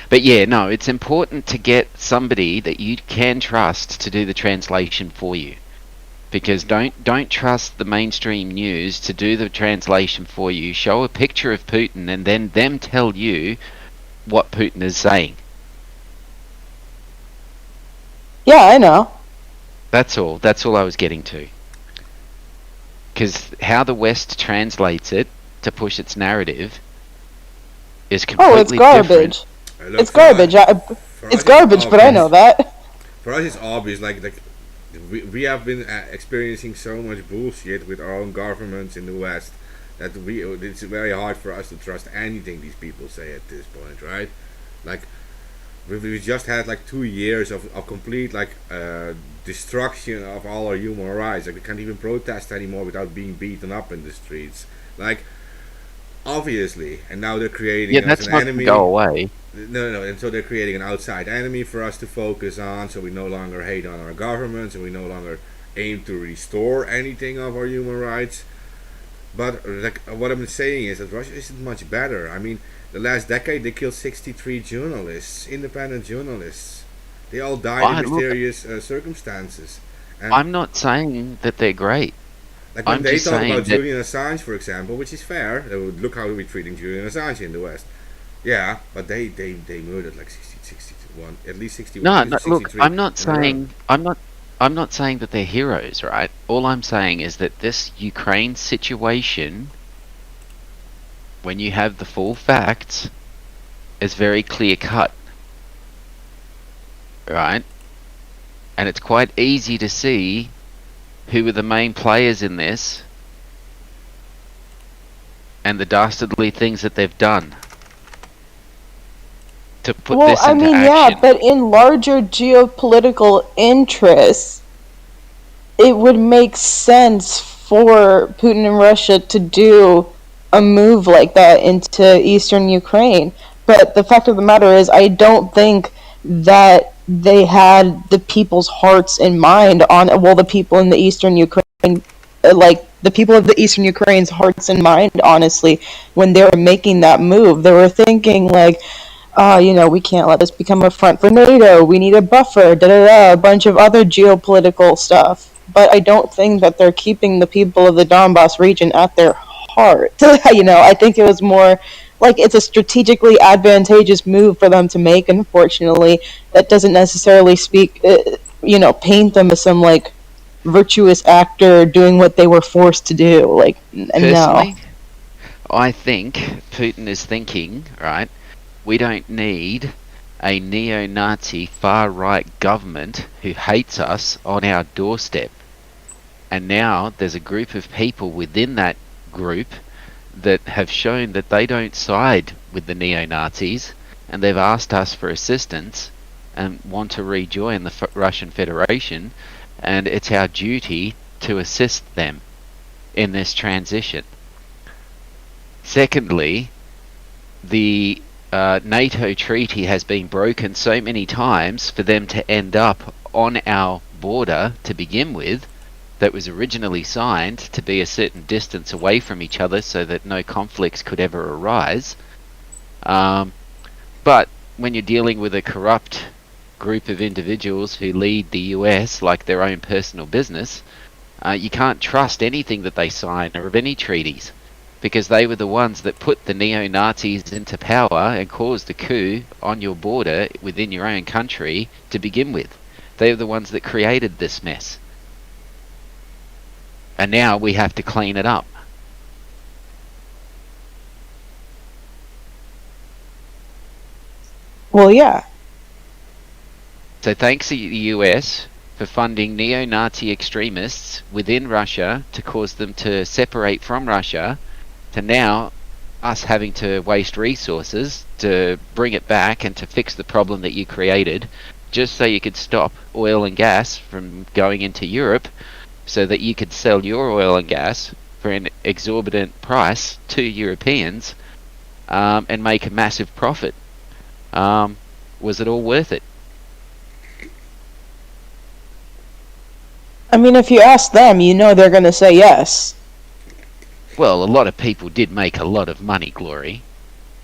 But yeah, no, it's important to get somebody that you can trust to do the translation for you. Because don't trust the mainstream news to do the translation for you. Show a picture of Putin and then them tell you what Putin is saying. Yeah, I know. That's all. That's all I was getting to. Because how the West translates it to push its narrative is Oh, it's completely garbage. different. Look, It's garbage. for It's us garbage, but I obvious. know that. For us, it's obvious. Like we have been experiencing so much bullshit with our own governments in the West that it's very hard for us to trust anything these people say at this point, right? Like we just had like 2 years of complete like destruction of all our human rights. Like we can't even protest anymore without being beaten up in the streets. Like obviously, and now they're creating Yeah, us that's an not enemy. to go away. No, and so they're creating an outside enemy for us to focus on, so we no longer hate on our governments and we no longer aim to restore anything of our human rights. But like what I'm saying is that Russia isn't much better. I mean, the last decade they killed 63 journalists, independent journalists. They all died in Look, mysterious circumstances. And I'm not saying that they're great. like when I'm they just talk saying about that- Julian Assange, for example, which is fair, they would look how we're treating Julian Assange in the West. Yeah, but they murdered like 61, at least 61. No, no, look, 63 I'm not in a row. saying I'm not saying that they're heroes, right? All I'm saying is that this Ukraine situation, when you have the full facts, is very clear cut. Right? And it's quite easy to see who are the main players in this and the dastardly things that they've done to put Well, this I into mean, action. yeah, but in larger geopolitical interests, it would make sense for Putin and Russia to do a move like that into eastern Ukraine. But the fact of the matter is, I don't think that they had the people's hearts in mind on, well, the people in the eastern Ukraine, like, the people of the eastern Ukraine's hearts in mind, honestly, when they were making that move. They were thinking, like, we can't let this become a front for NATO. We need a buffer, a bunch of other geopolitical stuff. But I don't think that they're keeping the people of the Donbass region at their heart. I think it was more like it's a strategically advantageous move for them to make. Unfortunately, that doesn't necessarily paint them as some like virtuous actor doing what they were forced to do. Like, no. Personally, I think Putin is thinking, right, we don't need a neo-Nazi far-right government who hates us on our doorstep. And now there's a group of people within that group that have shown that they don't side with the neo-Nazis, and they've asked us for assistance and want to rejoin the Russian Federation, and it's our duty to assist them in this transition. Secondly, the NATO treaty has been broken so many times for them to end up on our border to begin with, that was originally signed to be a certain distance away from each other so that no conflicts could ever arise. But when you're dealing with a corrupt group of individuals who lead the US like their own personal business, you can't trust anything that they sign or of any treaties, because they were the ones that put the neo-Nazis into power and caused the coup on your border within your own country to begin with. They were the ones that created this mess. And now we have to clean it up. Well, yeah. So thanks to the US for funding neo-Nazi extremists within Russia to cause them to separate from Russia, to now us having to waste resources to bring it back and to fix the problem that you created, just so you could stop oil and gas from going into Europe, so that you could sell your oil and gas for an exorbitant price to Europeans, and make a massive profit. Was it all worth it? I mean, if you ask them, they're going to say yes. Well, a lot of people did make a lot of money, Glory.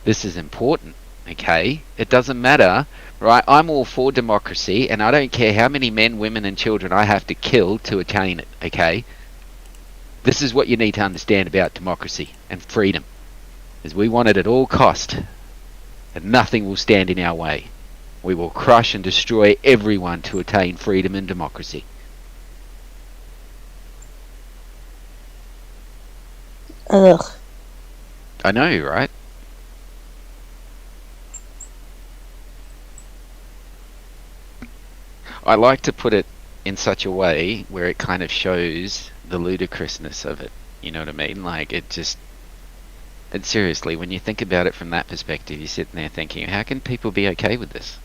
This is important, okay? It doesn't matter, right? I'm all for democracy, and I don't care how many men, women, and children I have to kill to attain it, okay? This is what you need to understand about democracy and freedom, is we want it at all cost, and nothing will stand in our way. We will crush and destroy everyone to attain freedom and democracy. Ugh. I know, right? I like to put it in such a way where it kind of shows the ludicrousness of it. You know what I mean? Like, it just... And seriously, when you think about it from that perspective, you're sitting there thinking, how can people be okay with this?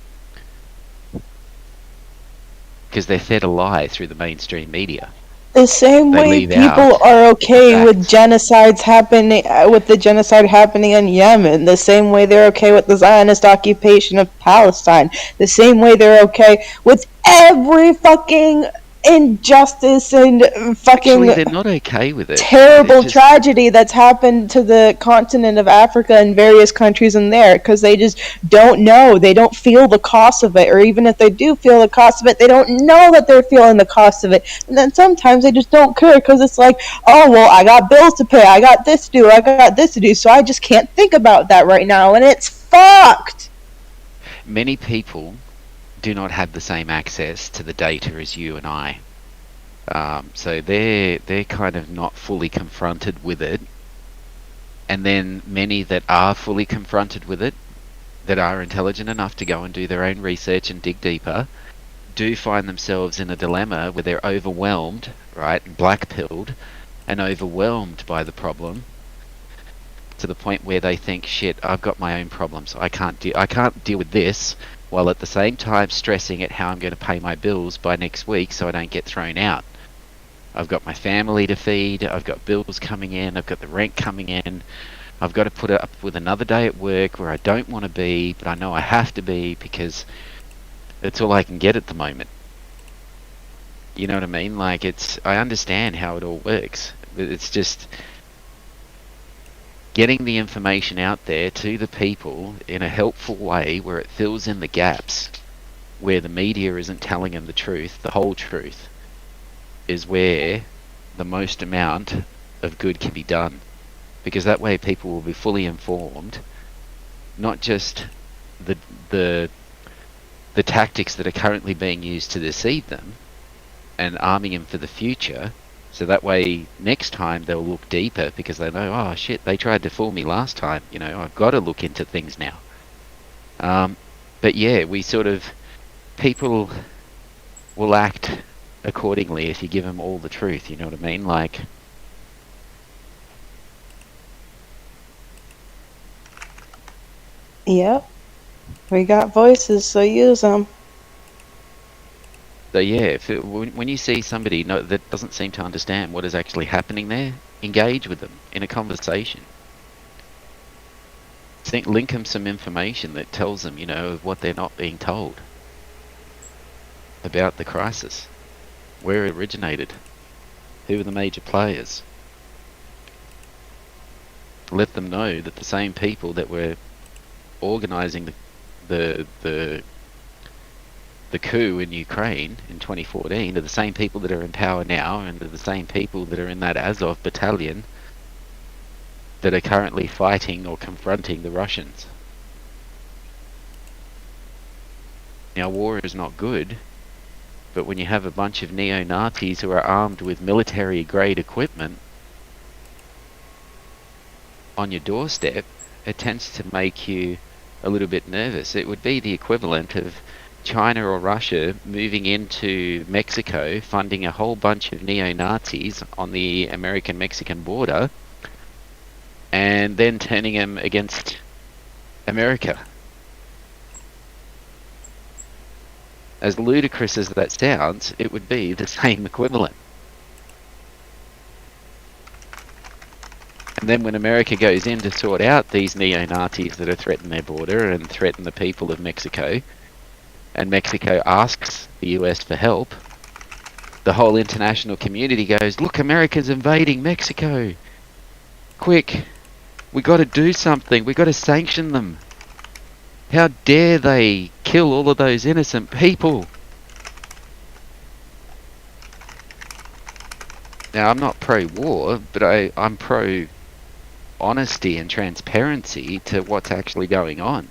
Because they're fed a lie through the mainstream media. The same They way leave people out are okay the with genocides happening, with the genocide happening in Yemen. The same way they're okay with the Zionist occupation of Palestine. The same way they're okay with every fucking injustice and fucking Actually, they're not okay with it. terrible They're just- tragedy that's happened to the continent of Africa and various countries in there, because they just don't know. They don't feel the cost of it, or even if they do feel the cost of it, they don't know that they're feeling the cost of it. And then sometimes they just don't care, because it's like, oh, well, I got bills to pay, I got this to do, I got this to do, so I just can't think about that right now, and it's fucked. Many people do not have the same access to the data as you and I. So they're kind of not fully confronted with it. And then many that are fully confronted with it, that are intelligent enough to go and do their own research and dig deeper, do find themselves in a dilemma where they're overwhelmed, right, black-pilled, and overwhelmed by the problem, to the point where they think, shit, I've got my own problems, I can't deal with this, while at the same time stressing at how I'm going to pay my bills by next week so I don't get thrown out. I've got my family to feed, I've got bills coming in, I've got the rent coming in, I've got to put up with another day at work where I don't want to be, but I know I have to be because it's all I can get at the moment. You know what I mean? Like, I understand how it all works, but it's just getting the information out there to the people in a helpful way where it fills in the gaps where the media isn't telling them the truth, the whole truth, is where the most amount of good can be done. Because that way people will be fully informed, not just the tactics that are currently being used to deceive them and arming them for the future. So that way, next time they'll look deeper because they know, oh shit, they tried to fool me last time. You know, I've got to look into things now. But yeah, people will act accordingly if you give them all the truth. You know what I mean? Like, Yep. We got voices, so use them. so yeah, when you see somebody that doesn't seem to understand what is actually happening there, engage with them in a conversation. Link them some information that tells them, you know, of what they're not being told about the crisis, where it originated, who are the major players. Let them know that the same people that were organising the coup in Ukraine in 2014 are the same people that are in power now, and are the same people that are in that Azov battalion that are currently fighting or confronting the Russians. Now, war is not good, but when you have a bunch of neo-Nazis who are armed with military-grade equipment on your doorstep, it tends to make you a little bit nervous. It would be the equivalent of China or Russia moving into Mexico, funding a whole bunch of neo-Nazis on the American-Mexican border, and then turning them against America. As ludicrous as that sounds, it would be the same equivalent. And then when America goes in to sort out these neo-Nazis that are threatening their border and threaten the people of Mexico, and Mexico asks the US for help, the whole international community goes, look, America's invading Mexico. Quick, we got to do something. We got to sanction them. How dare they kill all of those innocent people? Now, I'm not pro-war, but I'm pro-honesty and transparency to what's actually going on.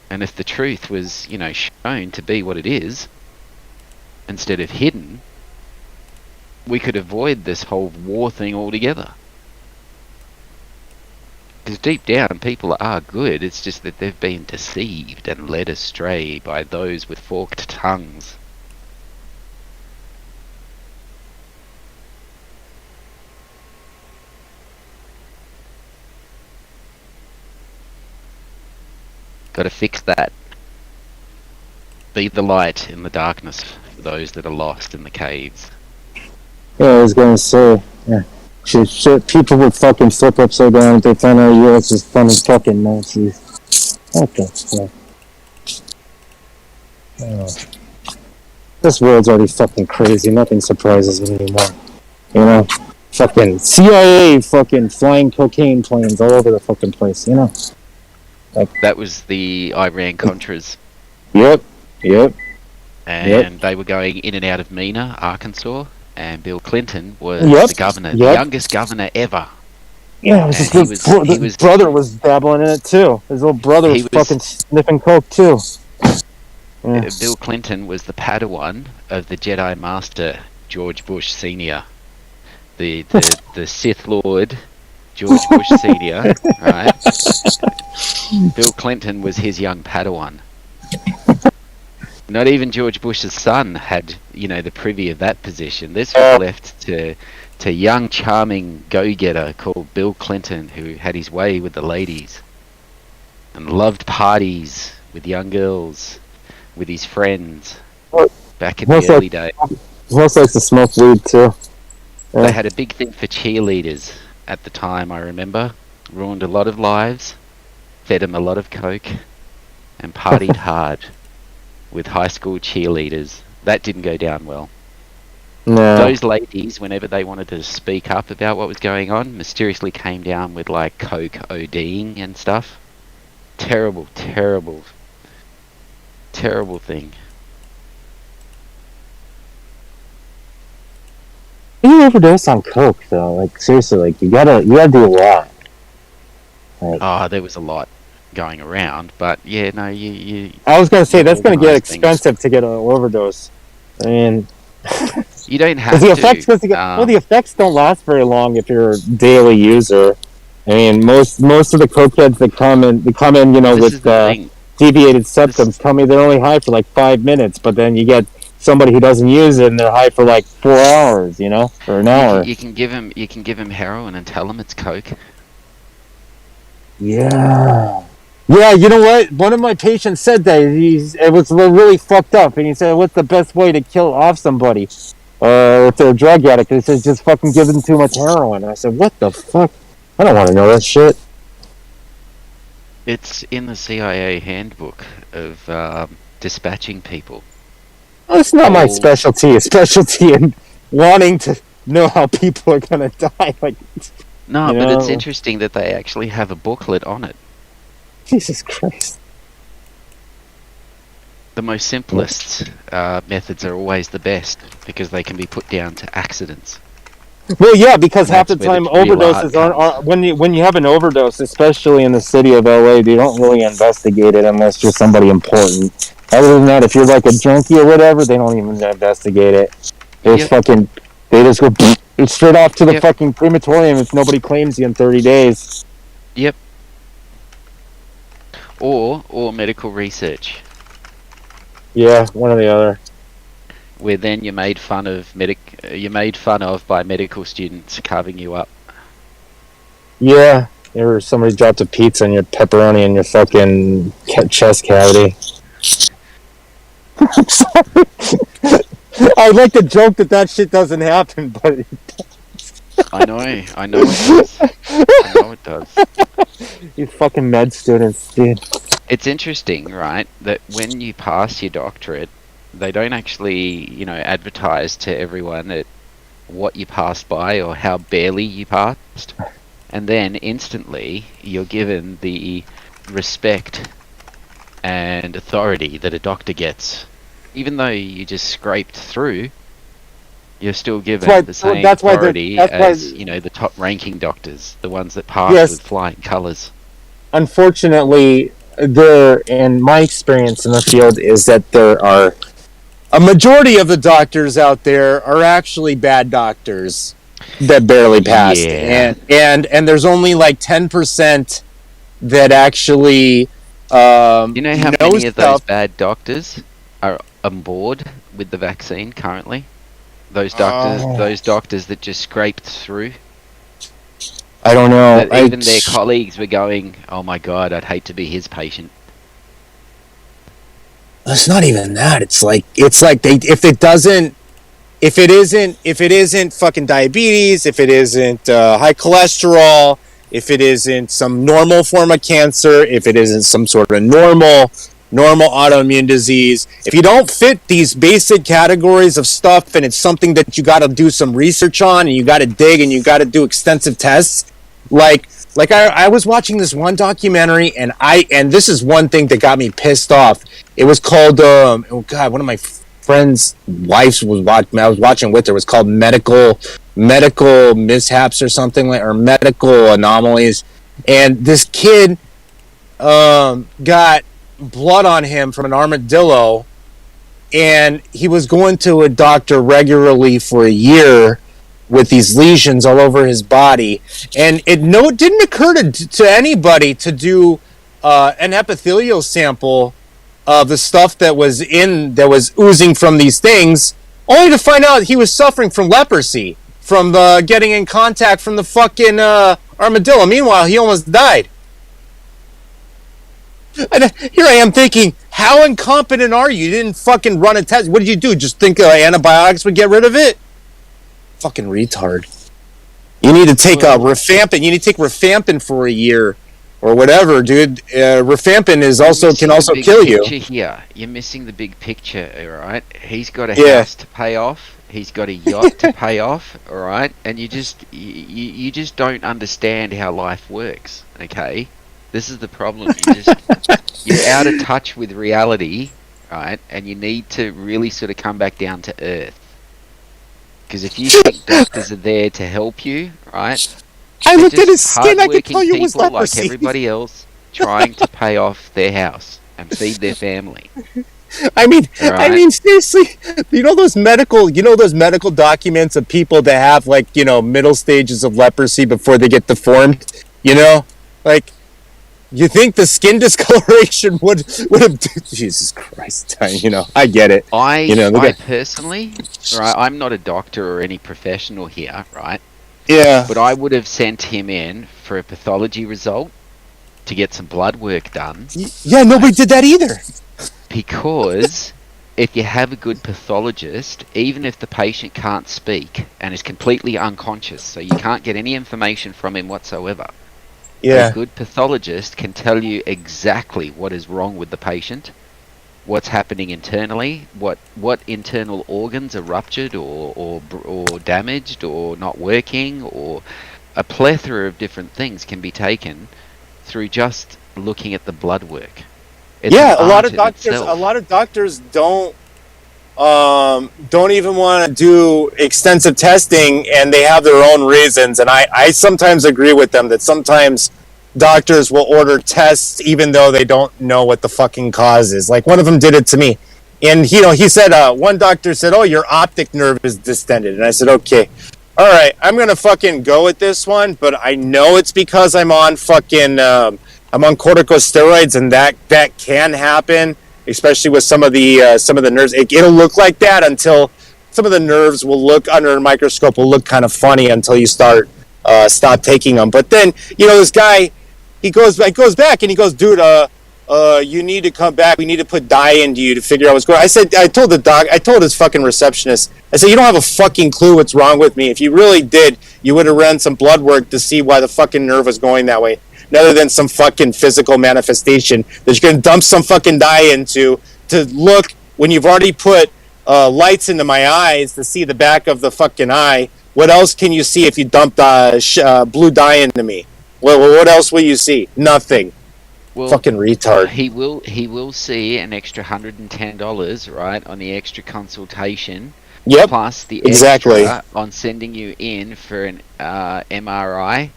And if the truth was, shown to be what it is, instead of hidden, we could avoid this whole war thing altogether. Because deep down, people are good. It's just that they've been deceived and led astray by those with forked tongues. Gotta fix that. Be the light in the darkness for those that are lost in the caves. Yeah, I was gonna say, yeah. Shit, people would fucking flip upside down if they found out you was just funny fucking Nazis. What the fuck? Oh. This world's already fucking crazy. Nothing surprises me anymore. You know? Fucking CIA fucking flying cocaine planes all over the fucking place, you know? That was the Iran-Contras. Yep. And they were going in and out of Mena, Arkansas. And Bill Clinton was Yep, the governor, the yep. youngest governor ever. Yeah, it was And just his brother was dabbling in it too. His little brother was fucking sniffing coke too. Yeah. Bill Clinton was the Padawan of the Jedi Master George Bush Sr. The Sith Lord George Bush Sr. Right? Bill Clinton was his young Padawan. Not even George Bush's son had, the privy of that position. This was left to young, charming go-getter called Bill Clinton, who had his way with the ladies and loved parties with young girls, with his friends back in the early days. He also likes to smoke weed too. Yeah. They had a big thing for cheerleaders at the time, I remember. Ruined a lot of lives, fed them a lot of coke, and partied hard with high school cheerleaders. That didn't go down well. No. Those ladies, whenever they wanted to speak up about what was going on, mysteriously came down with like coke ODing and stuff. Terrible thing. You overdose on coke though, like seriously, like you gotta do a lot. Like, There was a lot going around, but yeah, no, you I was gonna say that's gonna get organise things. expensive to get an overdose. I mean, You don't have the to. effects, the effects don't last very long if you're a daily user. I mean, most of the cokeheads that come in, this is with the thing. deviated symptoms. Tell me they're only high for like 5 minutes, but then you get somebody who doesn't use it and they're high for like 4 hours, or an hour. You can give him heroin and tell him it's coke. Yeah. Yeah, you know what? One of my patients said that it was really fucked up, and he said, "What's the best way to kill off somebody if they're a drug addict?" And he says, "Just fucking give them too much heroin." And I said, "What the fuck? I don't want to know that shit." It's in the CIA handbook of dispatching people. Well, it's not my specialty. A specialty in wanting to know how people are gonna die. Like, No, but it's interesting that they actually have a booklet on it. Jesus Christ. The most simplest methods are always the best because they can be put down to accidents. Well, yeah, because half That's the where time the real overdoses art aren't when you have an overdose, especially in the city of LA, they don't really investigate it unless you're somebody important. Other than that, if you're like a junkie or whatever, they don't even investigate it. They just they just go straight off to the fucking crematorium if nobody claims you in 30 days. Yep. Or medical research. Yeah, one or the other. Where then you're made fun of by medical students carving you up. Yeah, or somebody dropped a pizza in your pepperoni in your fucking chest cavity. I'm sorry. I like to joke that shit doesn't happen, but it does. I know it does. You fucking med students, dude. It's interesting, right, that when you pass your doctorate, they don't actually, advertise to everyone at what you passed by or how barely you passed. And then instantly you're given the respect and authority that a doctor gets. Even though you just scraped through, you're still given the same authority as, the top ranking doctors, the ones that pass with flying colours. Unfortunately, in my experience in the field is that there are a majority of the doctors out there are actually bad doctors that barely passed, Yeah. and there's only like 10% that actually You know how know many of those stuff. bad doctors are on board with the vaccine currently? Those doctors that just scraped through. I don't know. That even their colleagues were going, "Oh my god, I'd hate to be his patient." It's not even that. It's like they if it isn't fucking diabetes, if it isn't high cholesterol, if it isn't some normal form of cancer, if it isn't some sort of normal autoimmune disease, if you don't fit these basic categories of stuff and it's something that you got to do some research on and you got to dig and you got to do extensive tests, like I was watching this one documentary and this is one thing that got me pissed off. It was called oh god, one of my friend's wives was watching. I was watching with her. It was called medical mishaps or something or medical anomalies. And this kid got blood on him from an armadillo, and he was going to a doctor regularly for a year with these lesions all over his body, and it didn't occur to anybody to do an epithelial sample of the stuff that was oozing from these things, only to find out he was suffering from leprosy from getting in contact from the fucking armadillo. Meanwhile, he almost died. And here I am thinking, how incompetent are you? You didn't fucking run a test. What did you do? Just think antibiotics would get rid of it? Fucking retard. You need to take rifampin. You need to take rifampin for a year or whatever, dude. Rifampin can also kill you. Here. You're missing the big picture, alright? He's got a house to pay off. He's got a yacht to pay off, alright? And you just don't understand how life works, okay? This is the problem. You're out of touch with reality, right? And you need to really sort of come back down to earth. Because if you think doctors are there to help you, right? I looked at his skin. I could tell you it was people leprosy. like everybody else trying to pay off their house and feed their family. I mean, Right. Seriously, you know those medical documents of people that have middle stages of leprosy before they get deformed. You think the skin discoloration would have? Jesus Christ! I get it. I personally, right? I'm not a doctor or any professional here, right? Yeah. But I would have sent him in for a pathology result to get some blood work done. Yeah, nobody did that either. Because if you have a good pathologist, even if the patient can't speak and is completely unconscious, so you can't get any information from him whatsoever, a good pathologist can tell you exactly what is wrong with the patient, what's happening internally, what internal organs are ruptured or damaged or not working, or a plethora of different things can be taken through just looking at the blood work. It's a lot of doctors don't even want to do extensive testing, and they have their own reasons. And I sometimes agree with them that sometimes doctors will order tests even though they don't know what the fucking cause is. Like one of them did it to me, and he said one doctor said, "Oh, your optic nerve is distended," and I said, "Okay, all right, I'm gonna fucking go with this one, but I know it's because I'm on fucking I'm on corticosteroids, and that can happen." Especially with some of the nerves, it'll look like that until some of the nerves will look under a microscope will look kind of funny until you stop taking them. But then this guy, he goes back and he goes, "Dude, you need to come back. We need to put dye into you to figure out what's going on." I told his fucking receptionist, I said, "You don't have a fucking clue what's wrong with me. If you really did, you would have run some blood work to see why the fucking nerve was going that way, rather than some fucking physical manifestation that you're gonna dump some fucking dye into to look when you've already put lights into my eyes to see the back of the fucking eye. What else can you see if you dump blue dye into me? What else will you see? Nothing." Well, fucking retard. He will see an extra $110, right, on the extra consultation. Yep. Plus the extra on sending you in for an MRI.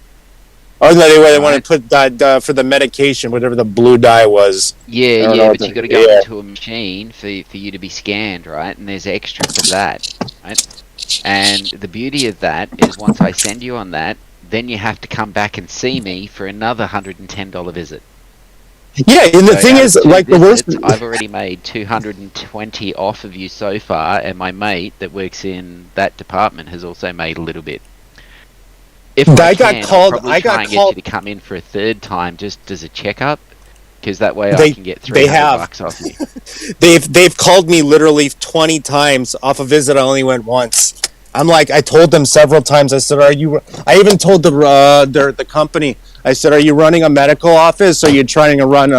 Oh no, they Right. want to put that for the medication, whatever the blue dye was. I Yeah, don't yeah, know but what you got to the- go yeah. into a machine for you to be scanned, right? And there's extras of that, right? And the beauty of that is once I send you on that, then you have to come back and see me for another $110 visit. Yeah, and the So thing out is, of 2 like the worst. visits, I've already made 220 off of you so far, and my mate that works in that department has also made a little bit. If I I got can, called- I'll probably I got try and called- get you to come in for a third time just as a checkup, because that way I They- can get they have. $300 off you. They've called me literally 20 times off a visit. I only went once. I'm like, I told them several times. I said, "Are you?" I even told the company. I said, "Are you running a medical office? Or are you trying to run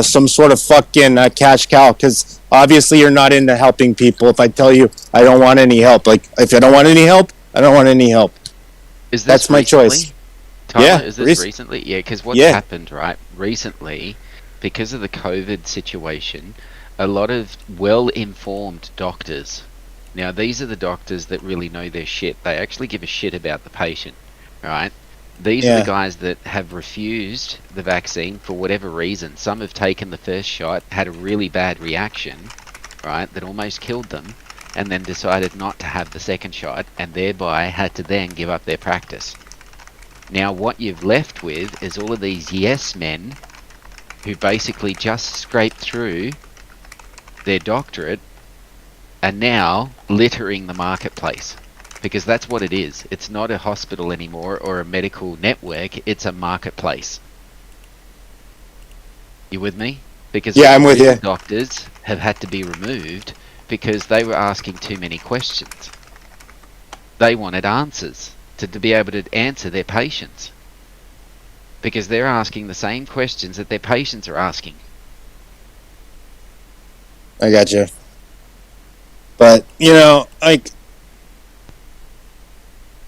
some sort of fucking cash cow? Because obviously you're not into helping people. If I tell you I don't want any help, like if I don't want any help, I don't want any help. Is this That's my recently? choice. Tyler, Yeah, is this recently? Yeah, because what's Yeah. happened, right, recently, because of the COVID situation, a lot of well-informed doctors, now these are the doctors that really know their shit, they actually give a shit about the patient, right? These are Yeah. the guys that have refused the vaccine for whatever reason. Some have taken the first shot, had a really bad reaction, right, that almost killed them, and then decided not to have the second shot, and thereby had to then give up their practice. Now what you've left with is all of these yes men who basically just scraped through their doctorate and now littering the marketplace. Because that's what it is. It's not a hospital anymore or a medical network, it's a marketplace. You with me? Because Yeah, I'm with real you. doctors have had to be removed because they were asking too many questions. They wanted answers to be able to answer their patients. Because they're asking the same questions that their patients are asking. I got you. But you know, like,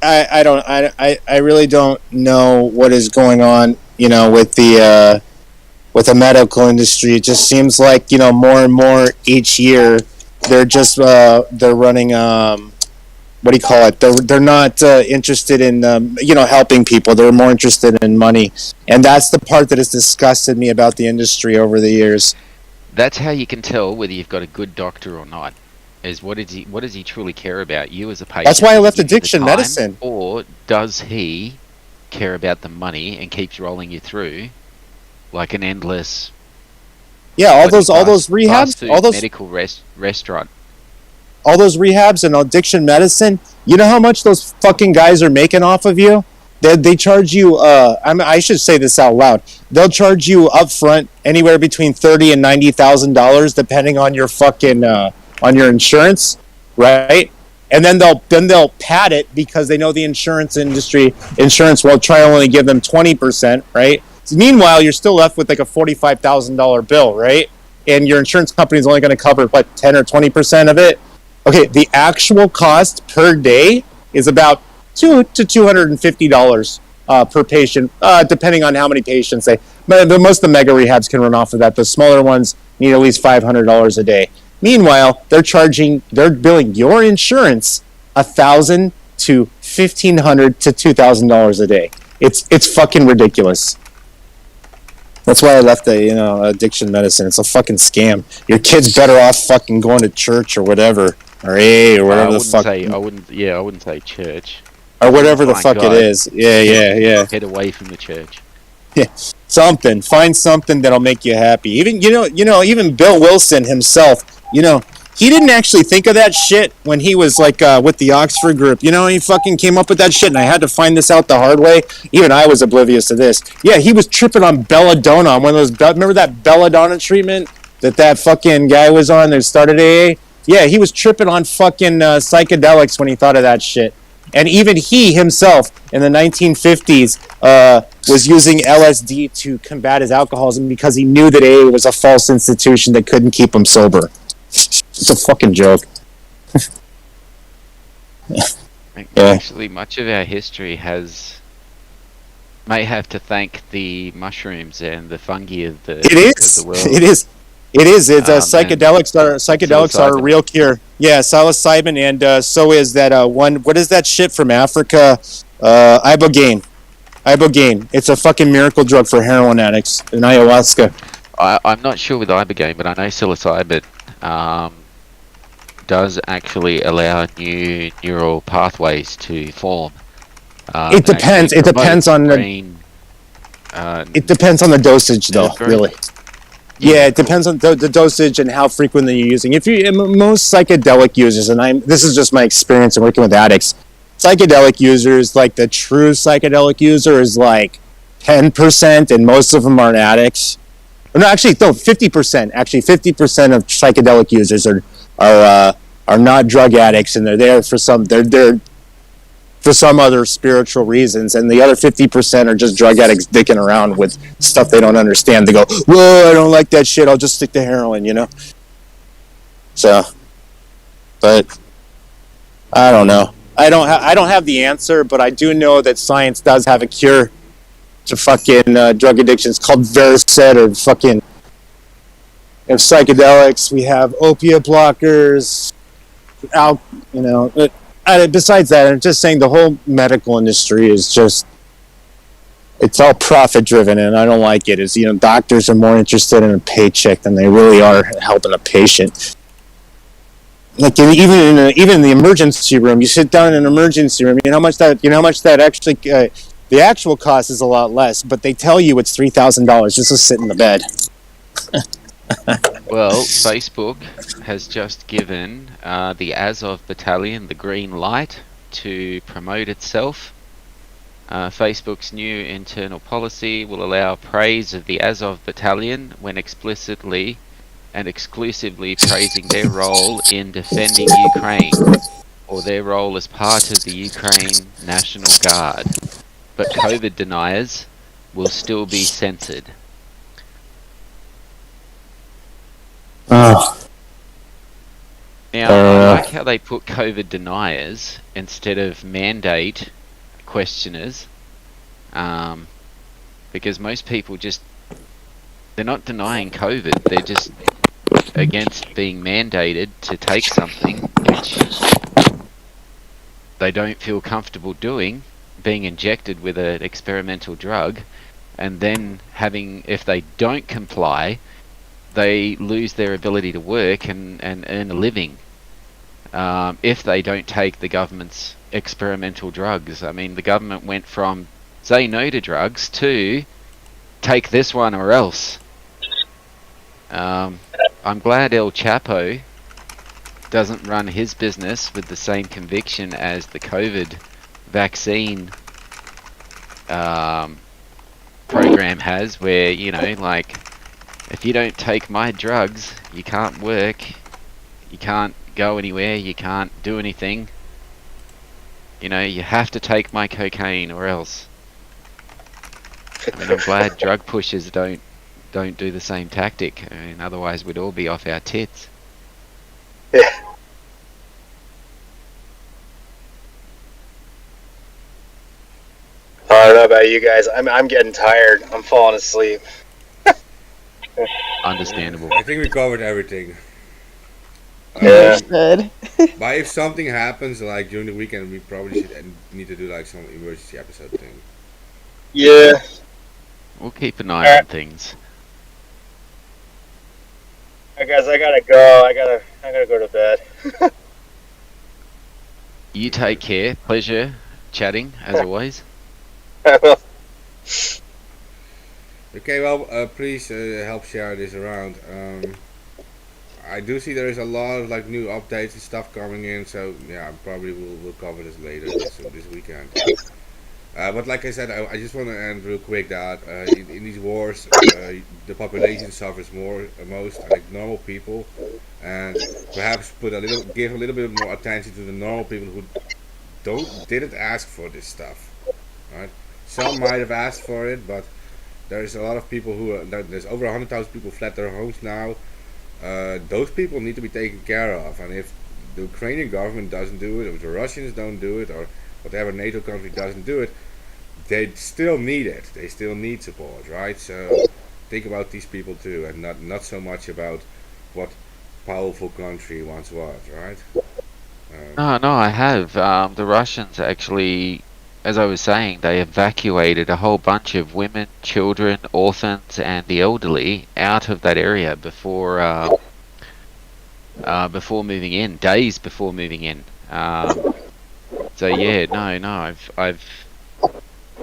I really don't know what is going on. You know, with the medical industry, it just seems like more and more each year they're just they're running what do you call it? They're not interested in helping people. They're more interested in money, and that's the part that has disgusted me about the industry over the years. That's how you can tell whether you've got a good doctor or not. Is what does he truly care about you as a patient? That's why I Does left he give you the addiction time, medicine. Or does he care about the money and keeps rolling you through like an endless Yeah, all bloody those fast rehabs, food all those medical restaurant? all those rehabs and addiction medicine. You know how much those fucking guys are making off of you? They charge you. I should say this out loud. They'll charge you up front anywhere between $30,000 and $90,000, depending on your fucking on your insurance, right? And then they'll pad it because they know the insurance will try and only give them 20%, right? So meanwhile, you're still left with like a $45,000 bill, right? And your insurance company is only going to cover 10 or 20% of it. Okay, the actual cost per day is about $200 to $250 per patient, depending on how many patients they. But most of the mega rehabs can run off of that. The smaller ones need at least $500 a day. Meanwhile, they're billing your insurance $1,000 to $1,500 to $2,000 a day. It's fucking ridiculous. That's why I left the addiction medicine. It's a fucking scam. Your kid's better off fucking going to church or whatever, or AA or whatever the fuck, I wouldn't say church. or whatever the Fine fuck guy. it is. Yeah. Get away from the church. Something. Find something that'll make you happy. Even even Bill Wilson himself. He didn't actually think of that shit when he was with the Oxford group. He fucking came up with that shit, and I had to find this out the hard way. Even I was oblivious to this. Yeah, he was tripping on belladonna, on one of those. Remember that belladonna treatment that fucking guy was on that started AA? Yeah, he was tripping on fucking psychedelics when he thought of that shit. And even he himself in the 1950s was using LSD to combat his alcoholism because he knew that AA was a false institution that couldn't keep him sober. It's a fucking joke. Actually, much of our history may have to thank the mushrooms and the fungi of the world. It is. It's psychedelics. Psilocybin. Are a real cure. Yeah, psilocybin, and so is that one. What is that shit from Africa? Ibogaine. Ibogaine. It's a fucking miracle drug for heroin addicts and ayahuasca. I'm not sure with ibogaine, but I know psilocybin does actually allow new neural pathways to form. It depends. It depends on the. It depends on the dosage, though. Really. Yeah, it depends on the dosage and how frequently you're using. If you most psychedelic users, and this is just my experience in working with addicts. Psychedelic users, like the true psychedelic user, is like 10%, and most of them aren't addicts. No, actually, no, 50%. Actually, 50% of psychedelic users are not drug addicts, and they're there for some. They're for some other spiritual reasons, and the other 50% are just drug addicts dicking around with stuff they don't understand. They go, "Whoa, I don't like that shit. I'll just stick to heroin," you know. So, but I don't know. I don't have the answer, but I do know that science does have a cure to fucking drug addiction. It's called Versed, or fucking. We have psychedelics. We have opiate blockers. You know. Besides that, I'm just saying the whole medical industry is just. It's all profit driven, and I don't like it. It's, you know, doctors are more interested in a paycheck than they really are helping a patient. Like even in the emergency room, you sit down in an emergency room. You know how much that actually the actual cost is a lot less, but they tell you it's $3,000 just to sit in the bed. Well, Facebook has just given the Azov Battalion the green light to promote itself. Facebook's new internal policy will allow praise of the Azov Battalion when explicitly and exclusively praising their role in defending Ukraine, or their role as part of the Ukraine National Guard. But COVID deniers will still be censored. Oh. Now, I like how they put COVID deniers instead of mandate questioners, because most people they're not denying COVID, they're just against being mandated to take something which they don't feel comfortable doing, being injected with an experimental drug, and then if they don't comply, they lose their ability to work and earn a living if they don't take the government's experimental drugs. I mean, the government went from say no to drugs to take this one or else. I'm glad El Chapo doesn't run his business with the same conviction as the COVID vaccine program has, where, you know, like, if you don't take my drugs, you can't work, you can't go anywhere, you can't do anything. You know, you have to take my cocaine or else. I mean, I'm glad drug pushers don't do the same tactic. I mean, otherwise we'd all be off our tits. Yeah. I don't know about you guys. I'm getting tired. I'm falling asleep. Understandable. I think we covered everything. Yeah. Good. But if something happens like during the weekend, we probably should need to do like some emergency episode thing. Yeah. We'll keep an eye on things. Alright, guys, I gotta go. I gotta go to bed. You take care. Pleasure chatting as always. Okay, well, please help share this around. I do see there is a lot of like new updates and stuff coming in, so yeah, I probably will cover this later this weekend. But like I said, I just want to end real quick that in these wars, the population suffers most, like normal people, and perhaps give a little bit more attention to the normal people who didn't ask for this stuff, right? Some might have asked for it, but there's a lot of people there's over 100,000 people fled their homes now. Those people need to be taken care of, and if the Ukrainian government doesn't do it, or if the Russians don't do it, or whatever NATO country doesn't do it, they still need it. They still need support, right? So think about these people too, and not so much about what powerful country once was, right? No, I have. The Russians actually as I was saying, they evacuated a whole bunch of women, children, orphans, and the elderly out of that area before moving in, days before moving in. So yeah, no,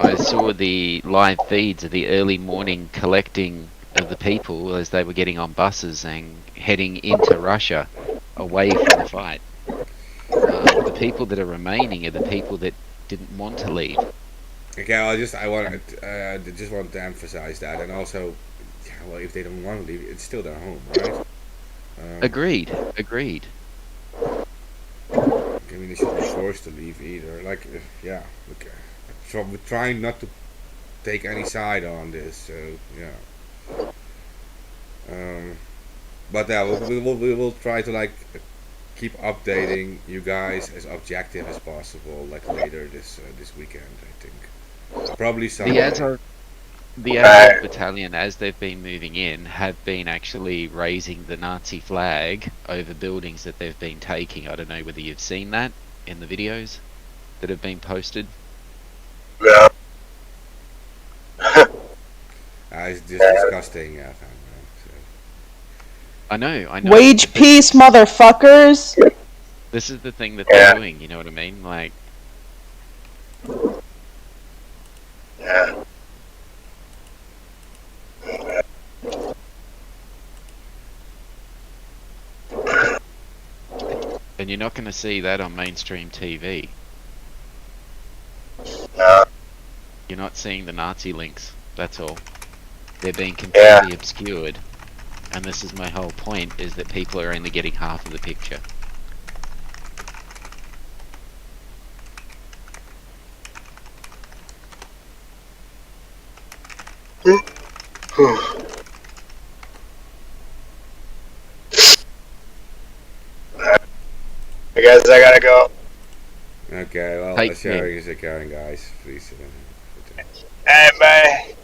I saw the live feeds of the early morning collecting of the people as they were getting on buses and heading into Russia, away from the fight. The people that are remaining are the people that didn't want to leave. Okay, I just want to emphasize that, and also, yeah, well, if they don't want to leave, it's still their home, right? Agreed. I mean, they shouldn't be forced to leave either. Like, yeah, okay. So we're trying not to take any side on this. So yeah. But yeah, we'll try to like keep updating you guys as objective as possible. Like later this weekend, I think. Probably Sunday. The Azov battalion, as they've been moving in, have been actually raising the Nazi flag over buildings that they've been taking. I don't know whether you've seen that in the videos that have been posted. Yeah. It's just disgusting. Yeah. I know. Wage peace, motherfuckers. This is the thing that they're doing. You know what I mean? Like. Yeah. And you're not going to see that on mainstream TV. No. You're not seeing the Nazi links. That's all. They're being completely obscured. And this is my whole point, is that people are only getting half of the picture. I guess I gotta go. Okay, well, Take the sharing care. is occurring, guys. Please. Hey, bye.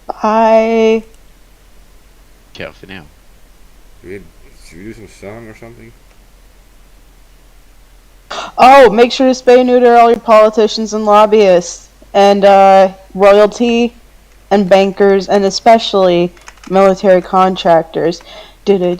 Bye. Ciao for now. Should we do some song or something? Oh, make sure to spay and neuter all your politicians and lobbyists, and royalty, and bankers, and especially military contractors. Yeah.